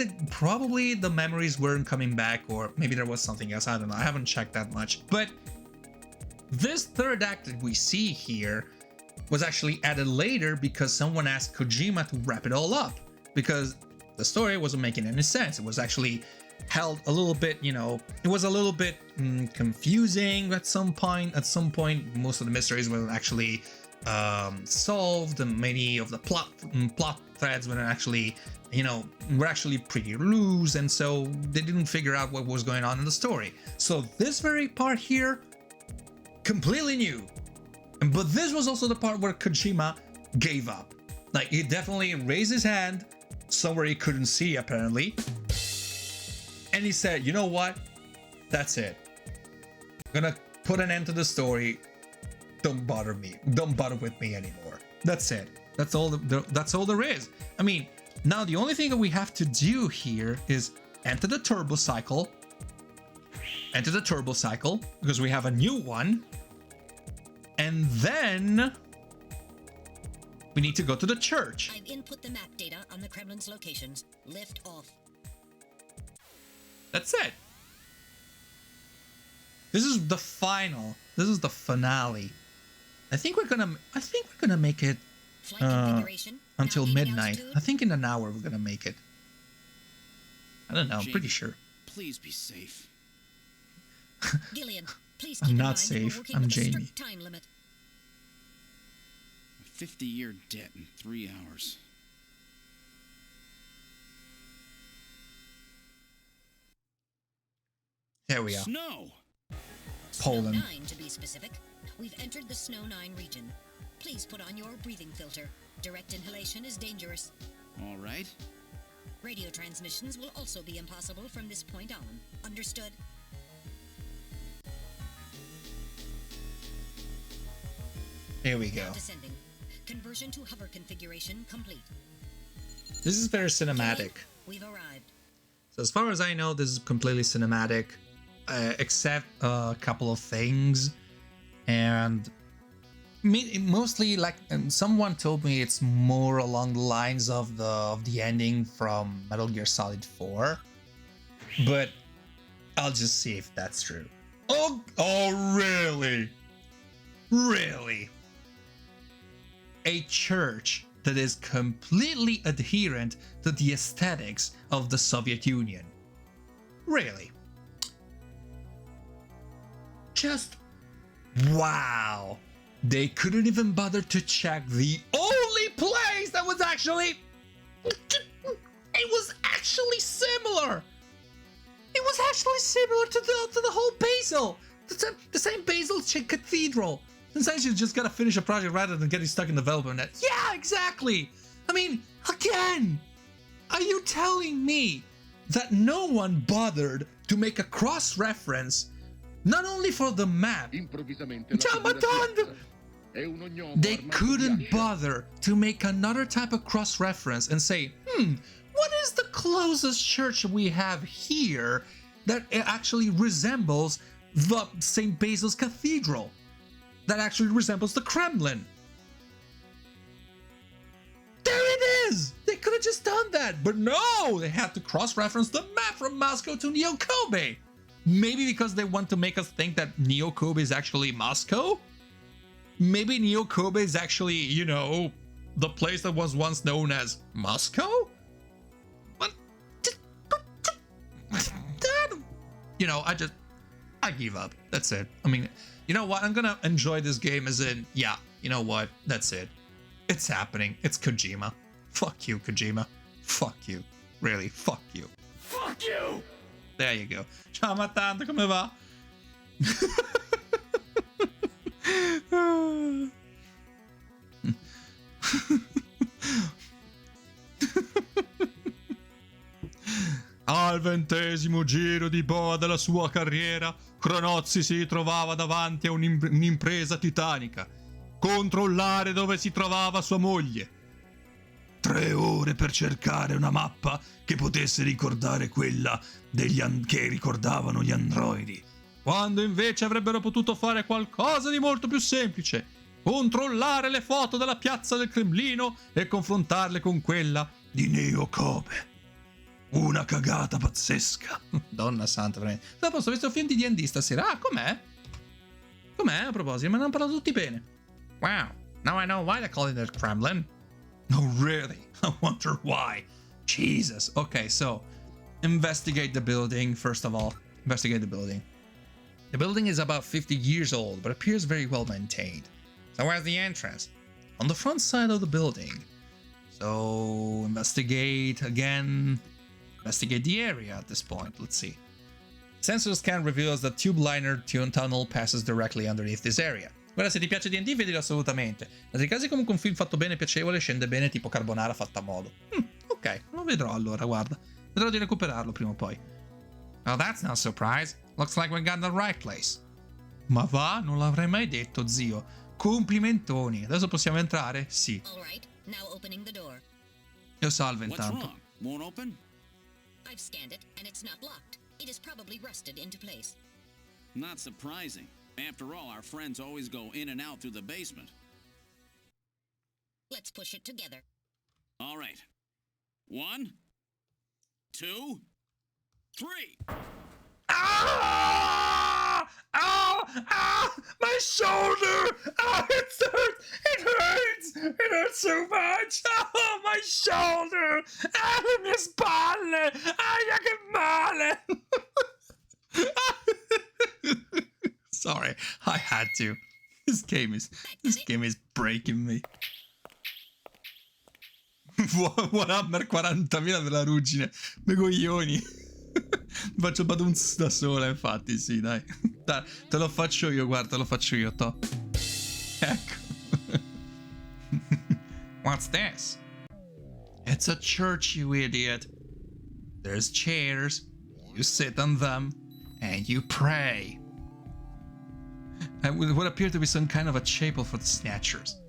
[SPEAKER 1] the memories weren't coming back, or maybe there was something else. I don't know. I haven't checked that much. But this third act that we see here was actually added later because someone asked Kojima to wrap it all up, because the story wasn't making any sense. It was actually held a little bit, it was a little bit confusing at some point. At some point, most of the mysteries weren't actually solved, and many of the plot threads were actually, were actually pretty loose, and so they didn't figure out what was going on in the story. So this very part here, completely new. But this was also the part where Kojima gave up. Like, he definitely raised his hand somewhere he couldn't see, apparently. And he said, you know what? That's it. I'm gonna put an end to the story. Don't bother me. Don't bother with me anymore. That's it. That's all there is. I mean, now the only thing that we have to do here is enter the turbo cycle. Enter the turbo cycle, because we have a new one. And then we need to go to the church.
[SPEAKER 4] I've input the map data on the Kremlin's locations. Lift off.
[SPEAKER 1] That's it. This is the final. This is the finale. I think we're gonna make it until midnight. I think in an hour we're gonna make it. I don't know. I'm pretty sure.
[SPEAKER 3] Please be safe.
[SPEAKER 4] Gillian, please
[SPEAKER 1] I'm
[SPEAKER 4] keep in
[SPEAKER 1] not
[SPEAKER 4] mind
[SPEAKER 1] safe.
[SPEAKER 4] we're working
[SPEAKER 1] I'm
[SPEAKER 4] with a
[SPEAKER 1] Jamie.
[SPEAKER 4] strict time limit.
[SPEAKER 3] A 50-year debt in 3 hours.
[SPEAKER 1] Here we are.
[SPEAKER 3] Snow!
[SPEAKER 1] Poland.
[SPEAKER 4] Snow 9 to be specific. We've entered the Snow 9 region. Please put on your breathing filter. Direct inhalation is dangerous.
[SPEAKER 3] All right.
[SPEAKER 4] Radio transmissions will also be impossible from this point on. Understood?
[SPEAKER 1] Here we go.
[SPEAKER 4] Now descending. Conversion to hover configuration complete.
[SPEAKER 1] This is very cinematic.
[SPEAKER 4] We've arrived.
[SPEAKER 1] So as far as I know, this is completely cinematic, except a couple of things, and mostly like someone told me it's more along the lines of the ending from Metal Gear Solid 4, but I'll just see if that's true. Oh, really? Really? A church that is completely adherent to the aesthetics of the Soviet Union. Really? Just wow. They couldn't even bother to check the only place that was actually actually similar. It was actually similar to the whole Basil. The same Basil Cathedral. Sometimes you just gotta finish a project rather than getting stuck in development. Yeah, exactly. I mean, again, are you telling me that no one bothered to make a cross-reference not only for the map? They couldn't bother to make another type of cross-reference and say, what is the closest church we have here that actually resembles the St. Basil's Cathedral? That actually resembles the Kremlin? There it is! They could have just done that, but no! They had to cross-reference the map from Moscow to Neo-Kobe. Maybe because they want to make us think that Neo-Kobe is actually Moscow? Maybe Neo-Kobe is actually, you know, the place that was once known as Moscow? You know, I give up. That's it. I mean, you know what? I'm gonna enjoy this game as in, yeah, you know what? That's it. It's happening. It's Kojima. Fuck you, Kojima. Fuck you. Really, fuck you.
[SPEAKER 10] Fuck you!
[SPEAKER 1] There you go. Ciao Mattante, come va? Al 20° giro di boa della sua carriera, Cronozzi si trovava davanti a un'impresa titanica: controllare dove si trovava sua moglie. 3 ore per cercare una mappa che potesse ricordare quella che ricordavano gli androidi, quando invece avrebbero potuto fare qualcosa di molto più semplice: controllare le foto della piazza del Cremlino e confrontarle con quella di Neo-Kobe. Una cagata pazzesca. Donna santa, veramente. Dopo ho visto il film di D&D stasera. Ah, com'è? Com'è, a proposito? Me ne hanno parlato tutti bene. Wow. Now I know why they call it the Kremlin. Oh, really? I wonder why. Jesus. Okay, so investigate the building, first of all. Investigate the building. The building is about 50 years old, but appears very well maintained. So where's the entrance? On the front side of the building. So investigate again. Investigate the area at this point. Let's see. Sensor scan reveals that tube liner tunnel passes directly underneath this area. Guarda, se ti piace D&D, vedilo assolutamente. In altri casi comunque un film fatto bene, piacevole, scende bene tipo carbonara fatta a modo. Ok, lo vedrò allora, guarda. Vedrò di recuperarlo prima o poi. Well, that's no surprise. Looks like we got the right place. Ma va, non l'avrei mai detto, zio. Complimentoni. Adesso possiamo entrare? Sì.
[SPEAKER 4] All right, now opening the door.
[SPEAKER 1] Io salvo
[SPEAKER 3] What's
[SPEAKER 1] intanto.
[SPEAKER 3] wrong? Won't open?
[SPEAKER 4] I've scanned it, and it's not locked. It is probably rusted into place.
[SPEAKER 3] Not surprising. After all, our friends always go in and out through the basement.
[SPEAKER 4] Let's push it together.
[SPEAKER 3] All right. 1, 2, 3.
[SPEAKER 1] Ah! Ow! Ah! My shoulder! Ah, it hurts! It hurts! It hurts so much! Oh, my shoulder! Ah, le mie spalle! Aia, che male! Sorry, I had to. This game is breaking me. Warhammer 40.000 della ruggine. Me coglioni. Faccio badunz da sola, infatti, sì, dai. Te lo faccio io, guarda, te lo faccio io, to. Ecco. What's this? It's a church, you idiot. There's chairs. You sit on them, and you pray. And what appear to be some kind of a chapel for the Snatchers.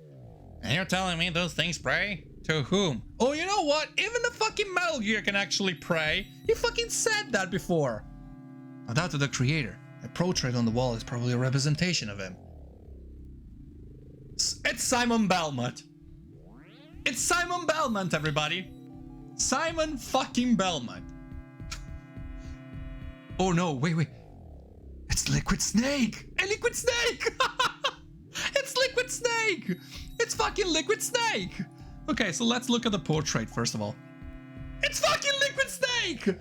[SPEAKER 1] And you're telling me those things pray? To whom? Oh, you know what? Even the fucking Metal Gear can actually pray. You fucking said that before. No doubt to the creator. The portrait on the wall is probably a representation of him. It's Simon Belmont. It's Simon Belmont, everybody. Simon fucking Belmont. Oh no, wait. It's Liquid Snake! Hey, Liquid Snake! It's Liquid Snake! It's fucking Liquid Snake! Okay, so let's look at the portrait first of all. It's fucking Liquid Snake!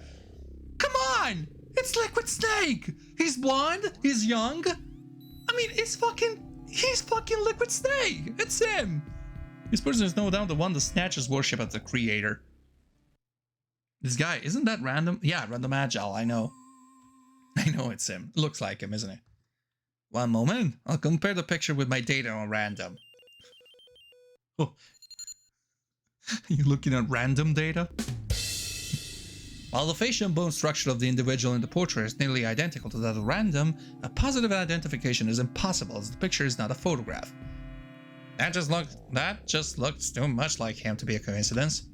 [SPEAKER 1] Come on! It's Liquid Snake! He's blonde, he's young. I mean, he's fucking Liquid Snake! It's him! This person is no doubt the one the Snatchers worship as the creator. This guy, isn't that random? Yeah, Random Agile, I know. I know it's him. Looks like him, isn't it? One moment. I'll compare the picture with my data on random. Oh. Are you looking at random data? While the facial and bone structure of the individual in the portrait is nearly identical to that of random, a positive identification is impossible as the picture is not a photograph. That just looks too much like him to be a coincidence.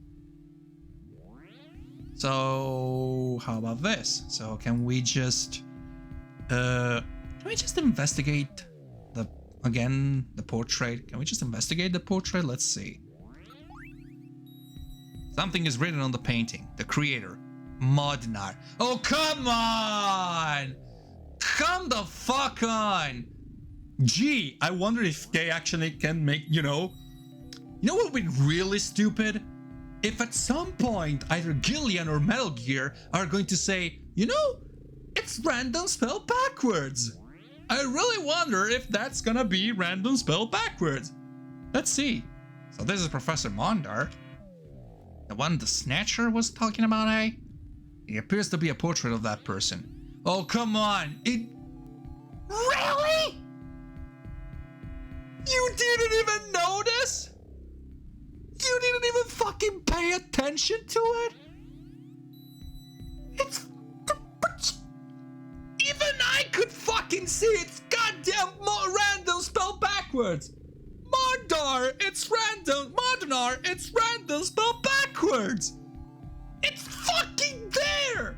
[SPEAKER 1] So how about this? So can we just investigate the portrait? Can we just investigate the portrait? Let's see. Something is written on the painting. The creator, Modnar. Oh, come on! Come the fuck on! Gee, I wonder if they actually can make, you know what would be really stupid? If at some point either Gillian or Metal Gear are going to say, it's random spelled backwards. I really wonder if that's gonna be random spelled backwards. Let's see. So this is Professor Mondar. The one the Snatcher was talking about, eh? It appears to be a portrait of that person. Oh, come on. Really? You didn't even notice? You didn't even fucking pay attention to it? Even I could fucking see it's goddamn random spelled backwards. Mondar, it's random. Mondar, it's random spelled backwards. It's fucking there.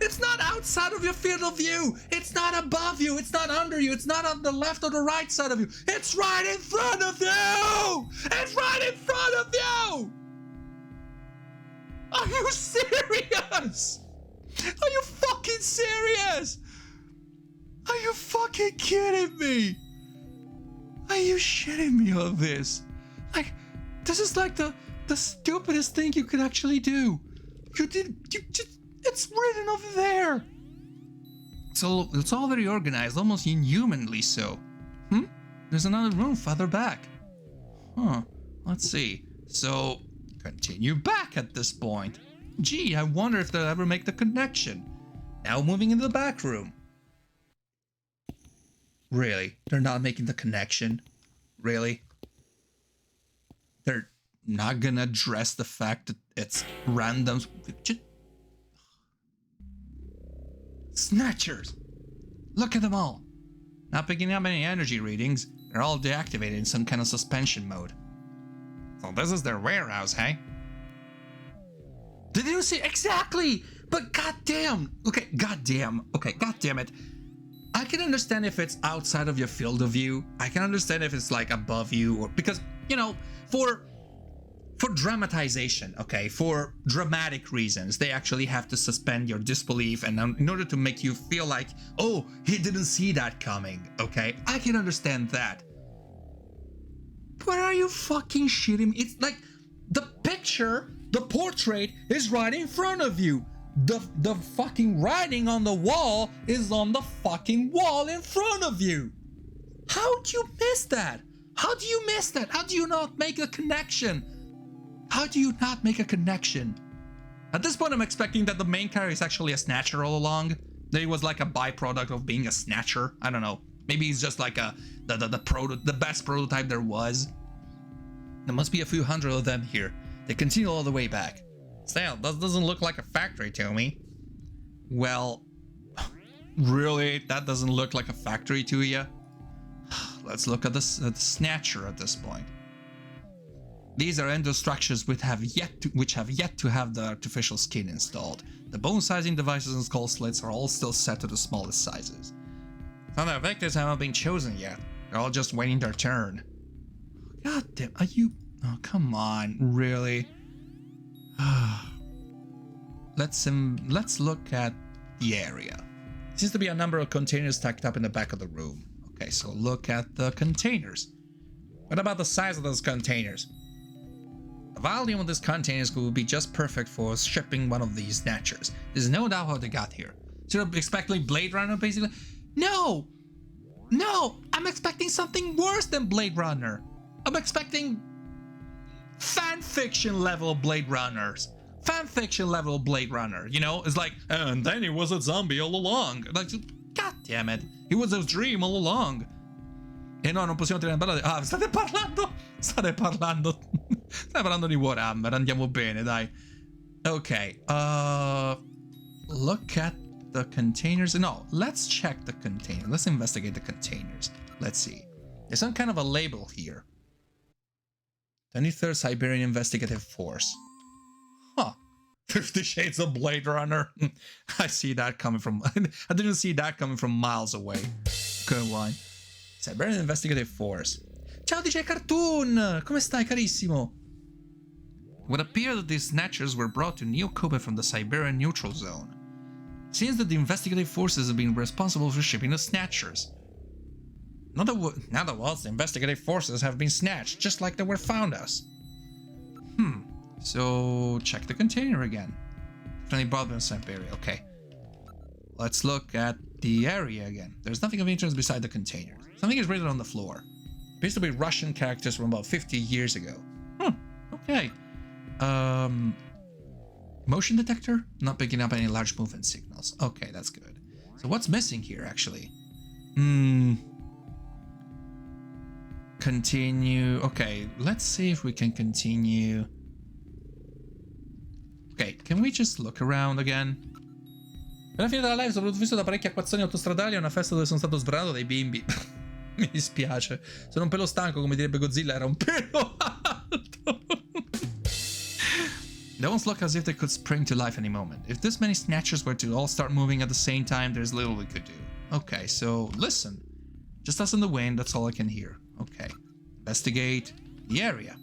[SPEAKER 1] It's not outside of your field of view. It's not above you. It's not under you. It's not on the left or the right side of you. It's right in front of you. It's right in front of you. Are you serious? Are you fucking serious? Are you fucking kidding me? Are you shitting me on this? Like, this is like the stupidest thing you could actually do. It's written over there. So it's all very organized, almost inhumanly so. There's another room farther back. Let's see. So continue back at this point. Gee, I wonder if they'll ever make the connection. Now moving into the back room. Really? They're not making the connection? Really? They're not gonna address the fact that it's random. Snatchers! Look at them all. Not picking up any energy readings. They're all deactivated in some kind of suspension mode. So this is their warehouse, hey? Did you see? Exactly! But goddamn! Okay, goddamn it. I can understand if it's outside of your field of view. I can understand if it's like above you, or because, for dramatization, okay, for dramatic reasons, they actually have to suspend your disbelief, and in order to make you feel like, oh, he didn't see that coming, okay? I can understand that. But are you fucking shitting me? It's like the picture, the portrait is right in front of you. The fucking writing on the wall is on the fucking wall in front of you. How do you miss that? How do you miss that? How do you not make a connection? How do you not make a connection? At this point, I'm expecting that the main character is actually a Snatcher all along. That he was like a byproduct of being a Snatcher. I don't know. Maybe he's just like the best prototype there was. There must be a few hundred of them here. They continue all the way back. Still, that doesn't look like a factory to me. Well, really? That doesn't look like a factory to you? Let's look at the Snatcher at this point. These are endostructures which have yet to have the artificial skin installed. The bone sizing devices and skull slits are all still set to the smallest sizes. Some of the victims haven't been chosen yet. They're all just waiting their turn. God damn, are you... Oh, come on, really? Let's look at the area. Seems to be a number of containers stacked up in the back of the room. Okay, so look at the containers. What about the size of those containers? The volume of these containers would be just perfect for shipping one of these Snatchers. There's no doubt how they got here. So you're expecting Blade Runner, basically? No! I'm expecting something worse than Blade Runner. I'm expecting fan fiction level Blade Runners. fanfiction level Blade Runner, you know? It's like, and then he was a zombie all along. Like, god damn it, he was a dream all along. E no, non possiamo tirare in ah, state parlando di Warhammer, andiamo bene, dai. Ok, look at the containers. No, let's check the container. Let's investigate the containers. Let's see. There's some kind of a label here. 23rd Siberian Investigative Force. Huh. 50 Shades of Blade Runner. I see that coming from... I didn't see that coming from miles away. Good one. Siberian Investigative Force. Ciao DJ Cartoon! Come stai, carissimo? It would appear that these Snatchers were brought to Neo Kobe from the Siberian Neutral Zone. It seems that the investigative forces have been responsible for shipping the Snatchers. In other words, the investigative forces have been snatched, just like they were found us. So check the container again. Definitely brought them in Siberia, okay. Let's look at the area again. There's nothing of interest beside the container. Something is written on the floor. Appears to be Russian characters from about 50 years ago. Okay. Motion detector? Not picking up any large movement signals. Okay, that's good. So what's missing here, actually? Continue. Okay, let's see if we can continue. Ok, can we just look around again? Per la fine della live sono visto da parecchie acquazzoni autostradali a una festa dove sono stato sbranato dai bimbi. Mi dispiace. Sono un pelo stanco, come direbbe Godzilla, era un pelo alto. They almost look as if they could spring to life any moment. If this many Snatchers were to all start moving at the same time, there's little we could do. Okay, so listen. Just us in the wind, that's all I can hear. Okay. Investigate the area.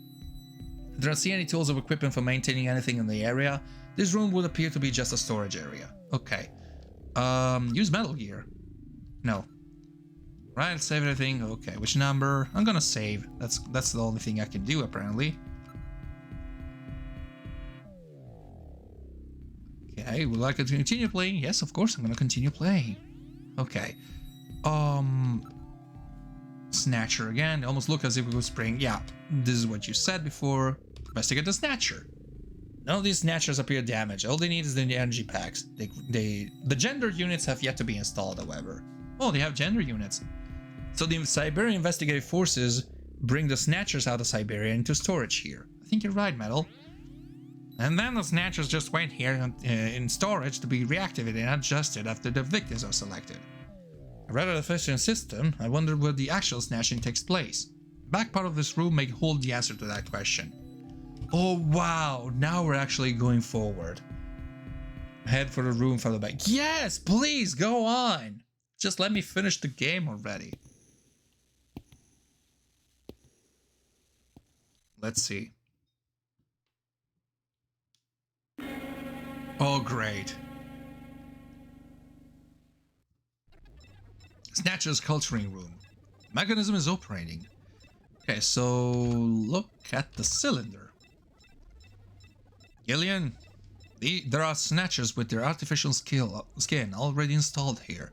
[SPEAKER 1] I don't see any tools or equipment for maintaining anything in the area. This room would appear to be just a storage area. Okay. Use metal gear. No. Right, save everything. Okay, which number? I'm gonna save. That's the only thing I can do, apparently. Okay, would like to continue playing? Yes, of course, I'm gonna continue playing. Okay. Snatcher again. Almost look as if it would spring. Yeah, this is what you said before. Investigate the Snatcher. None of these Snatchers appear damaged. All they need is the energy packs. The gender units have yet to be installed, however. Oh, they have gender units. So the Siberian Investigative Forces bring the Snatchers out of Siberia into storage here. I think you're right, Metal. And then the Snatchers just wait here in storage to be reactivated and adjusted after the victims are selected. A rather efficient system. I wonder where the actual snatching takes place. The back part of this room may hold the answer to that question. Oh wow, now we're actually going forward. Head for the room from the back. Yes, please, go on! Just let me finish the game already. Let's see. Oh, great. Snatcher's culturing room. Mechanism is operating. Okay, so look at the cylinder. Gillian, there are Snatchers with their artificial skin already installed here.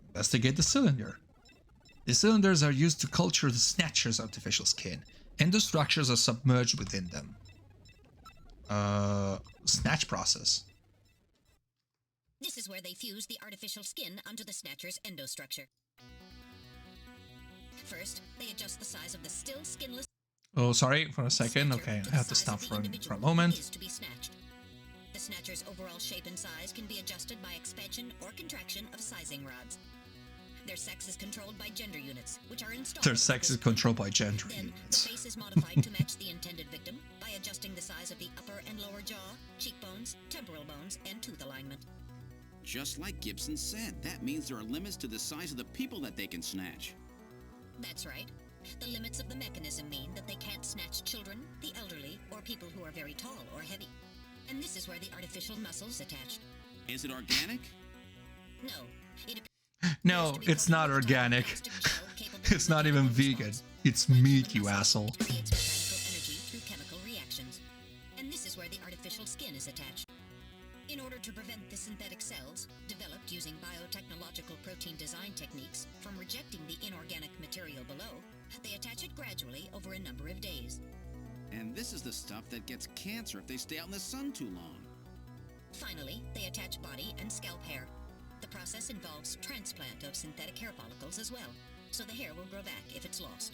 [SPEAKER 1] Investigate the cylinder. The cylinders are used to culture the Snatcher's artificial skin, and the structures are submerged within them. Snatch process.
[SPEAKER 4] This is where they fuse the artificial skin onto the Snatcher's endostructure. First, they adjust the size of the still skinless...
[SPEAKER 1] Oh, sorry, for a second. Okay, I have to stop for a moment.
[SPEAKER 4] To be snatched. The Snatcher's overall shape and size can be adjusted by expansion or contraction of sizing rods. Their sex is controlled by gender units, which are installed...
[SPEAKER 1] Their sex is controlled by gender
[SPEAKER 4] then,
[SPEAKER 1] units.
[SPEAKER 4] The face is modified to match the intended victim by adjusting the size of the upper and lower jaw, cheekbones, temporal bones, and tooth alignment.
[SPEAKER 3] Just like Gibson said, that means there are limits to the size of the people that they can snatch.
[SPEAKER 4] That's right. The limits of the mechanism mean that they can't snatch children, the elderly, or people who are very tall or heavy. And this is where the artificial muscle's attached.
[SPEAKER 3] Is it organic?
[SPEAKER 1] No, it's not organic. It's not even vegan. It's meat, you asshole.
[SPEAKER 4] Creates mechanical energy through chemical reactions. And this is where the artificial skin is attached. In order to prevent the synthetic cells, developed using biotechnological protein design techniques, from rejecting the inorganic material below, they attach it gradually over a number of days.
[SPEAKER 3] And this is the stuff that gets cancer if they stay out in the sun too long.
[SPEAKER 4] Finally, they attach body and scalp hair. The process involves transplant of synthetic hair follicles as well, so the hair will grow back if it's lost.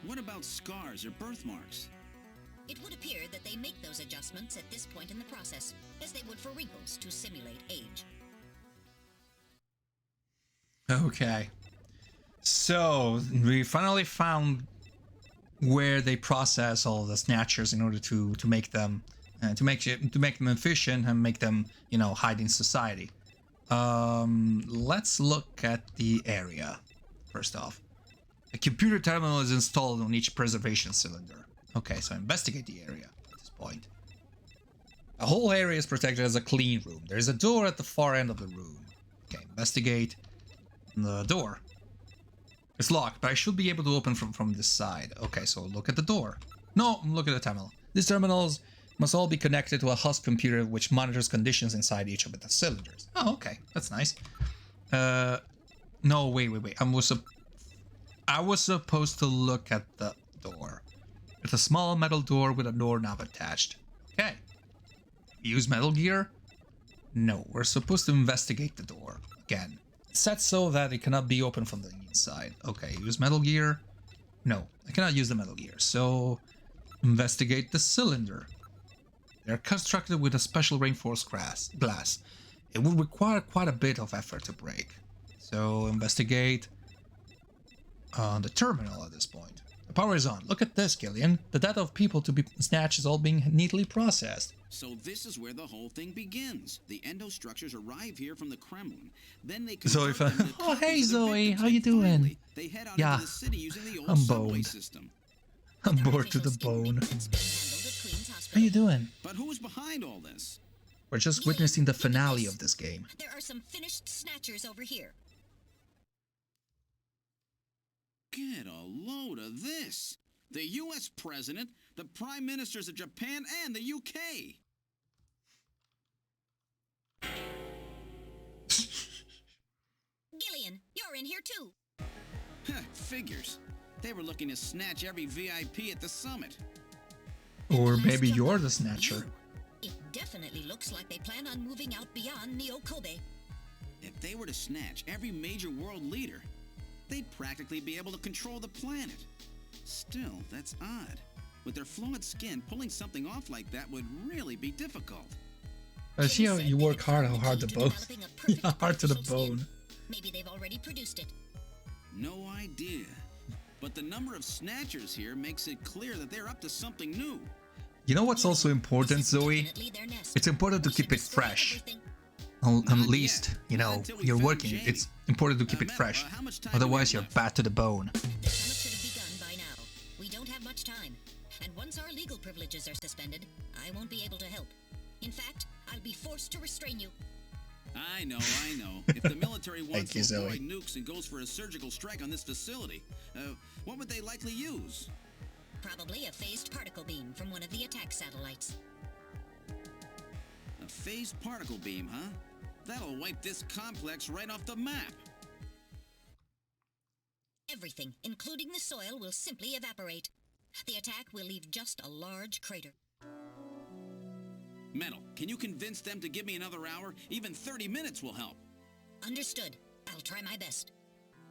[SPEAKER 3] What about scars or birthmarks?
[SPEAKER 4] It would appear that they make those adjustments at this point in the process, as they would for wrinkles to simulate age.
[SPEAKER 1] Okay. So, we finally found where they process all the snatchers in order to make them efficient and make them, you know, hide in society. Let's look at the area first off. A computer terminal is installed on each preservation cylinder. Okay, so investigate the area at this point. The whole area is protected as a clean room. There's a door at the far end of the room. Okay, investigate the door. It's locked, but I should be able to open from this side. Okay, so look at the door. No, look at the terminal. These terminals must all be connected to a host computer which monitors conditions inside each of the cylinders. Oh, okay, that's nice. No, wait. I was supposed to look at the door. It's a small metal door with a doorknob attached. Okay. Use Metal Gear? No, we're supposed to investigate the door. Again. It's set so that it cannot be opened from the inside. Okay, use Metal Gear? No, I cannot use the Metal Gear. So, investigate the cylinder. They're constructed with a special reinforced glass. It would require quite a bit of effort to break. So, investigate the terminal at this point. The power is on. Look at this, Gillian. The data of people to be snatched is all being neatly processed.
[SPEAKER 3] So this is where the whole thing begins. The endostructures arrive here from the Kremlin. Then they
[SPEAKER 1] Zoe, oh hey Zoe, how you doing?
[SPEAKER 3] They head out
[SPEAKER 1] Yeah,
[SPEAKER 3] into the city using the old
[SPEAKER 1] I'm
[SPEAKER 3] subway
[SPEAKER 1] boned.
[SPEAKER 3] system.
[SPEAKER 1] I'm bored to the bone. How you doing?
[SPEAKER 3] But who's behind all this?
[SPEAKER 1] We're just witnessing the finale of this game.
[SPEAKER 4] There are some finished snatchers over here.
[SPEAKER 3] Get a load of this. The U.S. President, the Prime Ministers of Japan, and the U.K.
[SPEAKER 4] Gillian, you're in here too.
[SPEAKER 3] Figures. They were looking to snatch every VIP at the summit.
[SPEAKER 1] Or maybe you're the snatcher.
[SPEAKER 4] It definitely looks like they plan on moving out beyond Neo Kobe.
[SPEAKER 3] If they were to snatch every major world leader, they'd practically be able to control the planet. Still, that's odd. With their flawed skin, pulling something off like that would really be difficult.
[SPEAKER 1] I see how you work hard to the bone. Yeah, hard to the bone.
[SPEAKER 4] Maybe they've already produced it.
[SPEAKER 3] No idea. But the number of snatchers here makes it clear that they're up to something new.
[SPEAKER 1] You know what's also important, Zoe? It's important to keep it fresh. At least, you know, you're working. It's important to keep it fresh. Otherwise, you're bad to the bone.
[SPEAKER 4] The summit should have begun by now. We don't have much time. And once our legal privileges are suspended, I won't be able to help. In fact, I'll be forced to restrain you.
[SPEAKER 3] I know. If the military wants to
[SPEAKER 1] Zoe.
[SPEAKER 3] avoid nukes and goes for a surgical strike on this facility, what would they likely use?
[SPEAKER 4] Probably a phased particle beam from one of the attack satellites.
[SPEAKER 3] A phased particle beam, huh? That'll wipe this complex right off the map.
[SPEAKER 4] Everything, including the soil, will simply evaporate. The attack will leave just a large crater.
[SPEAKER 3] Metal, can you convince them to give me another hour? Even 30 minutes will help.
[SPEAKER 4] Understood. I'll try my best.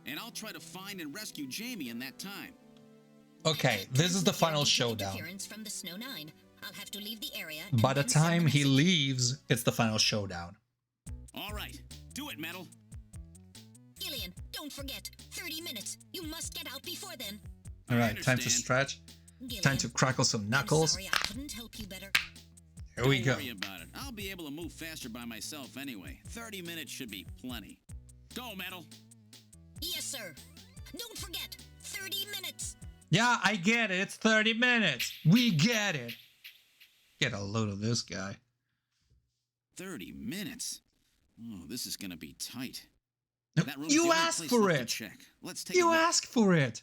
[SPEAKER 3] And I'll try to find and rescue Jamie in that time.
[SPEAKER 1] Okay, this is the final showdown.
[SPEAKER 4] Interference from the Snow 9. I'll have to leave the area.
[SPEAKER 1] By the time he leaves, it's the final showdown.
[SPEAKER 3] All right, do it, Metal.
[SPEAKER 4] Gillian, don't forget. 30 minutes. You must get out before then.
[SPEAKER 1] All right, time to stretch.
[SPEAKER 4] Gillian,
[SPEAKER 1] Time to crackle some knuckles.
[SPEAKER 4] I'm sorry I couldn't help you better.
[SPEAKER 1] Here we go.
[SPEAKER 3] Don't worry about it. I'll be able to move faster by myself anyway. 30 minutes should be plenty. Go, Metal.
[SPEAKER 4] Yes, sir. Don't forget. 30 minutes.
[SPEAKER 1] Yeah, I get it. It's 30 minutes. We get it. Get a load of this guy.
[SPEAKER 3] 30 minutes? Oh, this is gonna be tight.
[SPEAKER 1] No,
[SPEAKER 3] That room's the
[SPEAKER 1] you
[SPEAKER 3] only
[SPEAKER 1] asked
[SPEAKER 3] place
[SPEAKER 1] for
[SPEAKER 3] left to
[SPEAKER 1] it.
[SPEAKER 3] check. Let's take a
[SPEAKER 1] You
[SPEAKER 3] look.
[SPEAKER 1] asked for it.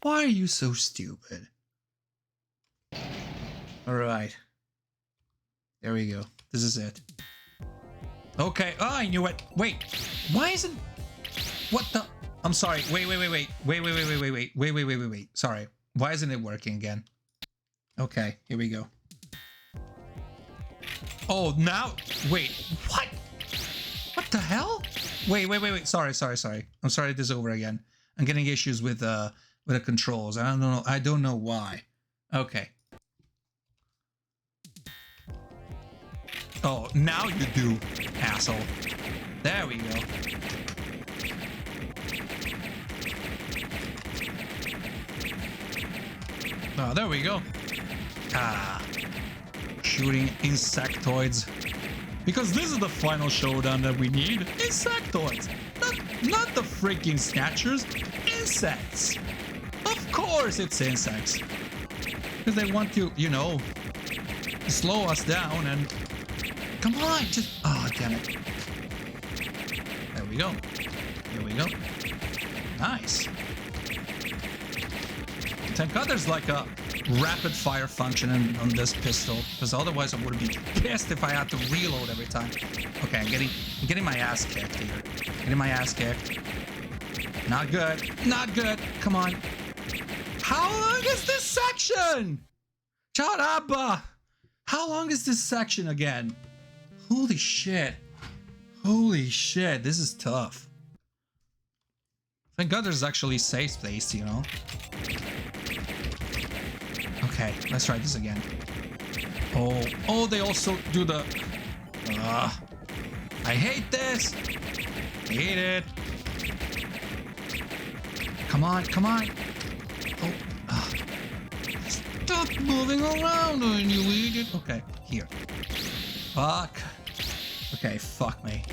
[SPEAKER 1] Why are you so stupid? All right. There we go. This is it. Okay. Oh, I knew it. Wait. Why isn't... What the... I'm sorry. Wait. Sorry. Why isn't it working again? Okay, here we go. Oh, now... Wait, what? What the hell? Wait. Sorry. I'm sorry this is over again. I'm getting issues with the controls. I don't know why. Okay. Oh, now you do, asshole. There we go. Oh, there we go. Ah. Shooting insectoids. Because this is the final showdown that we need. Insectoids. Not the freaking Snatchers. Insects. Of course it's insects. Because they want to, you know, slow us down and... Come on, just... Oh, damn it. There we go. Here we go. Nice. Thank God there's like a rapid fire function on this pistol, because otherwise I would be pissed if I had to reload every time. Okay, I'm getting my ass kicked here. Getting my ass kicked. Not good. Not good. Come on. How long is this section? Shut up. How long is this section again? Holy shit. Holy shit. This is tough. Thank God there's actually safe space, you know. Okay, let's try this again. Oh, they also do the... I hate this. Hate it. Come on. Oh, stop moving around when you eat it. Okay, here. Fuck. Okay, fuck me.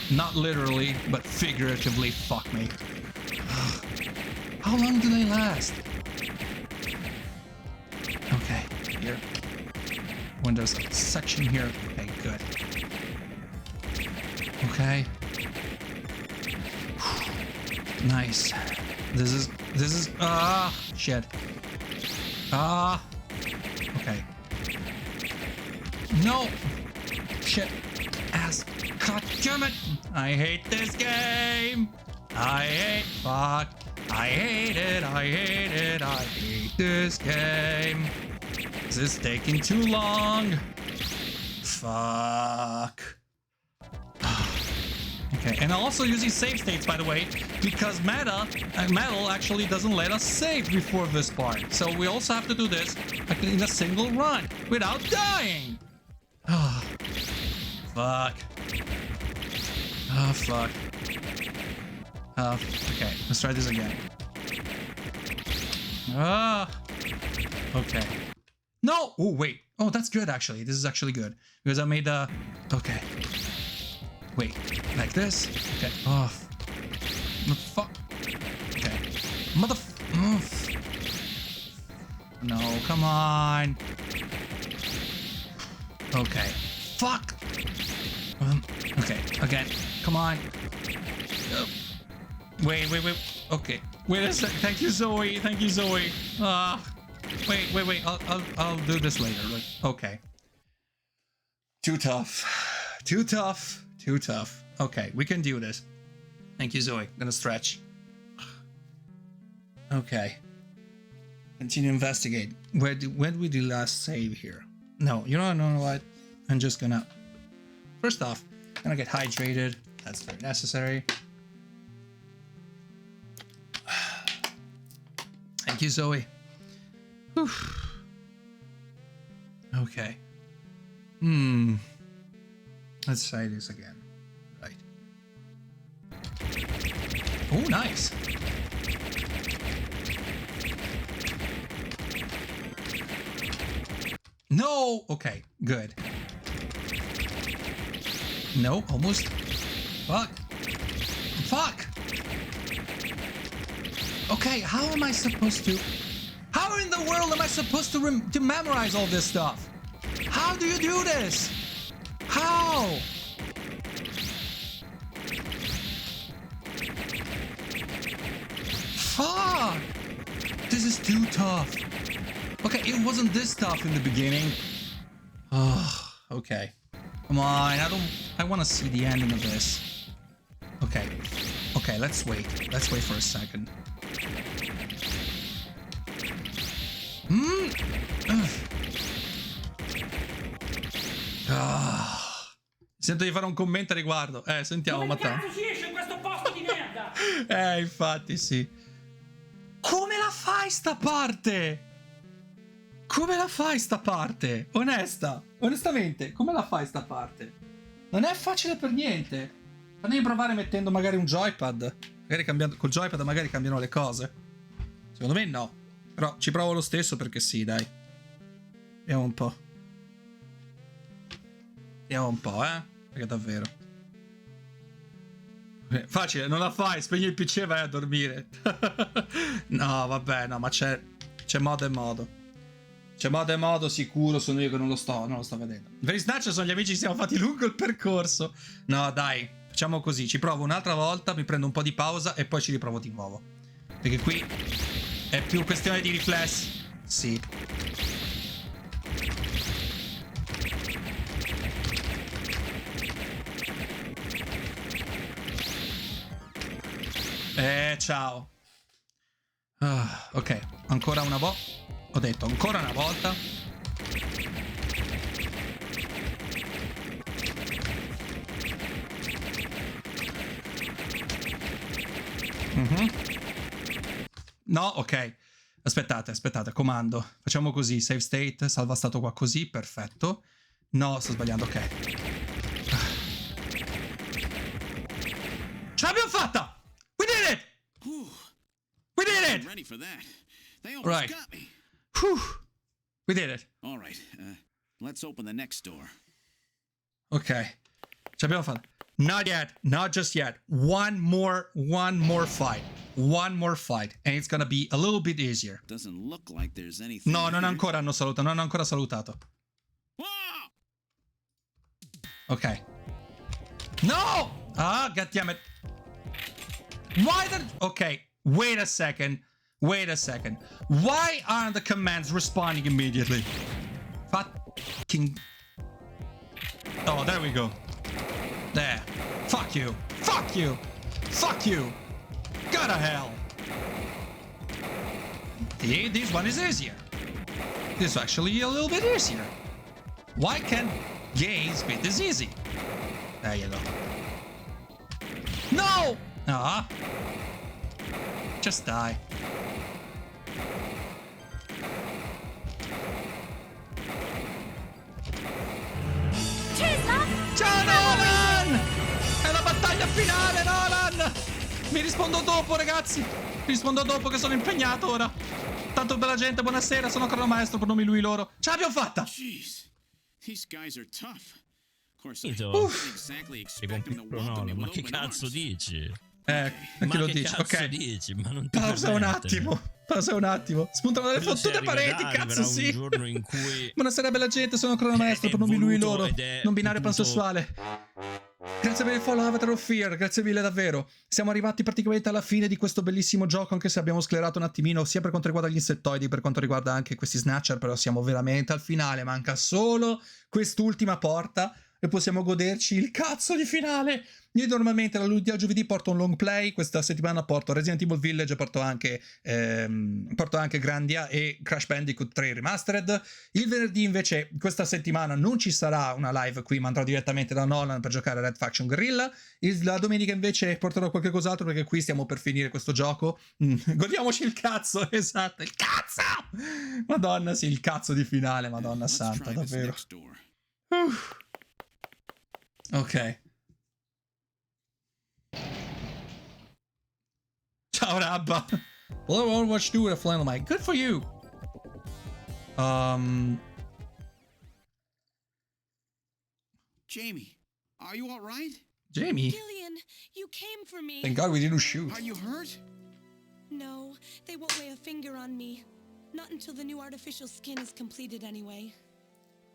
[SPEAKER 1] Not literally, but figuratively fuck me. How long do they last? Okay, here. When there's a section here. Okay, good. Okay. Nice. This is shit. Okay. No. Shit. Ass. God damn it. I hate this game. Fuck. I hate it. I hate this game. This is taking too long. Fuck. Okay, and I'm also using save states, by the way, because Metal actually doesn't let us save before this part. So we also have to do this in a single run without dying. Oh, fuck. Oh, fuck. Okay, let's try this again. Okay. No! Oh, wait. Oh, that's good, actually. This is actually good. Because I made a... Okay. Wait. Like this? Okay. Oh. Fuck. Okay. No, come on. Okay. Fuck! Okay, again. Come on. Wait. Okay. Wait a sec. Thank you, Zoe. Wait. I'll do this later. Like, okay. Too tough. Okay, we can do this. Thank you, Zoe. Gonna stretch. Okay. Continue investigate. When did we do last save here? No, you don't know what? I'm just gonna... First off, I'm gonna get hydrated. That's very necessary. Thank you, Zoe. Whew. Okay. Let's try this again. Right. Oh, nice. No! Okay, good. No, almost. Fuck. Okay, how am I supposed to... How in the world am I supposed to memorize all this stuff? How do you do this? How? Fuck! This is too tough. Okay, it wasn't this tough in the beginning. Oh, okay. Come on, I want to see the ending of this. Okay, let's wait. Let's wait for a second. Sento di fare un commento a riguardo. Sentiamo,
[SPEAKER 5] Come
[SPEAKER 1] Matteo.
[SPEAKER 5] cazzo si esce in questo posto di merda?
[SPEAKER 1] Infatti, sì. Come la fai sta parte? Come la fai sta parte? Onestamente, come la fai sta parte? Non è facile per niente. Fammi provare mettendo magari un joypad. Magari cambiando col joypad magari cambiano le cose. Secondo me no. Però ci provo lo stesso perché sì, dai. Vediamo un po'. Perché davvero. Facile, non la fai, spegni il PC e vai a dormire. No, vabbè, no, ma c'è modo e modo. C'è modo e modo sicuro, sono io che non lo sto vedendo. Per i Snatcher sono gli amici che siamo fatti lungo il percorso. No, dai, facciamo così, ci provo un'altra volta, mi prendo un po' di pausa e poi ci riprovo di nuovo. Perché qui è più questione di riflessi. Sì. Ciao. Ok, ancora una volta. Ho detto ancora una volta. No, ok. Aspettate, comando. Facciamo così, save state, salva stato qua così, perfetto. No, sto sbagliando, ok. Ce l'abbiamo fatta! We did it! We did it!
[SPEAKER 3] Ready for that. They almost
[SPEAKER 1] Right.
[SPEAKER 3] got me.
[SPEAKER 1] Whew. We did it.
[SPEAKER 3] All right. Let's open the next door.
[SPEAKER 1] Ok. Ce l'abbiamo fatta. Not yet. Not just yet. One more fight. One more fight. And it's gonna be a little bit easier.
[SPEAKER 3] Doesn't look like there's anything.
[SPEAKER 1] No, non
[SPEAKER 3] here.
[SPEAKER 1] ancora hanno salutato. Non hanno ancora salutato.
[SPEAKER 3] Whoa!
[SPEAKER 1] Ok. No! Ah, goddammit. Why the... Ok. Wait a second. Why aren't the commands responding immediately? Fucking... Oh, there we go. There. Fuck you. Go to hell. This one is easier. This is actually a little bit easier. Why can't games be this easy? There you go. No! Just die. Ciao Nolan! È la battaglia finale, Nolan! Mi rispondo dopo, ragazzi. Mi rispondo dopo che sono impegnato ora. Tanto bella gente, buonasera, sono ancora maestro, pronomi lui loro. Ce l'abbiamo fatta!
[SPEAKER 3] Jeez. These guys are tough. Of course, I
[SPEAKER 12] Ito.
[SPEAKER 3] didn't exactly
[SPEAKER 12] E
[SPEAKER 3] expect
[SPEAKER 12] con
[SPEAKER 3] them to
[SPEAKER 12] Piccolo
[SPEAKER 3] welcome me
[SPEAKER 12] Nolan, ma
[SPEAKER 3] with
[SPEAKER 12] che
[SPEAKER 3] open
[SPEAKER 12] cazzo
[SPEAKER 3] arms.
[SPEAKER 12] dici?
[SPEAKER 1] Anche
[SPEAKER 12] Ma
[SPEAKER 1] lo
[SPEAKER 12] che
[SPEAKER 1] dici,
[SPEAKER 12] cazzo
[SPEAKER 1] ok.
[SPEAKER 12] dici? Ma non ti
[SPEAKER 1] Pausa un
[SPEAKER 12] permettere.
[SPEAKER 1] attimo. Spuntano dalle
[SPEAKER 12] Quello se
[SPEAKER 1] fottute pareti,
[SPEAKER 12] arriverà,
[SPEAKER 1] cazzo,
[SPEAKER 12] arriverà
[SPEAKER 1] sì.
[SPEAKER 12] un giorno in cui
[SPEAKER 1] Buonasera bella gente, sono ancora maestro,
[SPEAKER 12] è
[SPEAKER 1] pronomi lui
[SPEAKER 12] voluto
[SPEAKER 1] loro.
[SPEAKER 12] ed è
[SPEAKER 1] Non binario
[SPEAKER 12] potuto-
[SPEAKER 1] pansessuale. Grazie per il follow Avatar of Fear, grazie mille davvero. Siamo arrivati praticamente alla fine di questo bellissimo gioco, anche se abbiamo sclerato un attimino, sia per quanto riguarda gli insettoidi, per quanto riguarda anche questi Snatcher, però siamo veramente al finale, manca solo quest'ultima porta e possiamo goderci il cazzo di finale. Io normalmente dal lunedì al giovedì porto un long play, questa settimana porto Resident Evil Village, porto anche Grandia e Crash Bandicoot 3 Remastered. Il venerdì invece questa settimana non ci sarà una live qui, ma andrò direttamente da Nolan per giocare a Red Faction Guerrilla. La domenica invece porterò qualche cos'altro perché qui stiamo per finire questo gioco. Godiamoci il cazzo, esatto, il cazzo! Madonna, sì, il cazzo di finale, madonna
[SPEAKER 3] Let's
[SPEAKER 1] santa,
[SPEAKER 3] try this
[SPEAKER 1] davvero.
[SPEAKER 3] next door.
[SPEAKER 1] Ok. Ciao Rabba. Hello Overwatch 2 with a flannel mic. Good for you.
[SPEAKER 3] Jamie, are you all right?
[SPEAKER 1] Jamie.
[SPEAKER 6] Gillian, you came for me.
[SPEAKER 1] Thank God we didn't shoot.
[SPEAKER 3] Are you hurt?
[SPEAKER 6] No, they won't lay a finger on me. Not until the new artificial skin is completed anyway.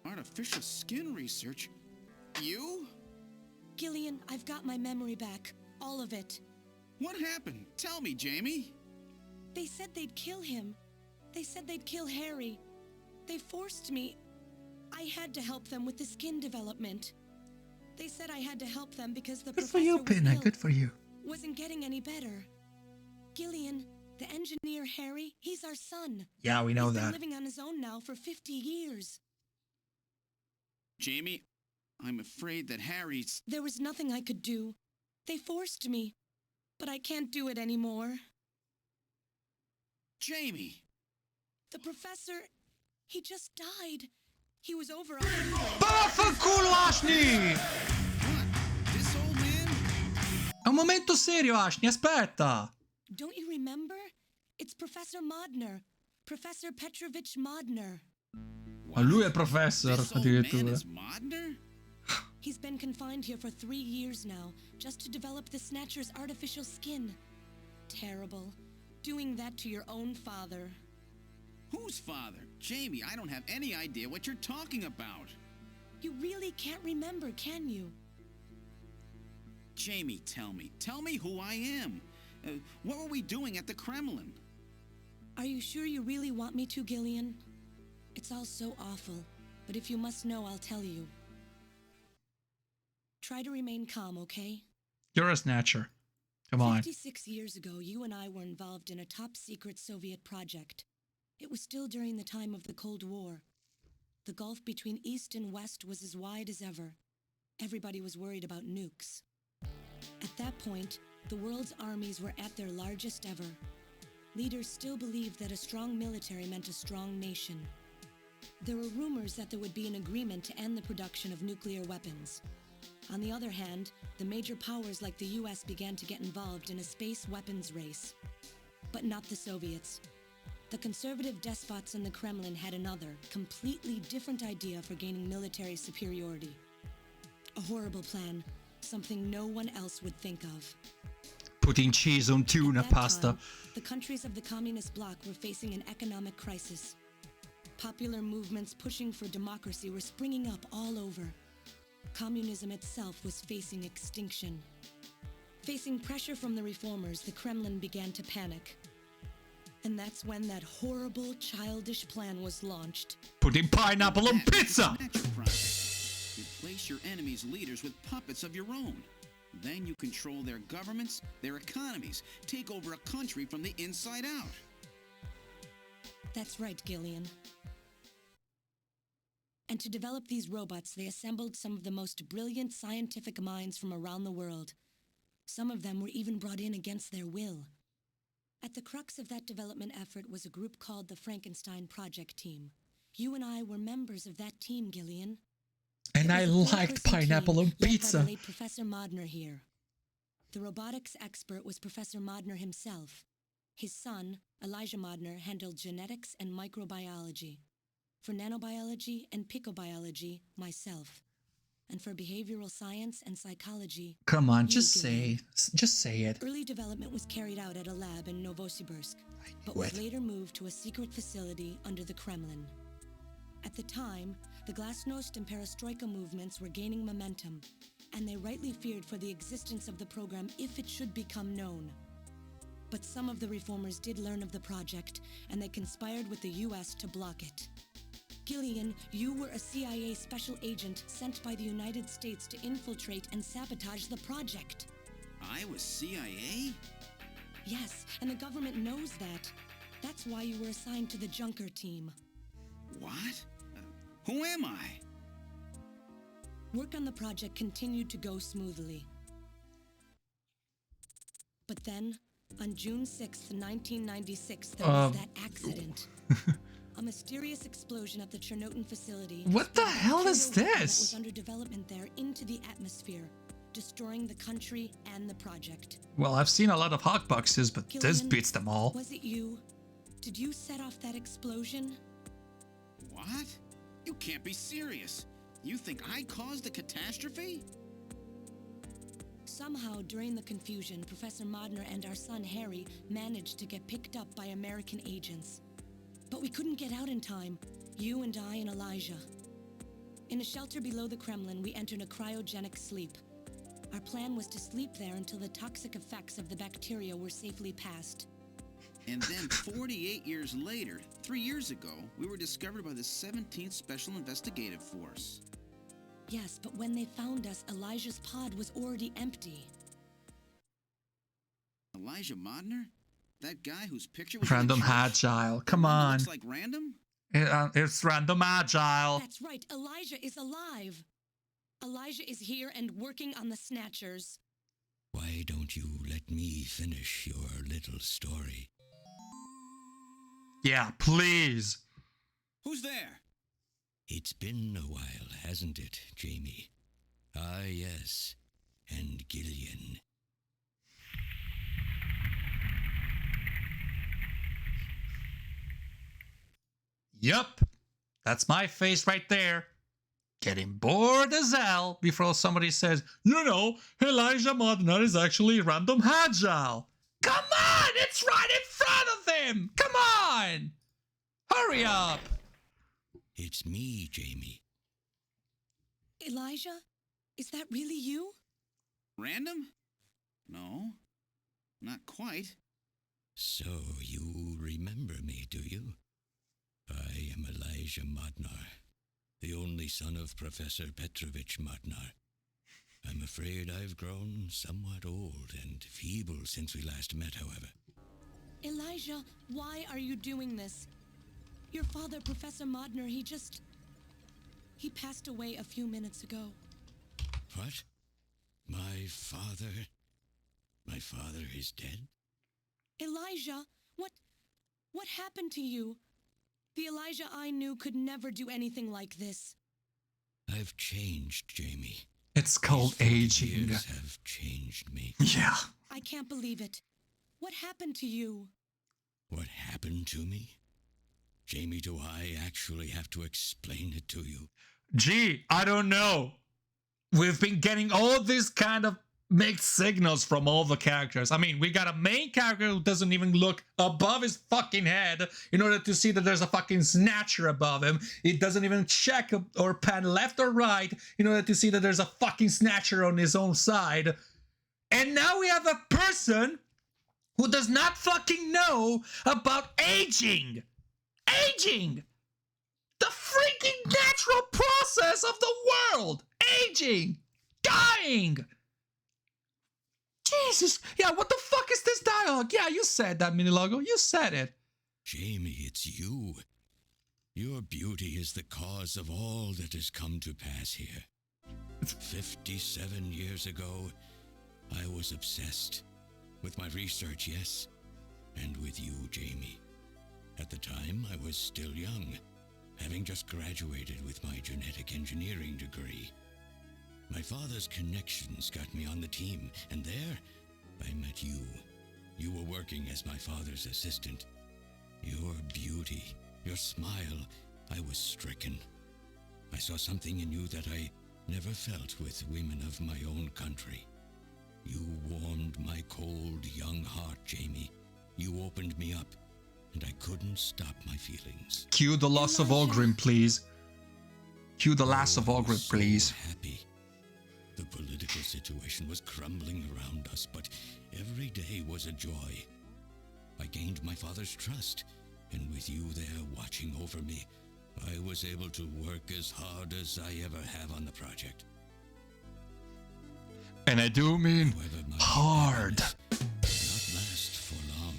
[SPEAKER 3] Artificial skin research? You?
[SPEAKER 6] Gillian, I've got my memory back. All of it.
[SPEAKER 3] What happened? Tell me, Jamie.
[SPEAKER 6] They said they'd kill him. They said they'd kill Harry. They forced me. I had to help them with the skin development. They said I had to help them because the
[SPEAKER 1] Good for
[SPEAKER 6] professor
[SPEAKER 1] you,
[SPEAKER 6] was
[SPEAKER 1] Pinna.
[SPEAKER 6] ill,
[SPEAKER 1] Good for you.
[SPEAKER 6] wasn't getting any better. Gillian, the engineer Harry, he's our son.
[SPEAKER 1] Yeah, we know
[SPEAKER 6] He's been
[SPEAKER 1] that.
[SPEAKER 6] living on his own now for 50 years.
[SPEAKER 3] Jamie, I'm afraid that Harry's...
[SPEAKER 13] There was nothing I could do. They forced me. But I can't do it anymore.
[SPEAKER 3] Jamie!
[SPEAKER 13] The professor... he just died. He was over 100.
[SPEAKER 1] Vaffanculo, Ashley!
[SPEAKER 3] What? This old man?
[SPEAKER 1] È un momento serio, Ashley, aspetta!
[SPEAKER 13] Don't you remember? It's Professor Modner. Professor Petrovich Modner.
[SPEAKER 1] Ma lui è il professor,
[SPEAKER 3] This old
[SPEAKER 1] addirittura.
[SPEAKER 3] man is Modner?
[SPEAKER 13] He's been confined here for 3 years now, just to develop the Snatcher's artificial skin. Terrible. Doing that to your own father.
[SPEAKER 3] Whose father? Jamie, I don't have any idea what you're talking about.
[SPEAKER 13] You really can't remember, can you?
[SPEAKER 3] Jamie, tell me. Tell me who I am. What were we doing at the Kremlin?
[SPEAKER 13] Are you sure you really want me to, Gillian? It's all so awful, but if you must know, I'll tell you. Try to remain calm, okay?
[SPEAKER 1] You're a Snatcher. Come on.
[SPEAKER 13] 56 years ago, you and I were involved in a top-secret Soviet project. It was still during the time of the Cold War. The gulf between East and West was as wide as ever. Everybody was worried about nukes. At that point, the world's armies were at their largest ever. Leaders still believed that a strong military meant a strong nation. There were rumors that there would be an agreement to end the production of nuclear weapons. On the other hand, the major powers like the US began to get involved in a space weapons race. But not the Soviets. The conservative despots in the Kremlin had another, completely different idea for gaining military superiority. A horrible plan, something no one else would think of.
[SPEAKER 1] Putting cheese on tuna
[SPEAKER 13] At that
[SPEAKER 1] pasta.
[SPEAKER 13] time, the countries of the communist bloc were facing an economic crisis. Popular movements pushing for democracy were springing up all over. Communism itself was facing extinction. Facing pressure from the reformers, the Kremlin began to panic. And that's when that horrible, childish plan was launched.
[SPEAKER 1] Putting pineapple on pizza!
[SPEAKER 3] Snatcher project. Replace your enemies' leaders with puppets of your own. Then you control their governments, their economies, take over a country from the inside out.
[SPEAKER 13] That's right, Gillian. And to develop these robots, they assembled some of the most brilliant scientific minds from around the world. Some of them were even brought in against their will. At the crux of that development effort was a group called the Frankenstein Project Team. You and I were members of that team, Gillian.
[SPEAKER 1] And
[SPEAKER 13] It
[SPEAKER 1] I
[SPEAKER 13] was a
[SPEAKER 1] liked
[SPEAKER 13] four-person
[SPEAKER 1] pineapple
[SPEAKER 13] team
[SPEAKER 1] on
[SPEAKER 13] led by
[SPEAKER 1] pizza.
[SPEAKER 13] the late Professor Modner here. The robotics expert was Professor Modner himself. His son, Elijah Modner, handled genetics and microbiology. For nanobiology and picobiology, myself. And for behavioral science and psychology,
[SPEAKER 1] Come on,
[SPEAKER 13] you,
[SPEAKER 1] just
[SPEAKER 13] Gillian.
[SPEAKER 1] say it.
[SPEAKER 13] Early development was carried out at a lab in Novosibirsk, but was later moved to a secret facility under the Kremlin. At the time, the Glasnost and Perestroika movements were gaining momentum, and they rightly feared for the existence of the program if it should become known. But some of the reformers did learn of the project, and they conspired with the US to block it. Gillian, you were a CIA special agent sent by the United States to infiltrate and sabotage the project.
[SPEAKER 3] I was CIA?
[SPEAKER 13] Yes, and the government knows that. That's why you were assigned to the Junker team.
[SPEAKER 3] What? Who am I?
[SPEAKER 13] Work on the project continued to go smoothly. But then, on June 6th, 1996, there was that accident. A mysterious explosion at the Chernobyl facility.
[SPEAKER 1] What the hell is
[SPEAKER 13] material weapon
[SPEAKER 1] this?
[SPEAKER 13] that was under development there into the atmosphere, destroying the country and the project.
[SPEAKER 1] Well, I've seen a lot of hot boxes, but this
[SPEAKER 13] Gillian,
[SPEAKER 1] beats them all.
[SPEAKER 13] Was it you? Did you set off that explosion?
[SPEAKER 3] What? You can't be serious. You think I caused the catastrophe?
[SPEAKER 13] Somehow, during the confusion, Professor Modner and our son Harry managed to get picked up by American agents. But we couldn't get out in time, you and I and Elijah. In a shelter below the Kremlin, we entered a cryogenic sleep. Our plan was to sleep there until the toxic effects of the bacteria were safely passed.
[SPEAKER 3] And then 48 years later, 3 years ago, we were discovered by the 17th Special Investigative Force.
[SPEAKER 13] Yes, but when they found us, Elijah's pod was already empty.
[SPEAKER 3] Elijah Modner? That guy whose picture was
[SPEAKER 1] Random
[SPEAKER 3] in the church?
[SPEAKER 1] agile. Come
[SPEAKER 3] The one that
[SPEAKER 1] on.
[SPEAKER 3] looks like random?
[SPEAKER 1] It's random agile.
[SPEAKER 13] That's right, Elijah is alive. Elijah is here and working on the Snatchers.
[SPEAKER 8] Why don't you let me finish your little story?
[SPEAKER 1] Yeah, please.
[SPEAKER 3] Who's there?
[SPEAKER 8] It's been a while, hasn't it, Jamie? Ah, yes. And Gillian.
[SPEAKER 1] Yup. That's my face right there. Getting bored as hell before somebody says, Elijah Modner is actually Random Agile. Come on! It's right in front of him! Come on! Hurry up!
[SPEAKER 8] It's me, Jamie.
[SPEAKER 13] Elijah? Is that really you?
[SPEAKER 3] Random? No, not quite.
[SPEAKER 8] So you remember me, do you? I am Elijah Modnar, the only son of Professor Petrovich Modnar. I'm afraid I've grown somewhat old and feeble since we last met, however.
[SPEAKER 13] Elijah, why are you doing this? Your father, Professor Modner, he passed away a few minutes ago.
[SPEAKER 8] What? My father is dead?
[SPEAKER 13] Elijah, what happened to you? The Elijah I knew could never do anything like this.
[SPEAKER 8] I've changed, Jamie.
[SPEAKER 1] It's called aging.
[SPEAKER 8] Years have changed me.
[SPEAKER 1] Yeah.
[SPEAKER 13] I can't believe it. What happened to you?
[SPEAKER 8] What happened to me? Jamie, do I actually have to explain it to you?
[SPEAKER 1] Gee, I don't know. We've been getting all these kind of mixed signals from all the characters. I mean, we got a main character who doesn't even look above his fucking head in order to see that there's a fucking Snatcher above him. He doesn't even check or pan left or right in order to see that there's a fucking Snatcher on his own side. And now we have a person who does not fucking know about aging. Aging! The freaking natural process of the world! Aging! Dying! Jesus! Yeah, what the fuck is this dialogue? Yeah, you said that, Minilogo. You said it.
[SPEAKER 8] Jamie, it's you. Your beauty is the cause of all that has come to pass here. 57 years ago, I was obsessed. With my research, yes. And with you, Jamie. At the time, I was still young, having just graduated with my genetic engineering degree. My father's connections got me on the team, and there, I met you. You were working as my father's assistant. Your beauty, your smile, I was stricken. I saw something in you that I never felt with women of my own country. You warmed my cold, young heart, Jamie. You opened me up, and I couldn't stop my feelings.
[SPEAKER 1] Cue the loss of Ogrim, please. Cue the last of Ogrim, please.
[SPEAKER 8] Happy. The political situation was crumbling around us, but every day was a joy. I gained my father's trust, and with you there watching over me, I was able to work as hard as I ever have on the project.
[SPEAKER 1] And I do mean hard.
[SPEAKER 8] Did not last for long.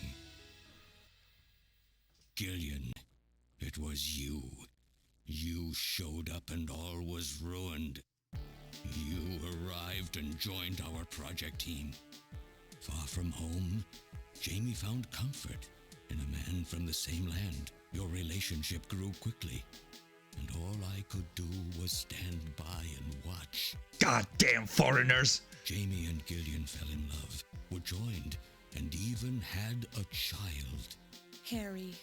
[SPEAKER 8] Gillian, it was you. You showed up and all was ruined. You arrived and joined our project team. Far from home, Jamie found comfort in a man from the same land. Your relationship grew quickly, and all I could do was stand by and watch.
[SPEAKER 1] Goddamn foreigners!
[SPEAKER 8] Jamie and Gillian fell in love, were joined, and even had a child.
[SPEAKER 13] Harry.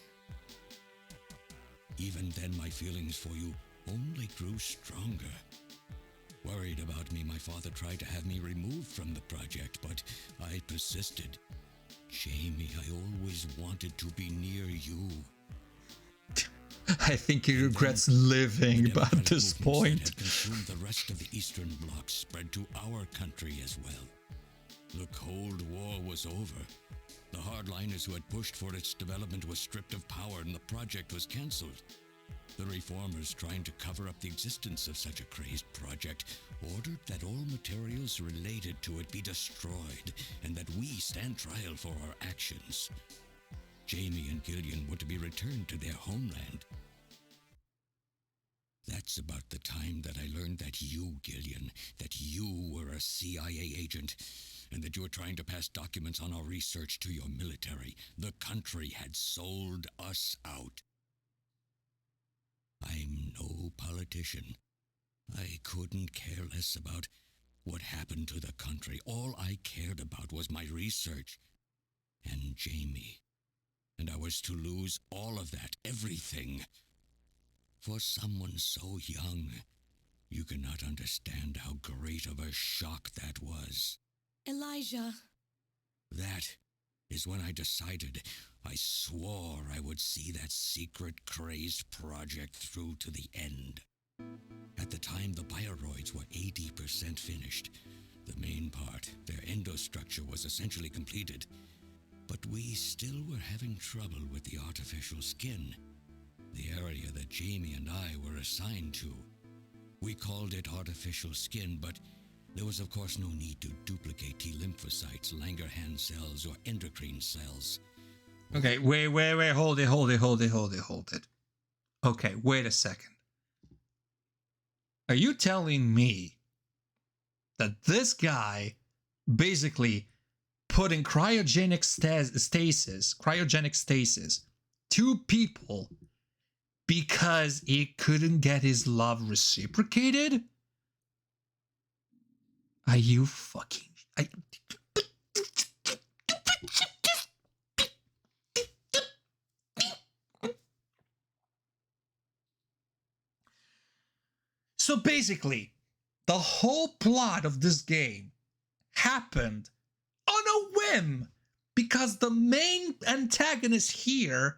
[SPEAKER 8] Even then, my feelings for you only grew stronger. Worried about me, my father tried to have me removed from the project, but I persisted. Jamie, I always wanted to be near you.
[SPEAKER 1] I think he regrets living at this point.
[SPEAKER 8] That had consumed the rest of the Eastern Bloc spread to our country as well. The Cold War was over. The hardliners who had pushed for its development were stripped of power and the project was cancelled. The reformers, trying to cover up the existence of such a crazed project, ordered that all materials related to it be destroyed and that we stand trial for our actions. Jamie and Gillian were to be returned to their homeland. That's about the time that I learned that you, Gillian, that you were a CIA agent, and that you were trying to pass documents on our research to your military. The country had sold us out. I'm no politician. I couldn't care less about what happened to the country. All I cared about was my research and Jamie. And I was to lose all of that, everything. For someone so young, you cannot understand how great of a shock that was.
[SPEAKER 13] Elijah.
[SPEAKER 8] That is when I decided, I swore I would see that secret crazed project through to the end. At the time, the bioroids were 80% finished. The main part, their endostructure, was essentially completed. But we still were having trouble with the artificial skin, the area that Jamie and I were assigned to. We called it artificial skin, but there was of course no need to duplicate T lymphocytes, Langerhans cells, or endocrine cells.
[SPEAKER 1] Okay, wait, hold it. Okay, wait a second. Are you telling me that this guy basically put in cryogenic stasis 2 people because he couldn't get his love reciprocated? Are you fucking... So basically, the whole plot of this game happened on a whim because the main antagonist here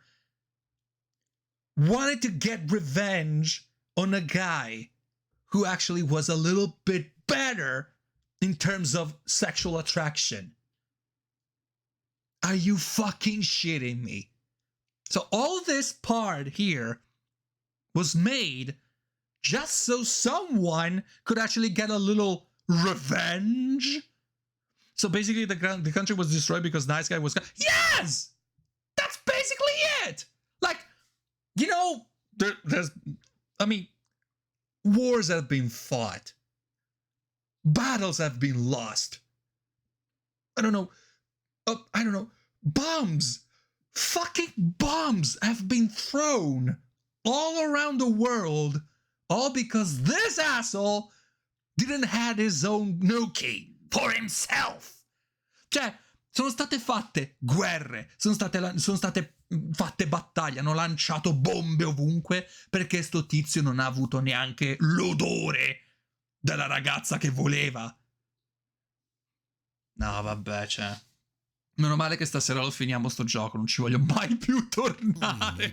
[SPEAKER 1] wanted to get revenge on a guy who actually was a little bit better in terms of sexual attraction. Are you fucking shitting me? So all this part here was made just so someone could actually get a little revenge. So basically the country was destroyed because nice guy was... Yes! That's basically it! Like, you know, there's... I mean, wars have been fought. Battles have been lost. I don't know. Bombs! Fucking bombs have been thrown all around the world, all because this asshole didn't have his own nuke for himself. Cioè, sono state fatte guerre, sono state fatte battaglie, hanno lanciato bombe ovunque perché sto tizio non ha avuto neanche l'odore della ragazza che voleva. No, vabbè, cioè... Meno male che stasera lo finiamo sto gioco, non ci voglio mai più tornare.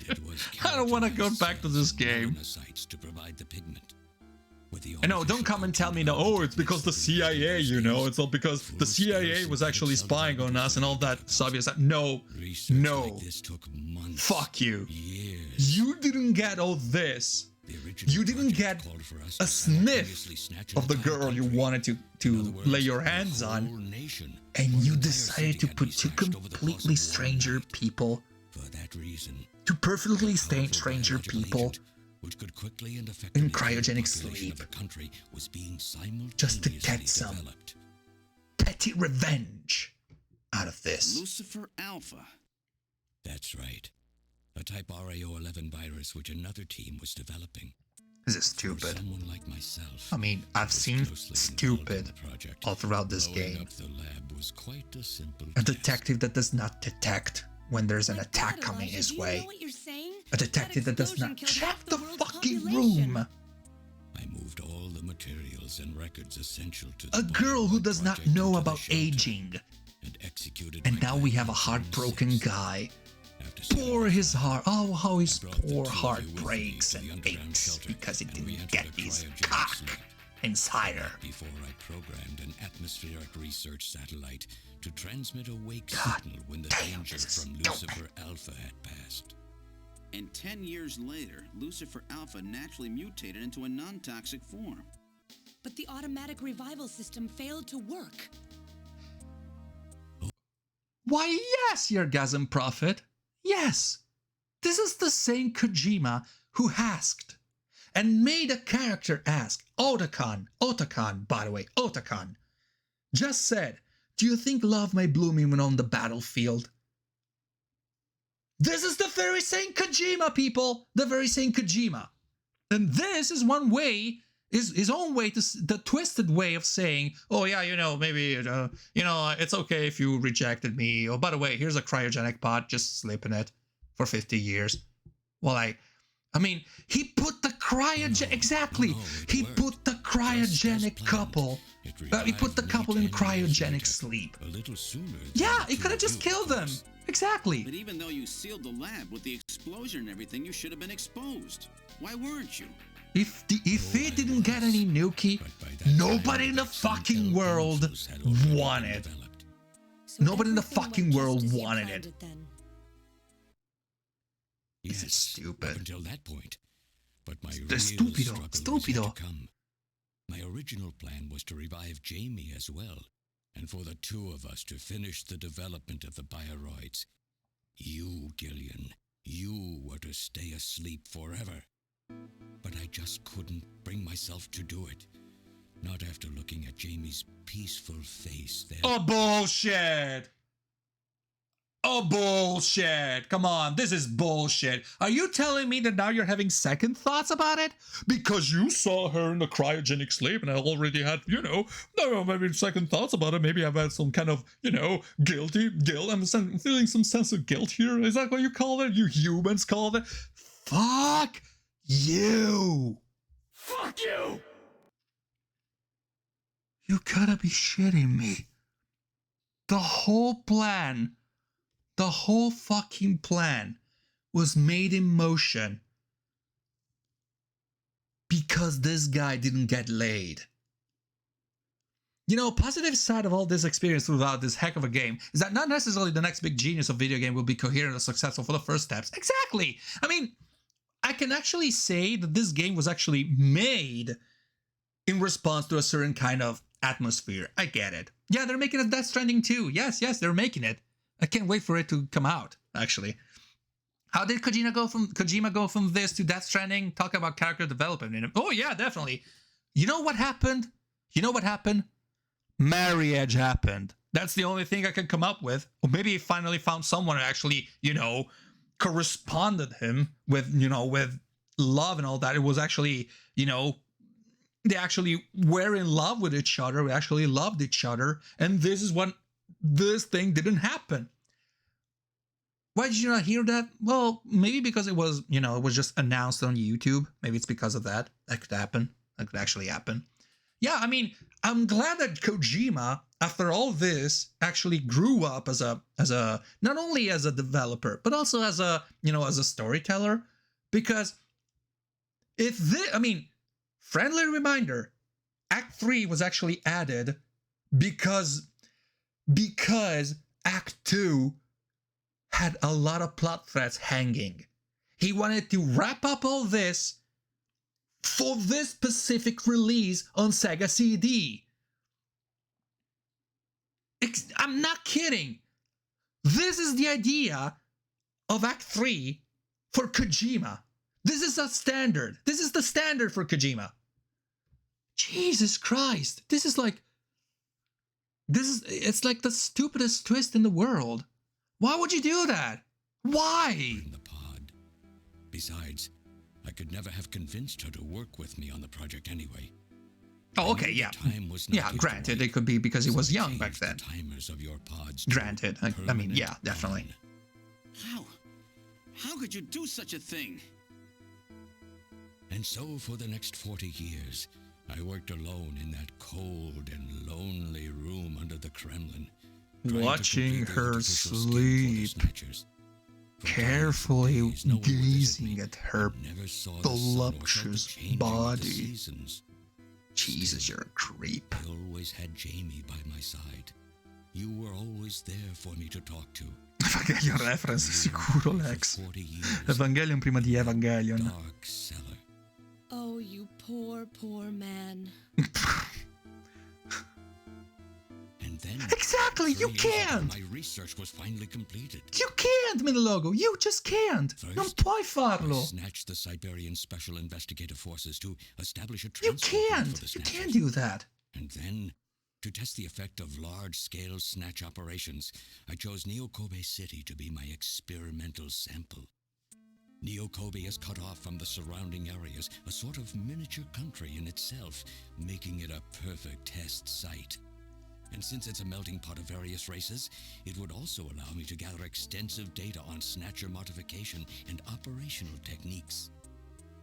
[SPEAKER 1] I don't want to go back to this game. And no, don't come and tell me, no, oh, it's because the CIA, you know, it's all because the CIA was actually spying on us and all that Soviet stuff. No, fuck you. You didn't get all this. You didn't get a sniff of the girl you wanted to lay your hands on, and you decided to put 2 completely stranger people, 2 perfectly stranger people, in cryogenic sleep, just to get some petty revenge out of this.
[SPEAKER 3] Lucifer Alpha.
[SPEAKER 8] That's right. A type RAO11 virus which another team was developing.
[SPEAKER 1] This is stupid.
[SPEAKER 8] Someone like myself.
[SPEAKER 1] I mean, I've seen stupid all throughout this game. A detective that does not detect when there's an attack coming his way. A detective that does not check the fucking room.
[SPEAKER 8] I moved all the materials and records essential to
[SPEAKER 1] a girl who does not know about aging. And now we have a heartbroken guy. Poor his heart. Oh, how his poor heart breaks and aches because he didn't get his cock inside her.
[SPEAKER 8] Before I programmed an atmospheric research satellite to transmit a wake signal when the danger from Lucifer Alpha had passed.
[SPEAKER 3] And 10 years later, Lucifer Alpha naturally mutated into a non-toxic form.
[SPEAKER 13] But the automatic revival system failed to work.
[SPEAKER 1] Why, yes, Yergasm Prophet. Yes, this is the same Kojima who asked, and made a character ask, Otakon, by the way, Otakon, just said, do you think love may bloom even on the battlefield? This is the very same Kojima, people! The very same Kojima. And this is one way, his own way, the twisted way of saying, oh yeah, maybe, it's okay if you rejected me. Oh, by the way, here's a cryogenic pod, just sleep in it for 50 years. Well, I mean, he put the exactly. He put the cryogenic couple. He put the couple in cryogenic sleep.
[SPEAKER 11] A little sooner.
[SPEAKER 1] Yeah, he could have just killed them. Exactly.
[SPEAKER 3] But even though you sealed the lab with the explosion and everything, you should have been exposed. Why weren't you?
[SPEAKER 1] If he didn't get any Nuki, nobody in the fucking world wanted. Nobody in the fucking world wanted it. This is stupid.
[SPEAKER 11] Up until that point. But my
[SPEAKER 1] stupido.
[SPEAKER 11] My original plan was to revive Jamie as well, and for the two of us to finish the development of the bioroids. You, Gillian, you were to stay asleep forever. But I just couldn't bring myself to do it. Not after looking at Jamie's peaceful face then.
[SPEAKER 1] Oh, bullshit! Oh, bullshit! Come on, this is bullshit. Are you telling me that now you're having second thoughts about it? Because you saw her in the cryogenic sleep and I already had, maybe second thoughts about it. Maybe I've had some kind of, guilt. I'm feeling some sense of guilt here. Is that what you call it? You humans call it? Fuck you!
[SPEAKER 10] Fuck you!
[SPEAKER 1] You gotta be shitting me. The whole fucking plan was made in motion because this guy didn't get laid. Positive side of all this experience throughout this heck of a game is that not necessarily the next big genius of video game will be coherent or successful for the first steps. Exactly! I mean, I can actually say that this game was actually made in response to a certain kind of atmosphere. I get it. Yeah, they're making a Death Stranding too. Yes, they're making it. I can't wait for it to come out, actually. How did Kojima go from this to Death Stranding? Talk about character development. Oh, yeah, definitely. You know what happened? Marriage happened. That's the only thing I can come up with. Or maybe he finally found someone who actually, corresponded him with, with love and all that. It was actually, they actually were in love with each other. We actually loved each other. And this is when this thing didn't happen. Why did you not hear that? Well, maybe because it was, it was just announced on YouTube. Maybe it's because of that. That could happen. That could actually happen. Yeah, I mean, I'm glad that Kojima, after all this, actually grew up as a not only as a developer, but also as a, as a storyteller. Because friendly reminder, Act 3 was actually added because Act 2 had a lot of plot threads hanging. He wanted to wrap up all this for this specific release on Sega CD. I'm not kidding. This is the idea of Act 3 for Kojima. This is a standard. This is the standard for Kojima. Jesus Christ. It's like the stupidest twist in the world. Why would you do that? Why?
[SPEAKER 11] In the pod. Besides, I could never have convinced her to work with me on the project anyway.
[SPEAKER 1] Oh, okay, yeah. Yeah, granted, it could be because he was young back then.
[SPEAKER 11] Timers of your pods.
[SPEAKER 1] Granted. I mean, yeah, definitely.
[SPEAKER 3] How could you do such a thing?
[SPEAKER 11] And so for the next 40 years, I worked alone in that cold and lonely room under the Kremlin.
[SPEAKER 1] Watching her sleep, carefully gazing at her voluptuous body. Jesus, you're a creep.
[SPEAKER 11] I always had Jamie by my side. You were always there for me to talk to.
[SPEAKER 1] Evangelion reference, sicuro, Lex. Evangelion prima di Evangelion.
[SPEAKER 11] Dark cellar.
[SPEAKER 13] Oh, you poor, poor man.
[SPEAKER 11] And then
[SPEAKER 1] Exactly, you
[SPEAKER 11] 3 years ago,
[SPEAKER 1] can't.
[SPEAKER 11] my research was finally completed.
[SPEAKER 1] You can't, Minilogo. You just can't. Non puoi
[SPEAKER 11] I
[SPEAKER 1] farlo.
[SPEAKER 11] snatched the Siberian Special Investigative Forces to establish a
[SPEAKER 1] You
[SPEAKER 11] transport route for
[SPEAKER 1] can't.
[SPEAKER 11] the
[SPEAKER 1] You
[SPEAKER 11] Snatchers.
[SPEAKER 1] can't do that.
[SPEAKER 11] And then, to test the effect of large-scale snatch operations, I chose Neo-Kobe City to be my experimental sample. Neo-Kobe is cut off from the surrounding areas, a sort of miniature country in itself, making it a perfect test site. And since it's a melting pot of various races, it would also allow me to gather extensive data on Snatcher modification and operational techniques.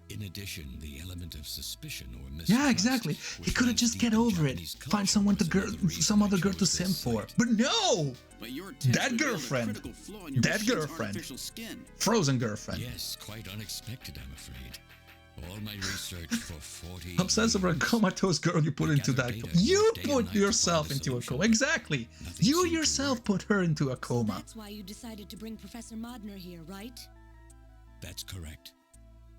[SPEAKER 11] In addition, the element of suspicion or mistrust...
[SPEAKER 1] Yeah, exactly. He could have just get over it. Find someone some other girl to simp for. But no!
[SPEAKER 3] But your test
[SPEAKER 1] That
[SPEAKER 3] revealed a
[SPEAKER 1] girlfriend.
[SPEAKER 3] critical flaw in your
[SPEAKER 1] That
[SPEAKER 3] machine's
[SPEAKER 1] girlfriend.
[SPEAKER 3] artificial skin.
[SPEAKER 1] Frozen girlfriend.
[SPEAKER 11] Yes, quite unexpected, I'm afraid. All my research for 40
[SPEAKER 1] Obsessed over a comatose girl you put into that. You put yourself into a coma. Exactly. You yourself put her into a coma.
[SPEAKER 13] That's why you decided to bring Professor Modner here, right?
[SPEAKER 11] That's correct.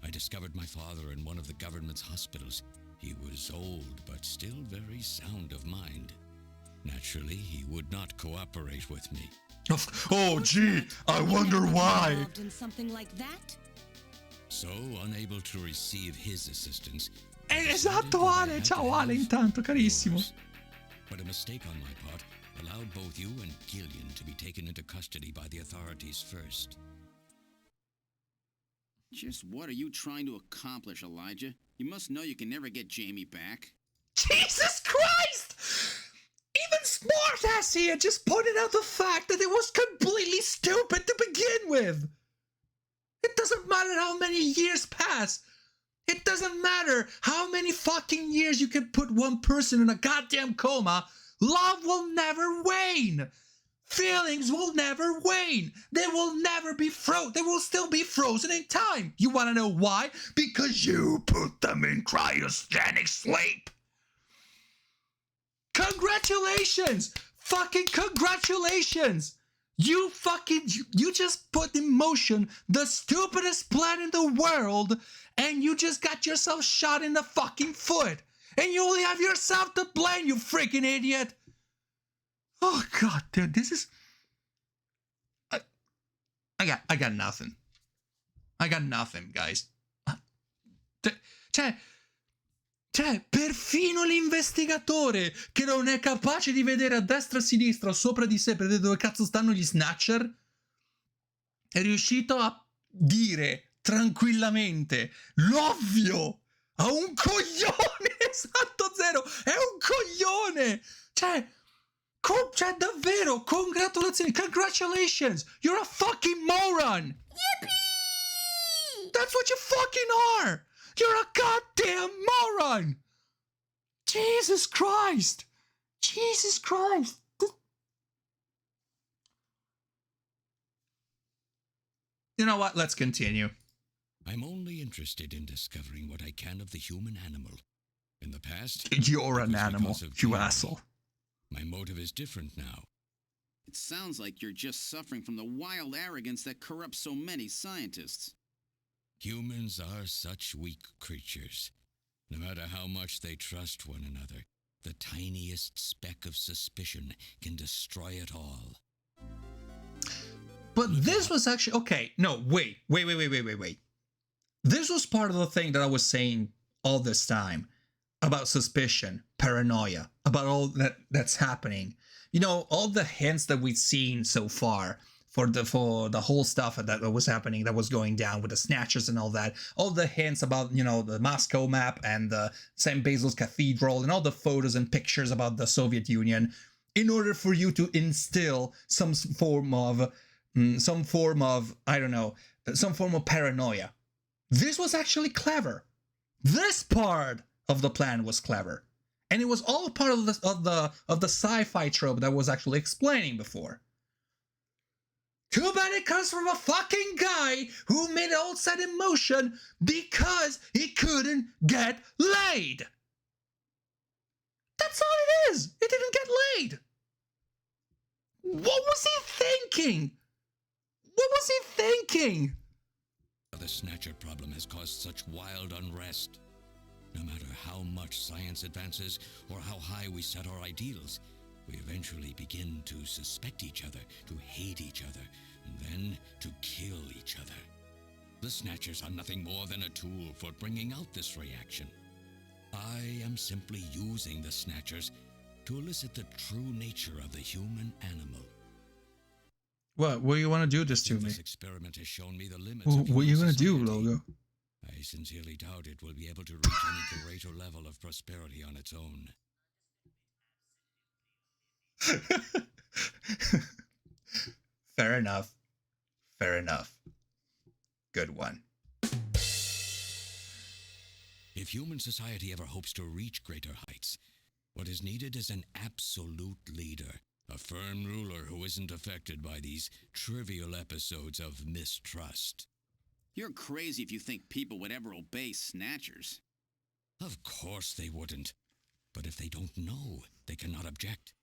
[SPEAKER 11] I discovered my father in one of the government's hospitals. He was old, but still very sound of mind. Naturally, he would not cooperate with me.
[SPEAKER 1] Oh, gee, I wonder why.
[SPEAKER 13] Involved in something like that?
[SPEAKER 11] So, unable to receive his assistance...
[SPEAKER 1] Esatto, Ale. Ciao, Ale, intanto, carissimo.
[SPEAKER 11] But a mistake on my part allowed both you and Gillian to be taken into custody by the authorities first.
[SPEAKER 3] Just what are you trying to accomplish, Elijah? You must know you can never get Jamie back.
[SPEAKER 1] Jesus Christ! Even Smartass here just pointed out the fact that it was completely stupid to begin with. It doesn't matter how many years pass. It doesn't matter how many fucking years you can put one person in a goddamn coma. Love will never wane. Feelings will never wane. They will never be frozen. They will still be frozen in time. You want to know why? Because you put them in cryogenic sleep. Congratulations! Fucking congratulations! You just put in motion the stupidest plan in the world, and you just got yourself shot in the fucking foot. And you only have yourself to blame, you freaking idiot. Oh god, dude, this is... I got nothing. I got nothing, guys. Cioè, perfino l'investigatore che non è capace di vedere a destra e a sinistra o sopra di sé per vedere dove cazzo stanno gli Snatcher è riuscito a dire tranquillamente l'ovvio a un coglione. Esatto, Zero, è un coglione. Cioè, davvero, congratulazioni, congratulations, you're a fucking moron. Yippee! That's what you fucking are. You're a goddamn moron. Jesus Christ. Jesus Christ. You know what? Let's continue.
[SPEAKER 11] I'm only interested in discovering what I can of the human animal. In the past...
[SPEAKER 1] You're an animal, you asshole.
[SPEAKER 11] My motive is different now.
[SPEAKER 3] It sounds like you're just suffering from the wild arrogance that corrupts so many scientists.
[SPEAKER 11] Humans are such weak creatures. No matter how much they trust one another, the tiniest speck of suspicion can destroy it all.
[SPEAKER 1] But this was actually... Okay, no, wait. This was part of the thing that I was saying all this time about suspicion, paranoia, about all that's happening. You know, all the hints that we've seen so far for the whole stuff that was happening, that was going down with the Snatchers and all that. All the hints about, you know, the Moscow map and the St. Basil's Cathedral and all the photos and pictures about the Soviet Union, in order for you to instill some form of paranoia. This was actually clever. This part of the plan was clever. And it was all part of the sci-fi trope that I was actually explaining before. Too bad it comes from a fucking guy who made it all set in motion because he couldn't get laid. That's all it is. It didn't get laid. What was he thinking? What was he thinking?
[SPEAKER 11] The Snatcher problem has caused such wild unrest. No matter how much science advances or how high we set our ideals, we eventually begin to suspect each other, to hate each other, and then to kill each other. The Snatchers are nothing more than a tool for bringing out this reaction. I am simply using the Snatchers to elicit the true nature of the human animal.
[SPEAKER 1] What do you want to do this to me?
[SPEAKER 11] This experiment has shown me the limits
[SPEAKER 1] What are you going to do, Logo?
[SPEAKER 11] I sincerely doubt it will be able to reach any greater level of prosperity on its own.
[SPEAKER 1] Fair enough. Fair enough. Good one.
[SPEAKER 11] If human society ever hopes to reach greater heights, what is needed is an absolute leader, a firm ruler who isn't affected by these trivial episodes of mistrust.
[SPEAKER 3] You're crazy if you think people would ever obey Snatchers.
[SPEAKER 11] Of course they wouldn't. But if they don't know, they cannot object.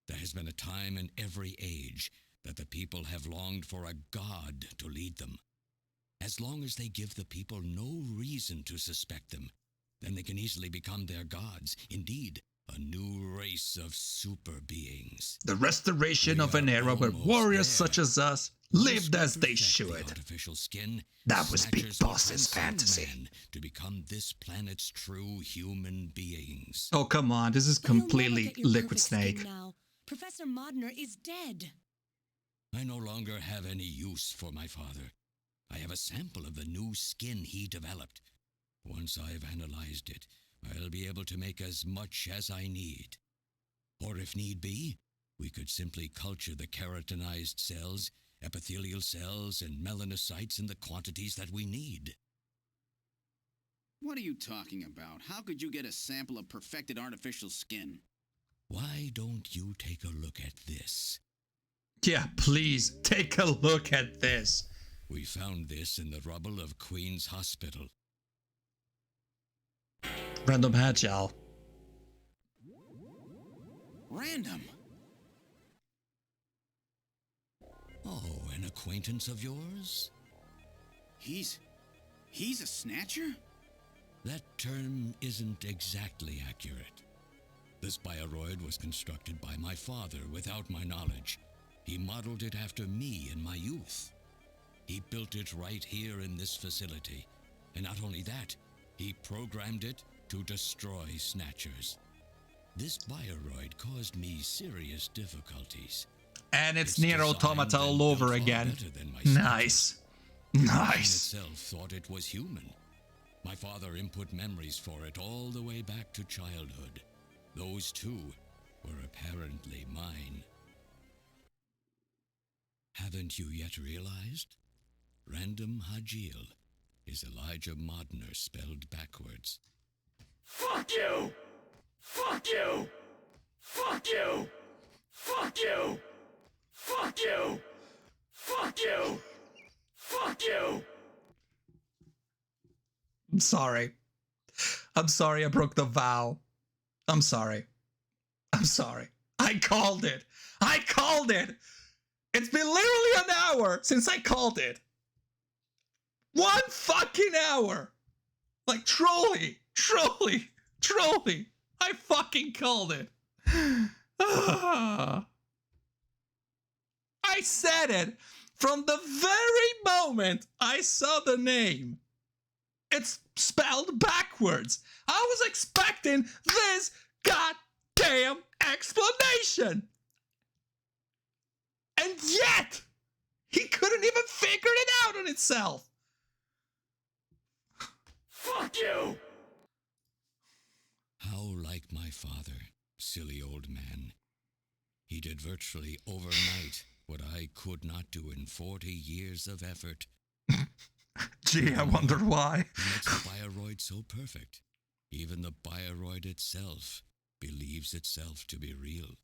[SPEAKER 11] There has been a time in every age that the people have longed for a god to lead them. As long as they give the people no reason to suspect them, then they can easily become their gods. Indeed, a new race of super beings.
[SPEAKER 1] The restoration of an era where warriors such as us lived as they should.
[SPEAKER 11] Artificial skin,
[SPEAKER 1] That was Big
[SPEAKER 11] Snatchers will
[SPEAKER 1] Boss's
[SPEAKER 11] transcend
[SPEAKER 1] fantasy.
[SPEAKER 11] man to become this planet's true human beings.
[SPEAKER 1] Oh, come on. This is
[SPEAKER 13] But you'll never
[SPEAKER 1] completely
[SPEAKER 13] get your
[SPEAKER 1] Liquid
[SPEAKER 13] perfect skin
[SPEAKER 1] Snake.
[SPEAKER 13] now. Professor Modner is dead.
[SPEAKER 11] I no longer have any use for my father. I have a sample of the new skin he developed. Once I've analyzed it, I'll be able to make as much as I need. Or if need be, we could simply culture the keratinized cells, epithelial cells, and melanocytes in the quantities that we need.
[SPEAKER 3] What are you talking about? How could you get a sample of perfected artificial skin?
[SPEAKER 11] Why don't you take a look at this?
[SPEAKER 1] Yeah, please, take a look at this.
[SPEAKER 11] We found this in the rubble of Queen's Hospital.
[SPEAKER 1] Random head gel.
[SPEAKER 3] Random?
[SPEAKER 11] Oh, an acquaintance of yours?
[SPEAKER 3] He's a Snatcher?
[SPEAKER 11] That term isn't exactly accurate. This bioroid was constructed by my father without my knowledge. He modeled it after me in my youth. He built it right here in this facility. And not only that, he programmed it to destroy Snatchers. This bioroid caused me serious difficulties.
[SPEAKER 1] And it's Nier Automata all over again. Nice.
[SPEAKER 11] The machine
[SPEAKER 1] Nice.
[SPEAKER 11] itself thought it was human. My father input memories for it all the way back to childhood. Those too were apparently mine. Haven't you yet realized? Random Hajil is Elijah Modner spelled backwards.
[SPEAKER 10] Fuck you! Fuck you! Fuck you! Fuck you! Fuck you! Fuck you! Fuck you!
[SPEAKER 1] I'm sorry. I'm sorry I broke the vow. I'm sorry. I'm sorry. I called it. I called it. It's been literally an hour since I called it. 1 fucking hour. Like, truly. I fucking called it. I said it from the very moment I saw the name. It's spelled backwards. I was expecting this goddamn explanation. And yet, he couldn't even figure it out on itself.
[SPEAKER 10] Fuck you!
[SPEAKER 11] How like my father, silly old man. He did virtually overnight what I could not do in 40 years of effort.
[SPEAKER 1] Gee, I wonder why.
[SPEAKER 11] He makes the bioroid so perfect. Even the bioroid itself believes itself to be real.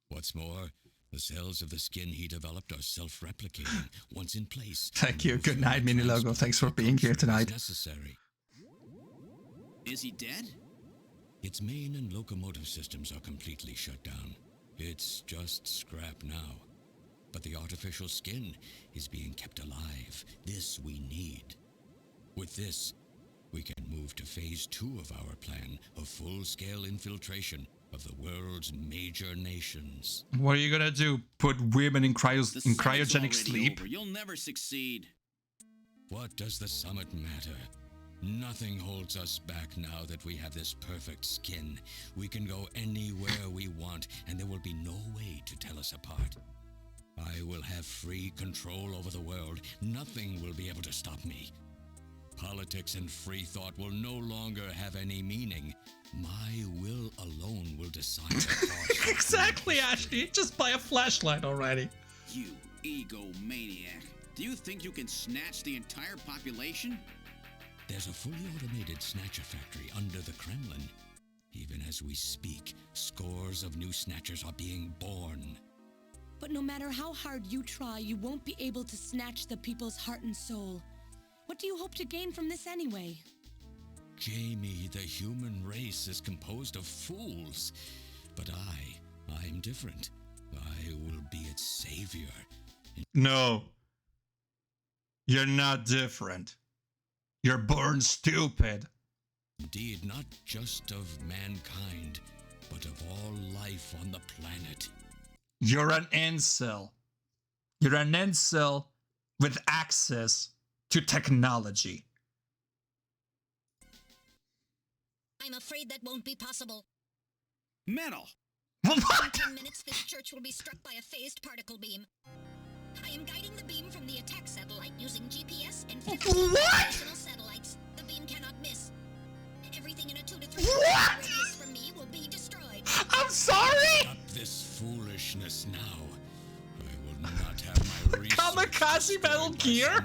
[SPEAKER 11] What's more, the cells of the skin he developed are self-replicating once in place.
[SPEAKER 1] Thank you. Good night, Mini Logo. Thanks for being here tonight.
[SPEAKER 11] Necessary.
[SPEAKER 3] Is he dead?
[SPEAKER 11] Its main and locomotive systems are completely shut down. It's just scrap now. But the artificial skin is being kept alive. This we need. With this, we can move to phase 2 of our plan of full-scale infiltration of the world's major nations.
[SPEAKER 1] What are you gonna do? Put women in
[SPEAKER 3] The
[SPEAKER 1] cryogenic
[SPEAKER 3] summit's already
[SPEAKER 1] sleep?
[SPEAKER 3] over. You'll never succeed.
[SPEAKER 11] What does the summit matter? Nothing holds us back now that we have this perfect skin. We can go anywhere we want, and there will be no way to tell us apart. I will have free control over the world. Nothing will be able to stop me. Politics and free thought will no longer have any meaning. My will alone will decide the course.
[SPEAKER 1] Exactly, Ashley. Just buy a flashlight already.
[SPEAKER 3] You egomaniac. Do you think you can snatch the entire population?
[SPEAKER 11] There's a fully automated Snatcher factory under the Kremlin. Even as we speak, scores of new Snatchers are being born.
[SPEAKER 13] But no matter how hard you try, you won't be able to snatch the people's heart and soul. What do you hope to gain from this anyway?
[SPEAKER 11] Jamie, the human race is composed of fools. But I'm different. I will be its savior.
[SPEAKER 1] No. You're not different. You're born stupid.
[SPEAKER 11] Indeed, not just of mankind, but of all life on the planet.
[SPEAKER 1] You're an incel. You're an incel with access to technology.
[SPEAKER 4] I'm afraid that won't be possible.
[SPEAKER 3] Metal!
[SPEAKER 4] In 10 minutes, this church will be struck by a phased particle beam. I am guiding the beam from the attack satellite using GPS and 50 operational satellites. The beam cannot miss. Everything in a 2 to 3 radius from me will be destroyed.
[SPEAKER 1] I'm sorry!
[SPEAKER 11] Stop this foolishness now. I will not have my
[SPEAKER 1] Kamikaze Metal Gear?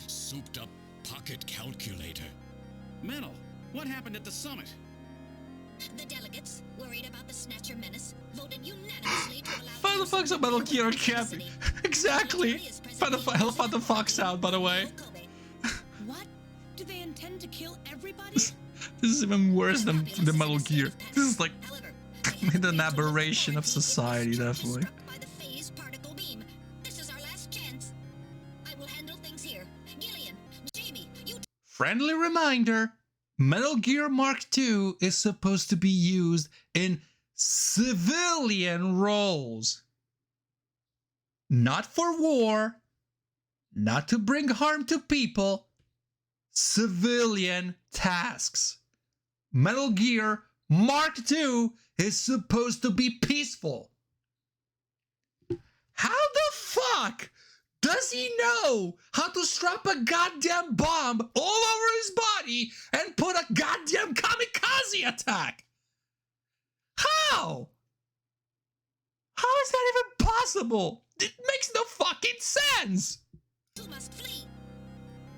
[SPEAKER 11] Souped up pocket calculator.
[SPEAKER 3] Metal, what happened at the summit?
[SPEAKER 4] The delegates, worried about the Snatcher menace, voted unanimously to allow...
[SPEAKER 1] Why the fuck's a Metal Gear cap? Exactly. Find the fox out, by the way.
[SPEAKER 13] What? Do they intend to kill everybody?
[SPEAKER 1] This is even worse than the Metal Gear. This is like an aberration of society, definitely.
[SPEAKER 4] By the phased particle beam. This is our last chance. I will handle things here. Gillian, Jamie, you...
[SPEAKER 1] Friendly reminder, Metal Gear Mark II is supposed to be used in civilian roles. Not for war, not to bring harm to people, civilian tasks. Metal Gear Mark II is supposed to be peaceful. How the fuck does he know how to strap a goddamn bomb all over his body and put a goddamn kamikaze attack? How? How is that even possible? It makes no fucking sense.
[SPEAKER 4] You must flee.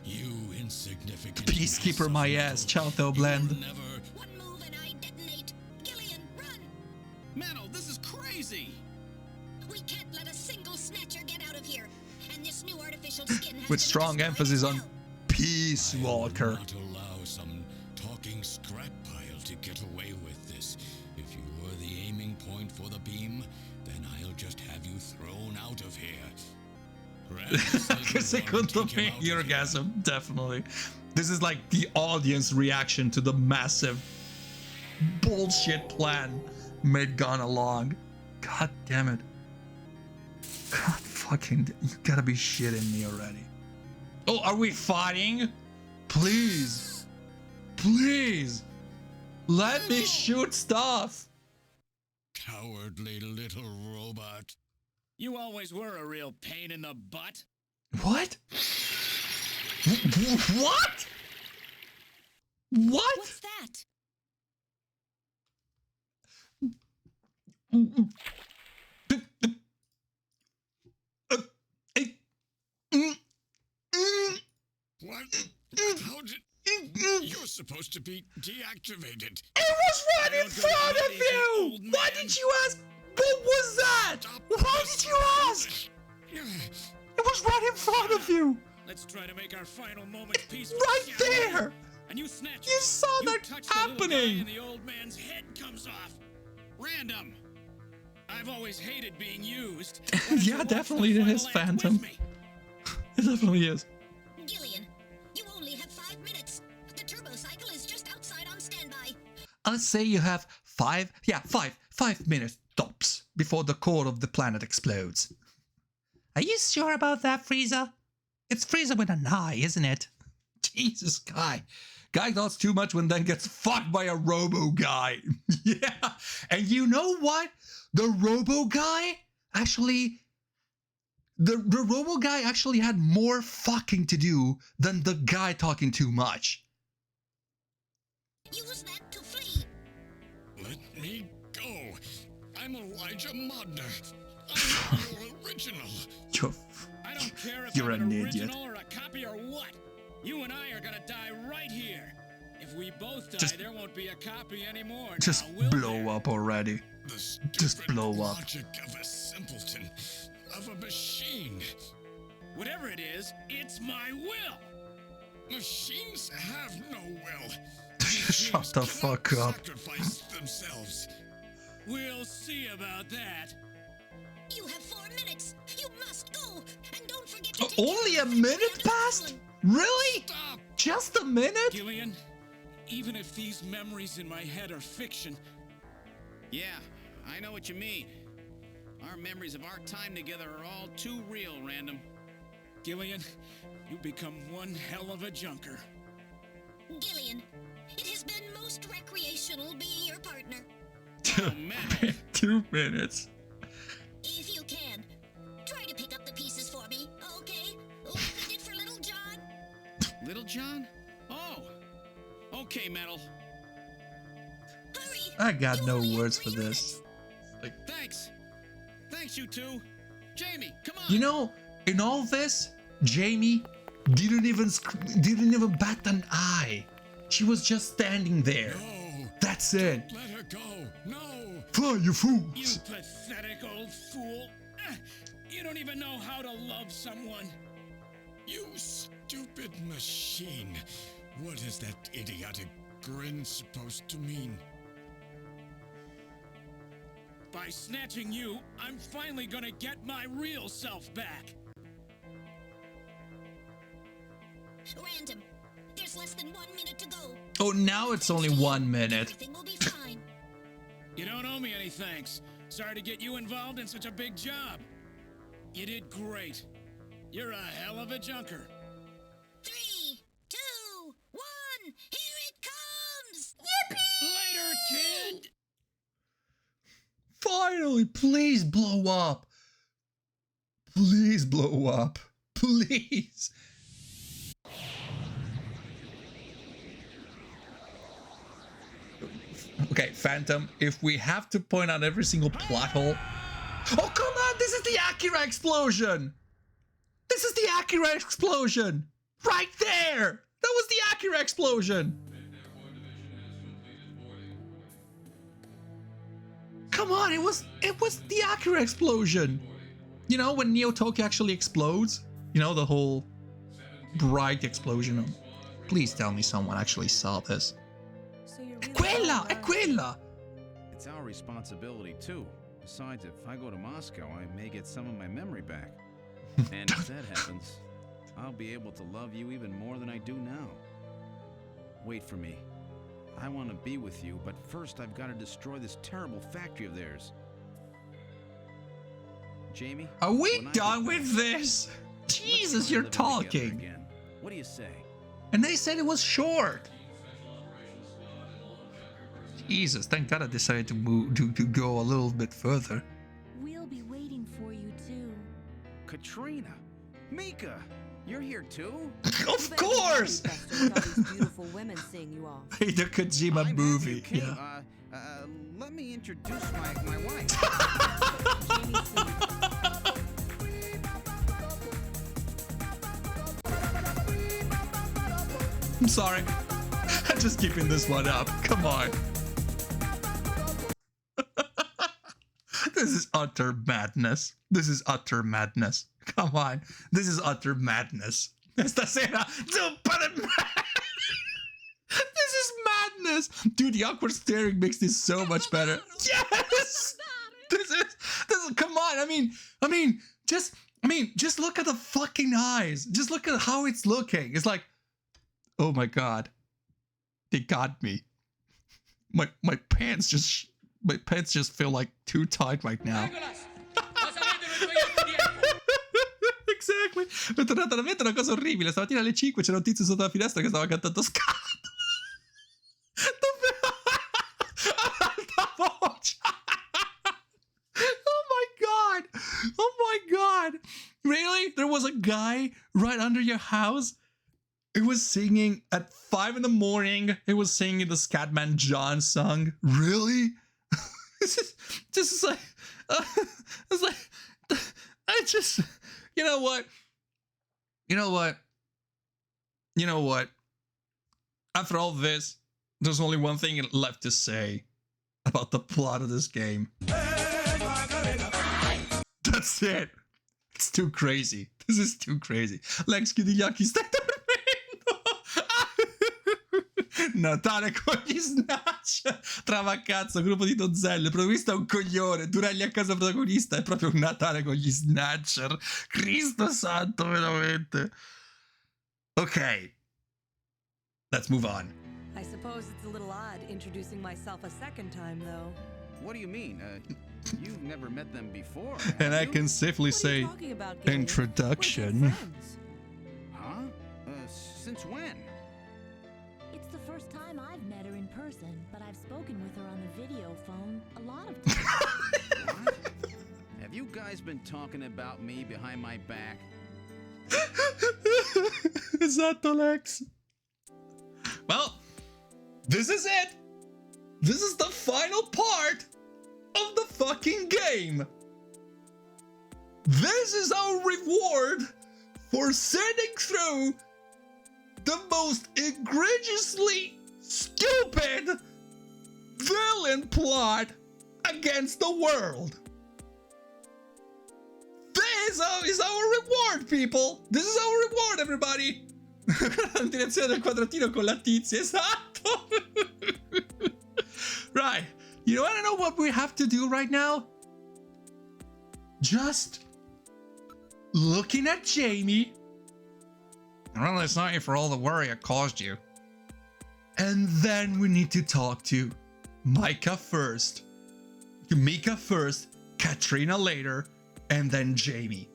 [SPEAKER 11] You insignificant
[SPEAKER 1] Peacekeeper my ass, Chalto Blend.
[SPEAKER 4] One move and I detonate. Gillian, run!
[SPEAKER 3] Metal, this is crazy!
[SPEAKER 4] We can't let a single Snatcher get out of here. And this new artificial skin has
[SPEAKER 1] With
[SPEAKER 4] to be
[SPEAKER 1] strong
[SPEAKER 4] destroyed
[SPEAKER 1] emphasis
[SPEAKER 4] as
[SPEAKER 1] on
[SPEAKER 4] well.
[SPEAKER 1] Peace Walker.
[SPEAKER 11] I will not allow some talking scrap pile to get away with this. If you were the aiming point for the beam, then I'll just have you thrown out of here.
[SPEAKER 1] Que secondo me, orgasm, definitely. This is like the audience reaction to the massive bullshit plan made gone along. God damn it. God fucking, you gotta be shitting me already. Oh, are we fighting? Please. Please. Let me shoot stuff.
[SPEAKER 11] Cowardly little robot.
[SPEAKER 14] You always were a real pain in the butt.
[SPEAKER 1] What? What? What?
[SPEAKER 13] What's that?
[SPEAKER 11] What? How did... You're supposed to be deactivated.
[SPEAKER 1] It was right in front of you! Why did you ask? What was that? Why did you ask? It was right in front of you!
[SPEAKER 14] Let's try to make our final moments peaceful.
[SPEAKER 1] Right there!
[SPEAKER 14] And you snatch.
[SPEAKER 1] You saw that happening!
[SPEAKER 14] And the old man's head comes off. Random. I've always hated being used.
[SPEAKER 1] Yeah, definitely it is Phantom. It definitely is.
[SPEAKER 4] Gillian, you only have 5 minutes. The turbo cycle is just outside on standby.
[SPEAKER 1] I'll say you have 5 5 minutes tops before the core of the planet explodes. Are you sure about that, Frieza? It's Frieza with an eye, isn't it? Jesus, Guy. Guy thoughts too much when then gets fucked by a robo guy. Yeah. And you know what? The robo guy actually... The robo guy actually had more fucking to do than the guy talking too much.
[SPEAKER 4] Use that to flee.
[SPEAKER 10] Let me go. I'm Elijah Modner. I'm your original.
[SPEAKER 5] I don't care if
[SPEAKER 1] You're
[SPEAKER 5] I'm
[SPEAKER 1] an
[SPEAKER 5] an
[SPEAKER 1] idiot.
[SPEAKER 5] original or a copy or what. You and I are gonna die right here. If we both die,
[SPEAKER 1] Just-
[SPEAKER 5] there won't be a copy anymore.
[SPEAKER 1] Just
[SPEAKER 5] now, will
[SPEAKER 1] blow
[SPEAKER 5] there?
[SPEAKER 1] up already.
[SPEAKER 10] The
[SPEAKER 1] Just
[SPEAKER 10] stupid
[SPEAKER 1] blow up.
[SPEAKER 10] logic of a simpleton, of a machine.
[SPEAKER 5] Whatever it is, it's my will.
[SPEAKER 10] Machines have no will.
[SPEAKER 1] Shut the fuck up.
[SPEAKER 10] Sacrifice themselves.
[SPEAKER 5] We'll see about that.
[SPEAKER 4] You have 4 minutes. You must go. And don't forget to take
[SPEAKER 1] Only
[SPEAKER 4] care
[SPEAKER 1] a
[SPEAKER 4] of the
[SPEAKER 1] minute
[SPEAKER 4] Vedendo
[SPEAKER 1] passed?
[SPEAKER 4] problem.
[SPEAKER 1] Really?
[SPEAKER 10] Stop!
[SPEAKER 1] Just a minute?
[SPEAKER 5] Gillian, even if these memories in my head are fiction,
[SPEAKER 3] Yeah, I know what you mean. Our memories of our time together are all too real, Random.
[SPEAKER 5] Gillian, you become one hell of a junker.
[SPEAKER 4] Gillian, it has been most recreational being your partner.
[SPEAKER 3] Oh, man.
[SPEAKER 1] 2 minutes.
[SPEAKER 4] If you can, try to pick up the pieces for me, okay? Like we did for Little John.
[SPEAKER 3] Little John? Oh. Okay, Metal.
[SPEAKER 4] Hurry!
[SPEAKER 1] I got
[SPEAKER 4] You
[SPEAKER 1] no
[SPEAKER 4] only have
[SPEAKER 1] words for
[SPEAKER 4] 3
[SPEAKER 1] this.
[SPEAKER 4] minutes.
[SPEAKER 3] Thanks. Thanks, you two. Jamie, come on.
[SPEAKER 1] You know, in all this, Jamie didn't even bat an eye. She was just standing there.
[SPEAKER 10] No,
[SPEAKER 1] That's it.
[SPEAKER 10] let her go. No.
[SPEAKER 1] Fly, you
[SPEAKER 5] You
[SPEAKER 1] fools.
[SPEAKER 5] pathetic old fool. You don't even know how to love someone.
[SPEAKER 10] You stupid machine. What is that idiotic grin supposed to mean?
[SPEAKER 5] By snatching you, I'm finally gonna get my real self back.
[SPEAKER 4] Random, there's less than 1 minute to go.
[SPEAKER 1] Oh, now it's only 1 minute.
[SPEAKER 4] Everything will be fine.
[SPEAKER 5] You don't owe me any thanks. Sorry to get you involved in such a big job. You did great. You're a hell of a junker.
[SPEAKER 4] 3, 2, 1, here it comes!
[SPEAKER 5] Later, kid!
[SPEAKER 1] Finally, please blow up. Please blow up. Please. Okay, Phantom, if we have to point out every single plot hole... Oh, come on! This is the Akira explosion! This is the Akira explosion! Right there! That was the Akira explosion! Come on, it was the Akira explosion! You know, when Neo Tokyo actually explodes? You know, the whole bright explosion. Please tell me someone actually saw this.
[SPEAKER 13] So you're
[SPEAKER 1] È
[SPEAKER 13] really
[SPEAKER 1] quella! È quella!
[SPEAKER 7] It's our responsibility, too. Besides, if I go to Moscow, I may get some of my memory back. And if that happens, I'll be able to love you even more than I do now. Wait for me. I want to be with you, but first I've got to destroy this terrible factory of theirs. Jamie?
[SPEAKER 1] Are we
[SPEAKER 7] when I
[SPEAKER 1] done
[SPEAKER 7] get
[SPEAKER 1] with
[SPEAKER 7] back,
[SPEAKER 1] this?
[SPEAKER 7] let's
[SPEAKER 1] Jesus,
[SPEAKER 7] try
[SPEAKER 1] you're
[SPEAKER 7] living together
[SPEAKER 1] talking.
[SPEAKER 7] again. What do you say?
[SPEAKER 1] And they said it was short. Jesus, thank God I decided to move to go a little bit further.
[SPEAKER 6] We'll be waiting for you too.
[SPEAKER 7] Katrina! Mika! You're here too?
[SPEAKER 1] Of course!
[SPEAKER 6] With all these beautiful women seeing you off.
[SPEAKER 1] Hey, the Kojima
[SPEAKER 7] I'm happy
[SPEAKER 1] movie.
[SPEAKER 7] you came.
[SPEAKER 1] Yeah.
[SPEAKER 7] Let me introduce my wife.
[SPEAKER 1] I'm sorry. I'm just keeping this one up. Come on. This is utter madness. This is utter madness. Come on. This is utter madness. Esta sera. This is madness. Dude, the awkward staring makes this so much better. Yes! This is come on. I mean, just look at the fucking eyes. Just look at how it's looking. It's like, oh my God. They got me. My pants just my pants just feel like too tight right now. Exactly. Mi è tornata alla mente una cosa orribile. Stamattina alle 5 c'era un tizio sotto la finestra che stava cantando scatto. Alta voce. Oh my god. Oh my god. Really? There was a guy right under your house? It was singing at 5 in the morning. It was singing the Scatman John song. Really? This is like, it's like, I just, you know what? You know what? You know what? After all this, there's only one thing left to say about the plot of this game. That's it. It's too crazy. This is too crazy. Lex, chiudi gli occhi, stai dormendo. Natale con gli Snatcher. Trama cazzo, gruppo di donzelle. Protagonista è un coglione. Durelli a casa protagonista. È proprio un Natale con gli Snatcher. Cristo santo, veramente. Ok. Let's move on.
[SPEAKER 15] I suppose it's a little odd introducing myself a second time, though.
[SPEAKER 7] What do you mean? You've never met them before.
[SPEAKER 1] And I can safely say, introduction.
[SPEAKER 7] Huh? Since when?
[SPEAKER 16] It's the first time I've met her in person, but I've spoken with her on the video phone a lot of times.
[SPEAKER 7] What? Have you guys been talking about me behind my back?
[SPEAKER 1] Esatto, Lex. Well, this is it. This is the final part of the fucking game. This is our reward for sitting through the most egregiously stupid villain plot against the world. This is our reward, people. This is our reward, everybody. La direzione del quadratino con la tizia, esatto. Right. You want to know what we have to do right now? Just looking at Jamie. Really sorry for all the worry it caused you. And then we need to talk to Micah first, Mika first, Katrina later, and then Jamie.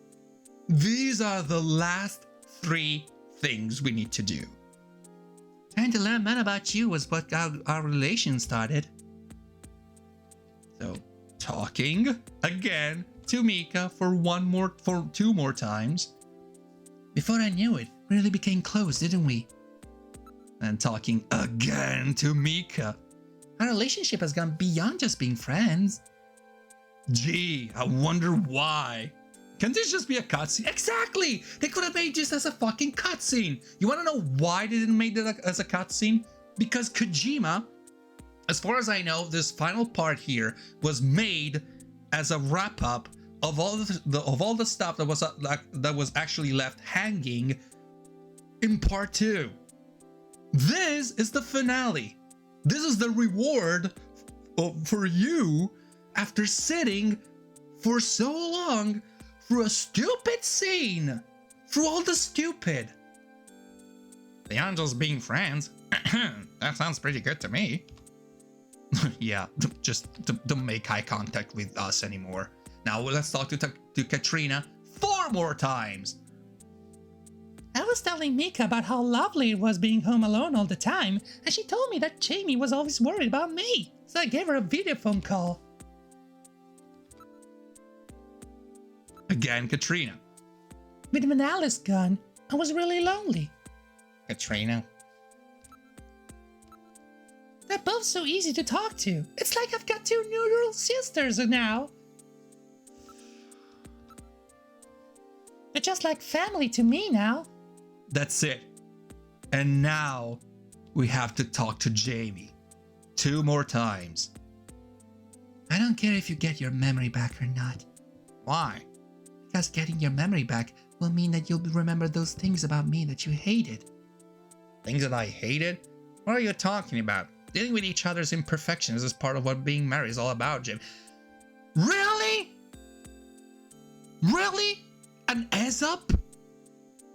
[SPEAKER 1] These are the last 3 things we need to do. And to learn more about you was what our relation started. So, talking again to Mika for 2 more times. Before I knew it, we really became close, didn't we? And talking again to Mika. Our relationship has gone beyond just being friends. Gee, I wonder why. Can this just be a cutscene? Exactly! They could have made this as a fucking cutscene. You want to know why they didn't make it as a cutscene? Because Kojima, as far as I know, this final part here was made as a wrap-up of all the stuff that was actually left hanging in part 2. This is the finale. This is the reward for you after sitting for so long through a stupid scene. Through all the stupid. Beyond just being friends. That sounds pretty good to me. Yeah, just don't make eye contact with us anymore. Now let's talk to Katrina 4 more times. I was telling Mika about how lovely it was being home alone all the time, and she told me that Jamie was always worried about me, so I gave her a video phone call. Again, Katrina. With Manala's gone, I was really lonely. Katrina. They're both so easy to talk to. It's like I've got 2 new little sisters now. They're just like family to me now. That's it. And now we have to talk to Jamie 2 more times. I don't care if you get your memory back or not. Why? Because getting your memory back will mean that you'll remember those things about me that you hated. Things that I hated? What are you talking about? Dealing with each other's imperfections is part of what being married is all about, Jim. Really? Really? An Aesop?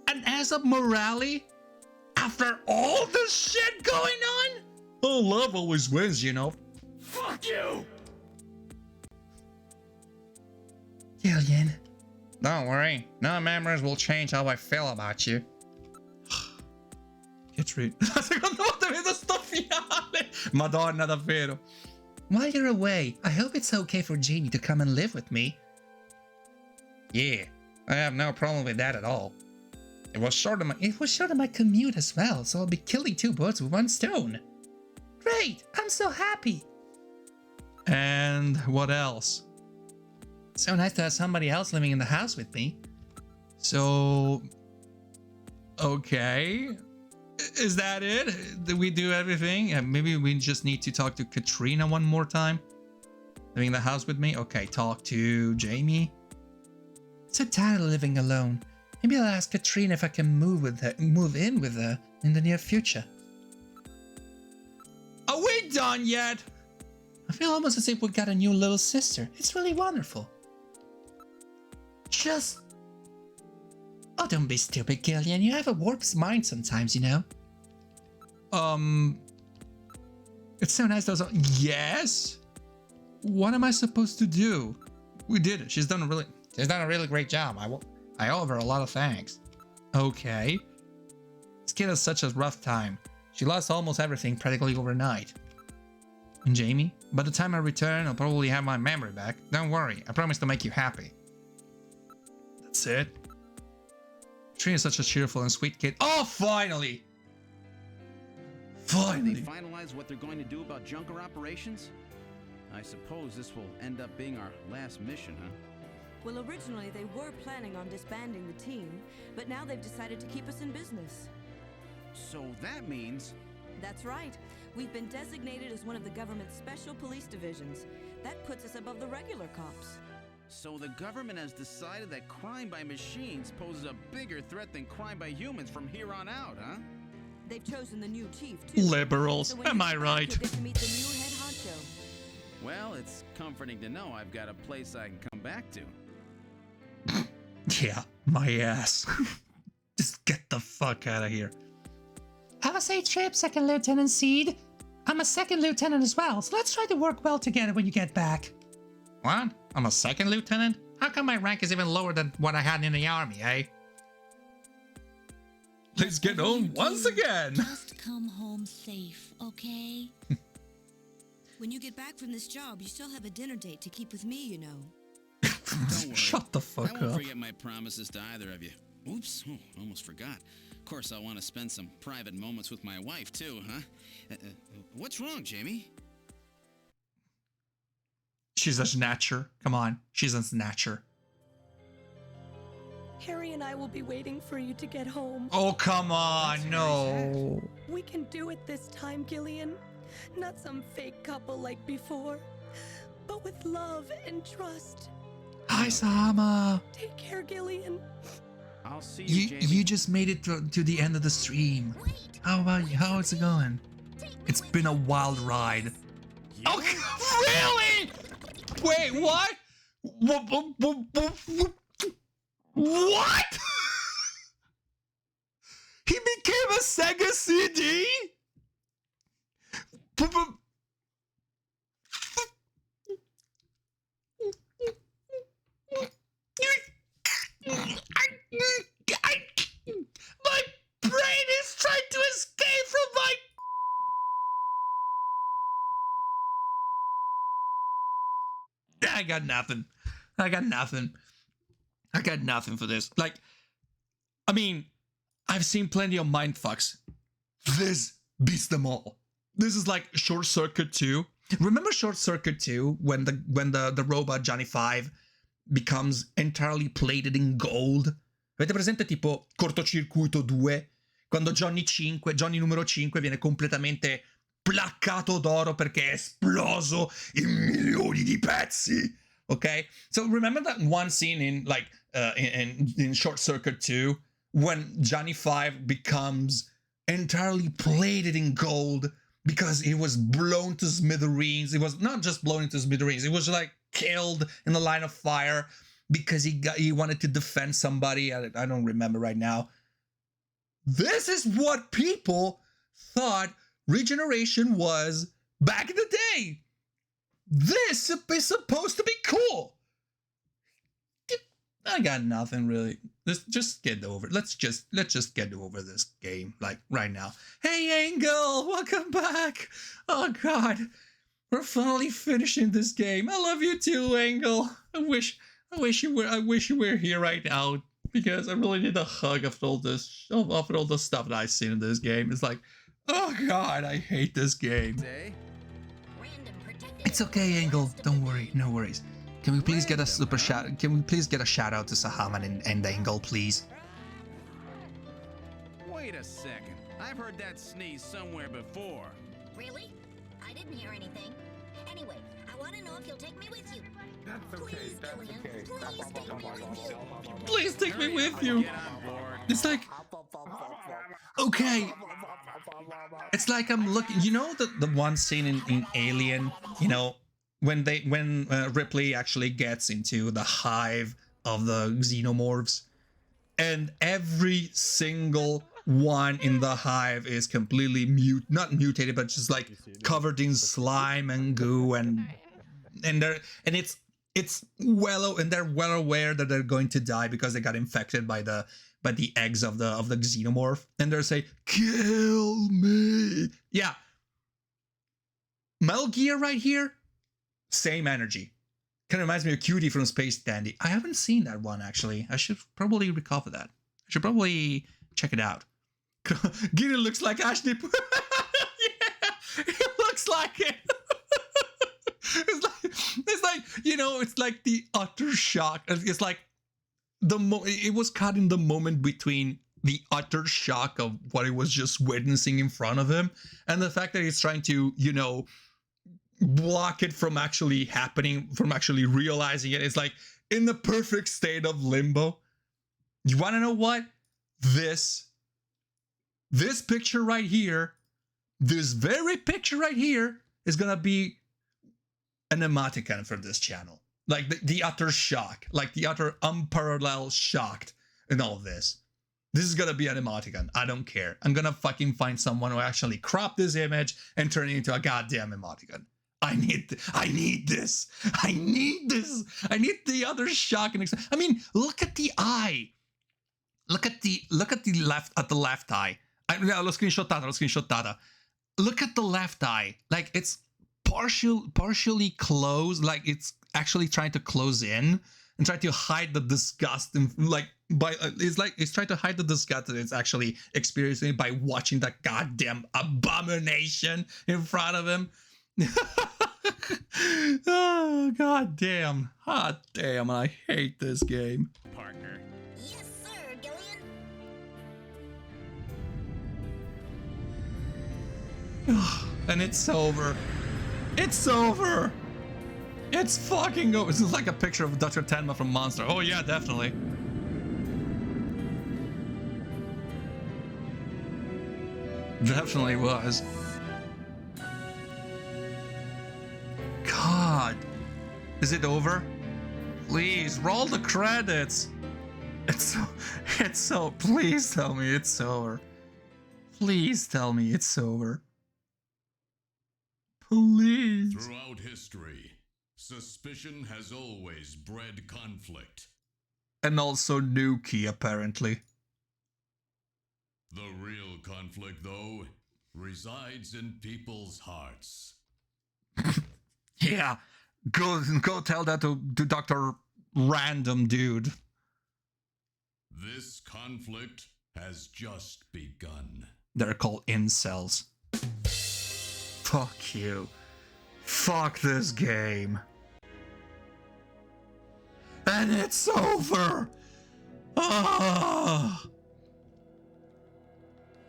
[SPEAKER 1] An Aesop morale? After all this shit going on? Oh, love always wins, you know.
[SPEAKER 10] Fuck you!
[SPEAKER 1] Gillian. Don't worry. No memories will change how I feel about you. Che treat. La seconda volta vedo sto finale. Madonna, davvero. While you're away, I hope it's okay for Jamie to come and live with me. Yeah, I have no problem with that at all. It was short of my commute as well, so I'll be killing two birds with one stone. Great! I'm so happy! And what else? So nice to have somebody else living in the house with me. So... okay. Is that it? Did we do everything? Yeah, maybe we just need to talk to Katrina one more time. Living in the house with me? Okay, talk to Jamie. So tired of living alone. Maybe I'll ask Katrina if I can move in with her in the near future. Are we done yet? I feel almost as if we got a new little sister. It's really wonderful. Just... oh, don't be stupid, Gillian. You have a warped mind sometimes, you know. It's so nice those... yes? What am I supposed to do? We did it. She's done a really great job. I owe her a lot of thanks. Okay. This kid has such a rough time. She lost almost everything practically overnight. And Jamie? By the time I return, I'll probably have my memory back. Don't worry. I promise to make you happy. That's it. Trina's such a cheerful and sweet kid. Oh, finally! Finally!
[SPEAKER 7] Did they finalize what they're going to do about Junker operations? I suppose this will end up being our last mission, huh?
[SPEAKER 6] Well, originally they were planning on disbanding the team, but now they've decided to keep us in business.
[SPEAKER 7] So that means...
[SPEAKER 6] That's right. We've been designated as one of the government's special police divisions. That puts us above the regular cops.
[SPEAKER 7] So the government has decided that crime by machines poses a bigger threat than crime by humans from here on out, huh?
[SPEAKER 6] They've chosen the new chief, too.
[SPEAKER 1] Liberals,
[SPEAKER 6] so
[SPEAKER 1] am I right?
[SPEAKER 6] You'll get to meet the new head honcho.
[SPEAKER 7] Well, it's comforting to know I've got a place I can come back to.
[SPEAKER 1] Yeah, my ass. Just get the fuck out of here. Have a safe trip, Second Lieutenant Seed. I'm a second lieutenant as well, so let's try to work well together when you get back. What? I'm a second lieutenant? How come my rank is even lower than what I had in the army, eh? Let's get on once again.
[SPEAKER 17] Just come home safe, okay?
[SPEAKER 6] When you get back from this job, you still have a dinner date to keep with me, you know.
[SPEAKER 3] Don't worry.
[SPEAKER 1] Shut the fuck
[SPEAKER 3] I won't
[SPEAKER 1] up.
[SPEAKER 3] forget my promises to either of you. Oops, almost forgot. Of course, I'll want to spend some private moments with my wife, too, huh? What's wrong, Jamie?
[SPEAKER 1] She's a snatcher. Come on. She's a snatcher.
[SPEAKER 13] Harry and I will be waiting for you to get home.
[SPEAKER 1] Oh, come on. No.
[SPEAKER 13] We can do it this time, Gillian. Not some fake couple like before, but with love and trust.
[SPEAKER 1] Hi, Sama.
[SPEAKER 13] Take care, Gillian.
[SPEAKER 7] I'll see you, Jamie.
[SPEAKER 1] You just made it to the end of the stream. How about you? How is it going? It's been a wild ride. Oh, really? Wait, what? What? He became a Sega CD? My brain is trying to escape from my... I got nothing. I got nothing for this. Like, I mean, I've seen plenty of mindfucks. This beats them all. This is like Short Circuit 2. Remember Short Circuit 2 when the robot Johnny 5 becomes entirely plated in gold? Avete presente tipo Cortocircuito 2? Quando Johnny numero 5 viene completamente placcato d'oro perché è esploso in milioni di pezzi. Okay? So remember that one scene in Short Circuit 2 when Johnny 5 becomes entirely plated in gold because he was blown to smithereens. He was not just blown into smithereens. He was like killed in the line of fire because he wanted to defend somebody. I don't remember right now. This is what people thought regeneration was back in the day. This is supposed to be cool. I got nothing really. Let's just get over. Let's just get over this game like right now. Hey, Angle, welcome back. Oh God, we're finally finishing this game. I love you too, Angle. I wish you were here right now because I really need a hug after all this, after all the stuff that I've seen in this game. It's like, oh God, I hate this game. It's okay, Angle. Don't worry, no worries. Can we please get a super shout? Can we please get a shout out to Sahaman and Angle, please?
[SPEAKER 7] Wait a second. I've heard that sneeze somewhere before.
[SPEAKER 4] Really? I didn't hear anything. Anyway, I want to know if you'll take me with you.
[SPEAKER 10] That's okay.
[SPEAKER 4] Please, Gillian, please take me with you.
[SPEAKER 1] Please take me with you. It's like, okay. It's like I'm looking. You know the one scene in Alien. You know when Ripley actually gets into the hive of the xenomorphs, and every single one in the hive is completely not mutated, but just like covered in slime and goo, and it's well, and they're well aware that they're going to die because they got infected by the eggs of the xenomorph, and they're saying, "Kill me!" Yeah, Metal Gear right here, same energy. Kind of reminds me of Cutie from Space Dandy. I haven't seen that one actually. I should probably recover that. I should probably check it out. Gideon looks like Ashley. Yeah, it looks like it. It's like, you know, it's like the utter shock. It's like it was caught in the moment between the utter shock of what he was just witnessing in front of him and the fact that he's trying to, you know, block it from actually happening, from actually realizing it. It's like in the perfect state of limbo. You want to know what? This picture right here, this very picture right here is gonna be an emoticon for this channel. Like the utter shock, like the utter unparalleled shocked in all of this. This is gonna be an emoticon. I don't care. I'm gonna fucking find someone who actually crop this image and turn it into a goddamn emoticon. I need this. I need this. I need the other shock and I mean, look at the eye. Look at the left eye. L'ho screenshottata. Look at the left eye. Like it's partially closed, like it's actually trying to close in and try to hide the disgust and it's trying to hide the disgust that it's actually experiencing by watching that goddamn abomination in front of him. Oh god damn. Hot damn, I hate this game.
[SPEAKER 7] Partner.
[SPEAKER 4] Yes, sir, Gillian.
[SPEAKER 1] And it's over. It's over. It's fucking over. This is like a picture of Dr. Tenma from Monster. Oh yeah, definitely. Definitely was. God. Is it over? Please, roll the credits. It's so, please tell me it's over. Please tell me it's over. Please.
[SPEAKER 10] Throughout history, suspicion has always bred conflict.
[SPEAKER 1] And also Nuki, apparently.
[SPEAKER 10] The real conflict, though, resides in people's hearts.
[SPEAKER 1] Yeah, go tell that to Dr. Random Dude.
[SPEAKER 10] This conflict has just begun.
[SPEAKER 1] They're called incels. Fuck you. Fuck this game. And it's over! Ah!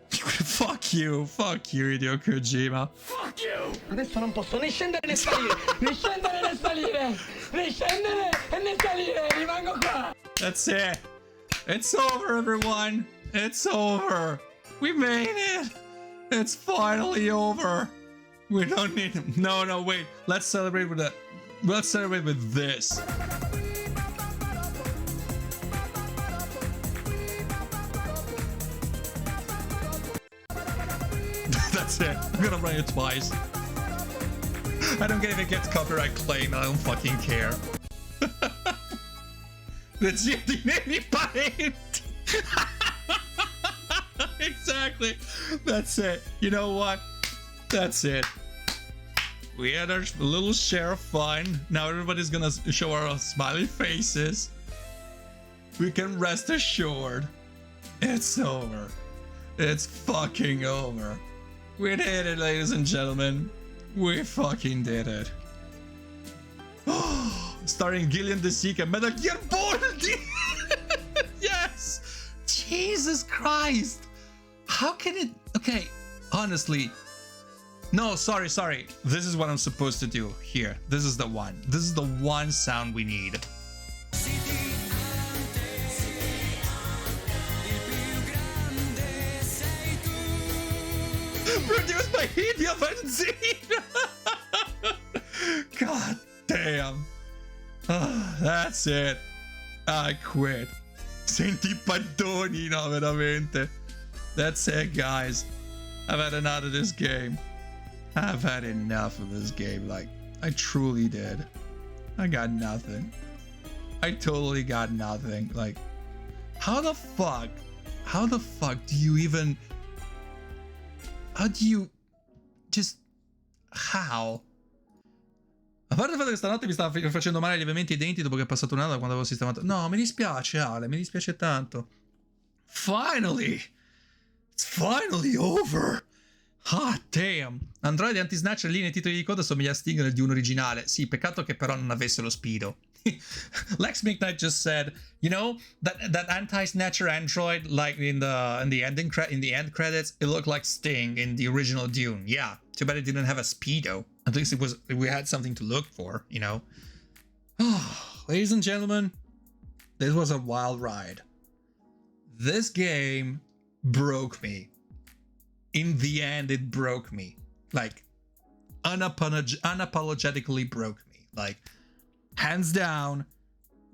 [SPEAKER 1] Fuck you, Hideo Kojima.
[SPEAKER 18] Fuck you! Adesso non posso né scendere né salire, né scendere né salire, né scendere né salire, rimango qua!
[SPEAKER 1] That's it. It's over, everyone. It's over. We made it. It's finally over. We don't need him. No, wait. Let's celebrate with that. Let's celebrate with this. That's it. I'm gonna run it twice. I don't care if it gets copyright claim. I don't fucking care. Le zie di miei parenti. Exactly. That's it. You know what? That's it. We had our little share of fun. Now everybody's gonna show our smiley faces. We can rest assured. It's over. It's fucking over. We did it, ladies and gentlemen. We fucking did it. Starring Gillian DeSica and Metal Gear Boldy. Yes. Jesus Christ. How can it... Okay, honestly. No, sorry. This is what I'm supposed to do. Here, this is the one. This is the one sound we need. Produced by Hideo Benzina. God damn. That's it. I quit. Senti paddoni, no, veramente. That's it, guys. I've had enough of this game. I've had enough of this game. Like, I truly did. I got nothing. I totally got nothing. Like, how the fuck do you even... How do you... Just... How? A parte il fatto che stanotte mi stava facendo male lievemente i denti dopo che è passato un anno da quando avevo sistemato... No, mi dispiace, Ale, mi dispiace tanto. Finally! It's finally over! Ah, damn! Android anti-snatcher lì nei titoli di coda somiglia a Sting di un originale. Sì, peccato che però non avesse lo speedo. Lex McKnight just said, you know, that anti-snatcher android, like in the end credits, it looked like Sting in the original Dune. Yeah, too bad it didn't have a speedo. At least we had something to look for, you know. Ladies and gentlemen, this was a wild ride. This game broke me. In the end, it broke me. Like, unapologetically broke me. Like, hands down,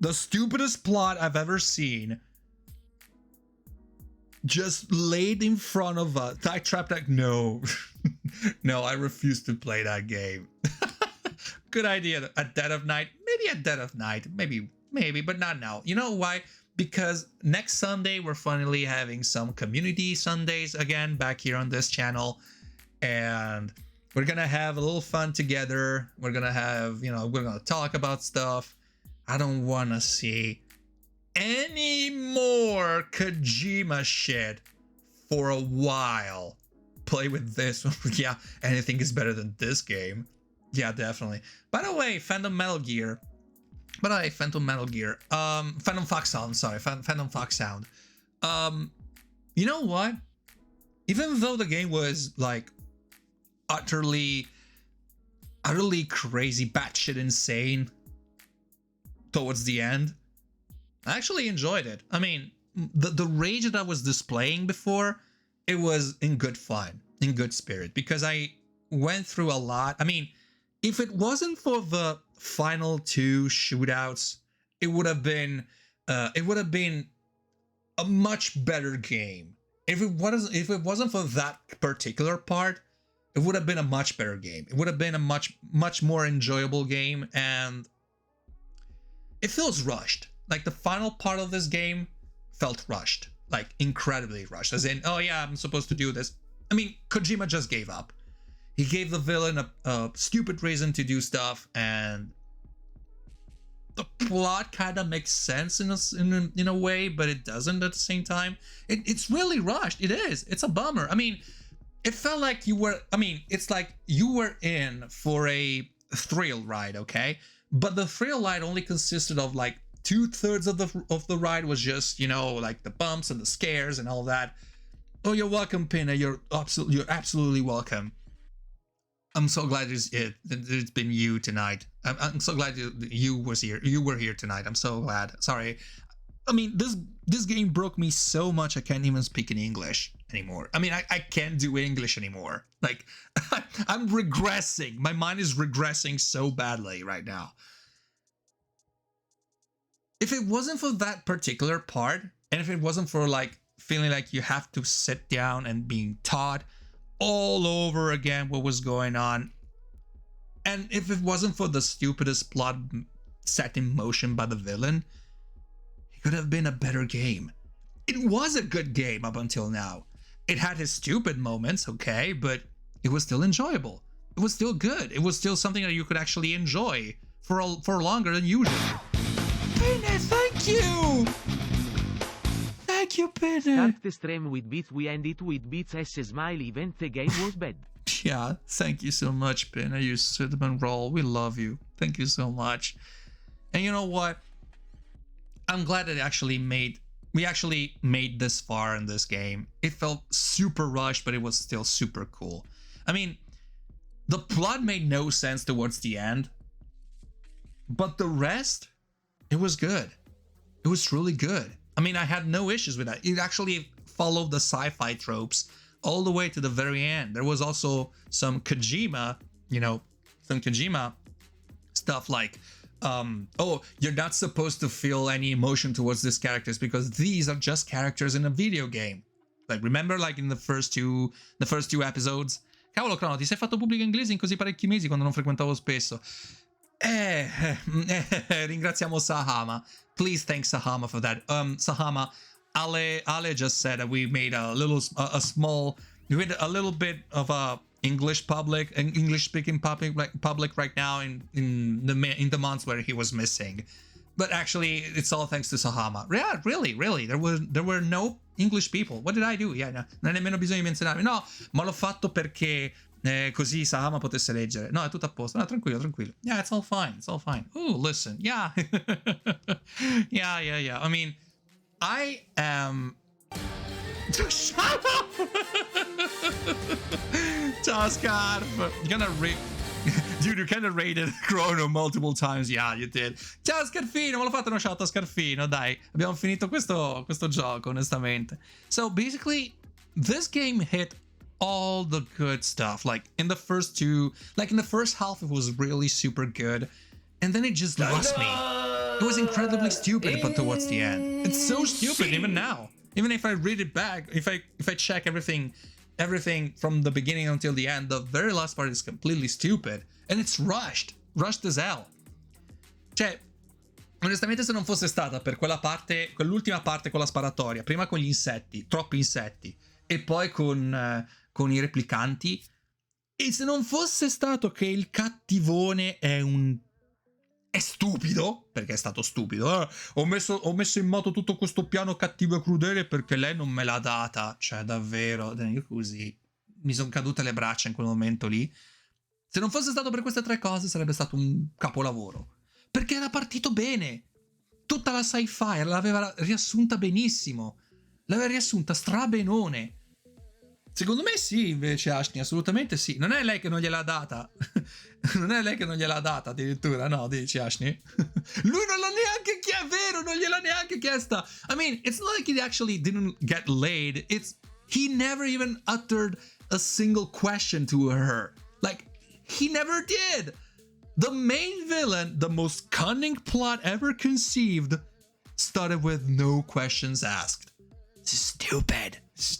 [SPEAKER 1] the stupidest plot I've ever seen. Just laid in front of us. I trapped like, no. No, I refuse to play that game. Good idea. At dead of night. Maybe at dead of night. Maybe, but not now. You know why? Because next Sunday, we're finally having some community Sundays again back here on this channel. And we're going to have a little fun together. We're going to have, you know, we're going to talk about stuff. I don't want to see any more Kojima shit for a while. Play with this. Yeah, anything is better than this game. Yeah, definitely. By the way, Phantom Fox Sound, sorry, Phantom Fox Sound. You know what? Even though the game was like utterly crazy, batshit insane towards the end, I actually enjoyed it. I mean, the rage that I was displaying before, it was in good fun, in good spirit, because I went through a lot. I mean, if it wasn't for the final two shootouts, it would have been a much better game. If it wasn't for that particular part, it would have been a much better game. It would have been a much more enjoyable game, and it feels rushed. Like the final part of this game felt rushed, like incredibly rushed. As in, oh yeah, I'm supposed to do this. I mean, Kojima just gave up. He gave the villain a stupid reason to do stuff, and the plot kind of makes sense in a way, but it doesn't at the same time. It's really rushed. It is. It's a bummer. I mean, it felt like you were. I mean, it's like you were in for a thrill ride, okay? But the thrill ride only consisted of like 2/3 of the ride was just, you know, like the bumps and the scares and all that. Oh, you're welcome, Pina. You're absolutely welcome. I'm so glad it's been you tonight. I'm so glad you were here tonight. I'm so glad. Sorry. I mean, this game broke me so much I can't even speak in English anymore. I mean, I can't do English anymore. Like, I'm regressing. My mind is regressing so badly right now. If it wasn't for that particular part, and if it wasn't for like feeling like you have to sit down and being taught all over again what was going on, and if it wasn't for the stupidest plot set in motion by the villain, could have been a better game. It was a good game up until now. It had its stupid moments, okay, but it was still enjoyable. It was still good. It was still something that you could actually enjoy for longer than usual. Pene, thank you! Thank you, Pene!
[SPEAKER 2] Start the stream with beats, we end it with beats as a smile event, the game was bad.
[SPEAKER 1] Yeah, thank you so much, Pene. You cinnamon roll. We love you. Thank you so much. And you know what? I'm glad that we actually made this far in this game. It felt super rushed, but it was still super cool. I mean, the plot made no sense towards the end, but the rest, it was good. It was truly good. I mean, I had no issues with that. It actually followed the sci-fi tropes all the way to the very end. There was also some Kojima, stuff like, oh, you're not supposed to feel any emotion towards these characters because these are just characters in a video game. Like, remember, like in the first two episodes? Cavolo, Crono, ti sei fatto pubblico inglese in così parecchi mesi quando non frequentavo spesso. Ringraziamo Sahama. Please thank Sahama for that. Sahama, Ale just said that we made we made a little bit of a English speaking public right now in the months where he was missing. But actually, it's all thanks to Sahama. Yeah, really. There were no English people. What did I do? Yeah, no, non è nemmeno bisogno di menzionarmi. No, ma l'ho fatto perché così Sahama potesse leggere. No, è tutto a posto. No, tranquillo. Yeah, it's all fine. Ooh, listen. Yeah. yeah. I mean, I am... Shut up! Ciao, Scarf. Dude, you kind of rated Chrono multiple times. Yeah, you did. Ciao, Scarfino. Me l'ho fatto uno shout a Scarfino. Dai, abbiamo finito questo gioco, onestamente. So, basically, this game hit all the good stuff. Like, in the first half, it was really super good. And then it just lost me. It was incredibly stupid, but towards the end. It's so stupid, even now. Even if I read it back, if I check everything from the beginning until the end, the very last part is completely stupid. And it's rushed as hell. Cioè, onestamente, se non fosse stata per quell'ultima parte con la sparatoria, prima con gli insetti, troppi insetti, e poi con i replicanti, e se non fosse stato che il cattivone è stupido, perché è stato stupido. Ho messo in moto tutto questo piano cattivo e crudele perché lei non me l'ha data. Cioè, davvero, io così mi sono cadute le braccia in quel momento lì. Se non fosse stato per queste tre cose sarebbe stato un capolavoro, perché era partito bene. Tutta la sci-fi l'aveva riassunta benissimo, l'aveva riassunta strabenone. Secondo me sì, invece, Ashley, assolutamente sì. Non è lei che non gliel'ha data. Non è lei che non gliel'ha data, addirittura, no, dici, Ashley? Lui non l'ha neanche chiesto, è vero, non gliel'ha neanche chiesta. I mean, it's not like he actually didn't get laid. He never even uttered a single question to her. Like, he never did. The main villain, the most cunning plot ever conceived, started with no questions asked. This is stupid. This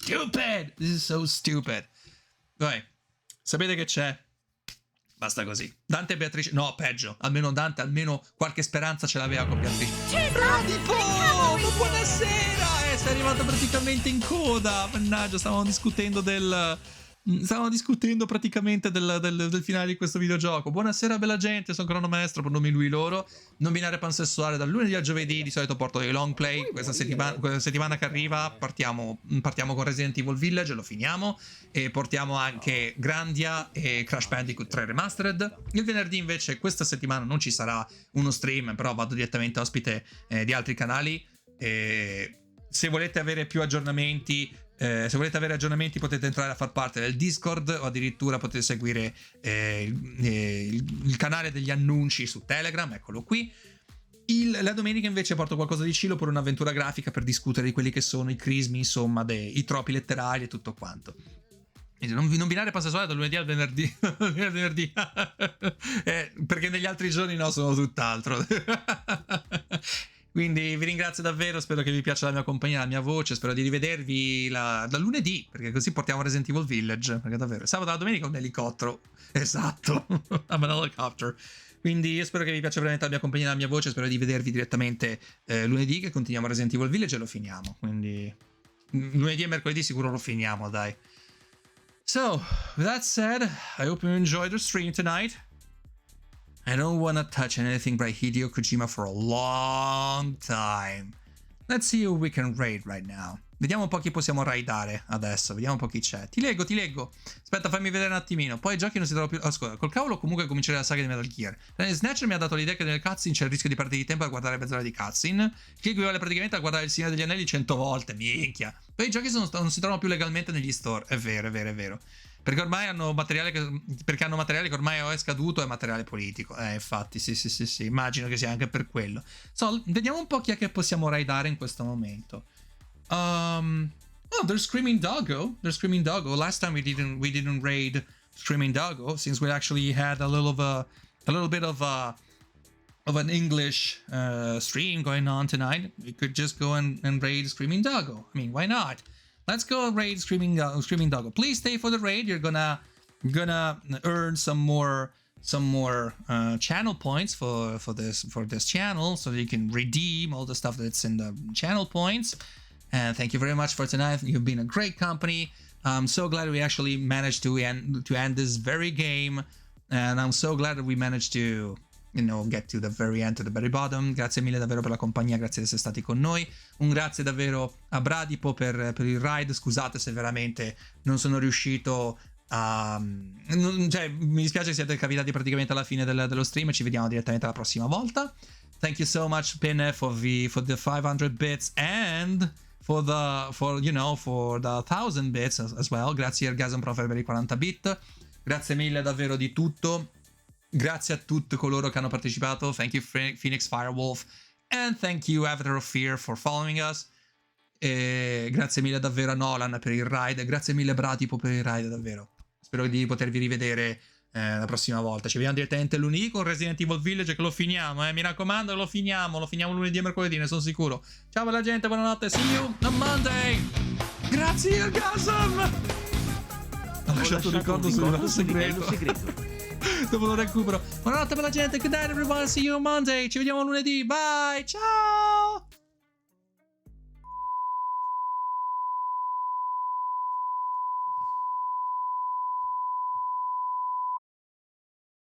[SPEAKER 1] is so stupid. Vai, sapete che c'è? Basta così. Dante e Beatrice, no, peggio. Almeno Dante, almeno qualche speranza ce l'aveva con Beatrice. Radipo! Buonasera! Sei arrivato praticamente in coda. Mannaggia, stavamo discutendo praticamente del finale di questo videogioco. Buonasera bella gente, sono Crono Maestro, pronomi lui loro, non binario pansessuale, dal lunedì al giovedì di solito porto dei long play. Questa settimana che arriva partiamo con Resident Evil Village, lo finiamo, e portiamo anche Grandia e Crash Bandicoot 3 Remastered. Il venerdì invece questa settimana non ci sarà uno stream, però vado direttamente ospite di altri canali. Se volete avere più aggiornamenti, potete entrare a far parte del Discord, o addirittura potete seguire il canale degli annunci su Telegram, eccolo qui. La domenica invece porto qualcosa di chillo per un'avventura grafica, per discutere di quelli che sono i crismi, insomma, i troppi letterari e tutto quanto. Non binare pansessuale dal lunedì al venerdì. Venerdì. Perché negli altri giorni no, sono tutt'altro. Quindi vi ringrazio davvero, spero che vi piaccia la mia compagnia, la mia voce, spero di rivedervi da lunedì, perché così portiamo Resident Evil Village, perché davvero, sabato e la domenica un elicottero, esatto, I'm an helicopter. Quindi io spero che vi piaccia veramente la mia compagnia e la mia voce, spero di vedervi direttamente lunedì, che continuiamo Resident Evil Village e lo finiamo, quindi lunedì e mercoledì sicuro lo finiamo, dai. So, with that said, I hope you enjoyed the stream tonight. I don't wanna touch anything by Hideo Kojima for a long time. Let's see who we can raid right now. Vediamo un po' chi possiamo raidare adesso, vediamo un po' chi c'è. Ti leggo. Aspetta, fammi vedere un attimino. Poi i giochi non si trovano più... Oh, scusa, col cavolo comunque comincerei la saga di Metal Gear. Snatcher mi ha dato l'idea che nelle cutscene c'è il rischio di perdere di tempo a guardare mezz'ora di cutscene, che equivale praticamente a guardare il Signore degli Anelli 100 volte, minchia. Poi i giochi non si trovano più legalmente negli store, è vero. Perché ormai hanno materiale che ormai o è scaduto o è materiale politico. Infatti, sì, immagino che sia anche per quello. So, vediamo un po' chi è che possiamo raidare in questo momento. Oh, there's Screaming Doggo. Last time we didn't raid Screaming Doggo, since we actually had a little bit of an English stream going on tonight. We could just go and raid Screaming Doggo. I mean, why not? Let's go raid Screaming Doggo. Please stay for the raid. You're gonna earn some more channel points for this channel, so that you can redeem all the stuff that's in the channel points. And thank you very much for tonight. You've been a great company. I'm so glad we actually managed to end this very game, and I'm so glad that we managed to, get to the very end, to the very bottom. Grazie mille davvero per la compagnia, grazie di essere stati con noi. Un grazie davvero a Bradipo per il ride. Scusate se veramente non sono riuscito a... mi dispiace che siate capitati praticamente alla fine dello stream. Ci vediamo direttamente la prossima volta. Thank you so much, Pinne, for the 500 bits and for the 1000 bits as well. Grazie Ergasm Profer per i 40 bit. Grazie mille davvero di tutto. Grazie a tutti coloro che hanno partecipato. Thank you Phoenix Firewolf and thank you Avatar of Fear for following us. E grazie mille davvero a Nolan per il ride. Grazie mille Bratipo per il ride, davvero. Spero di potervi rivedere la prossima volta. Ci vediamo direttamente lunedì con Resident Evil Village, che lo finiamo, mi raccomando, lo finiamo lunedì e mercoledì, ne sono sicuro. Ciao bella gente, buonanotte, see you on Monday. Grazie Orgasm. Ho lasciato un ricordo sul livello segreto. Dopo lo recupero. Buonanotte bella gente, good night everyone, see you on Monday. Ci vediamo lunedì, bye, ciao.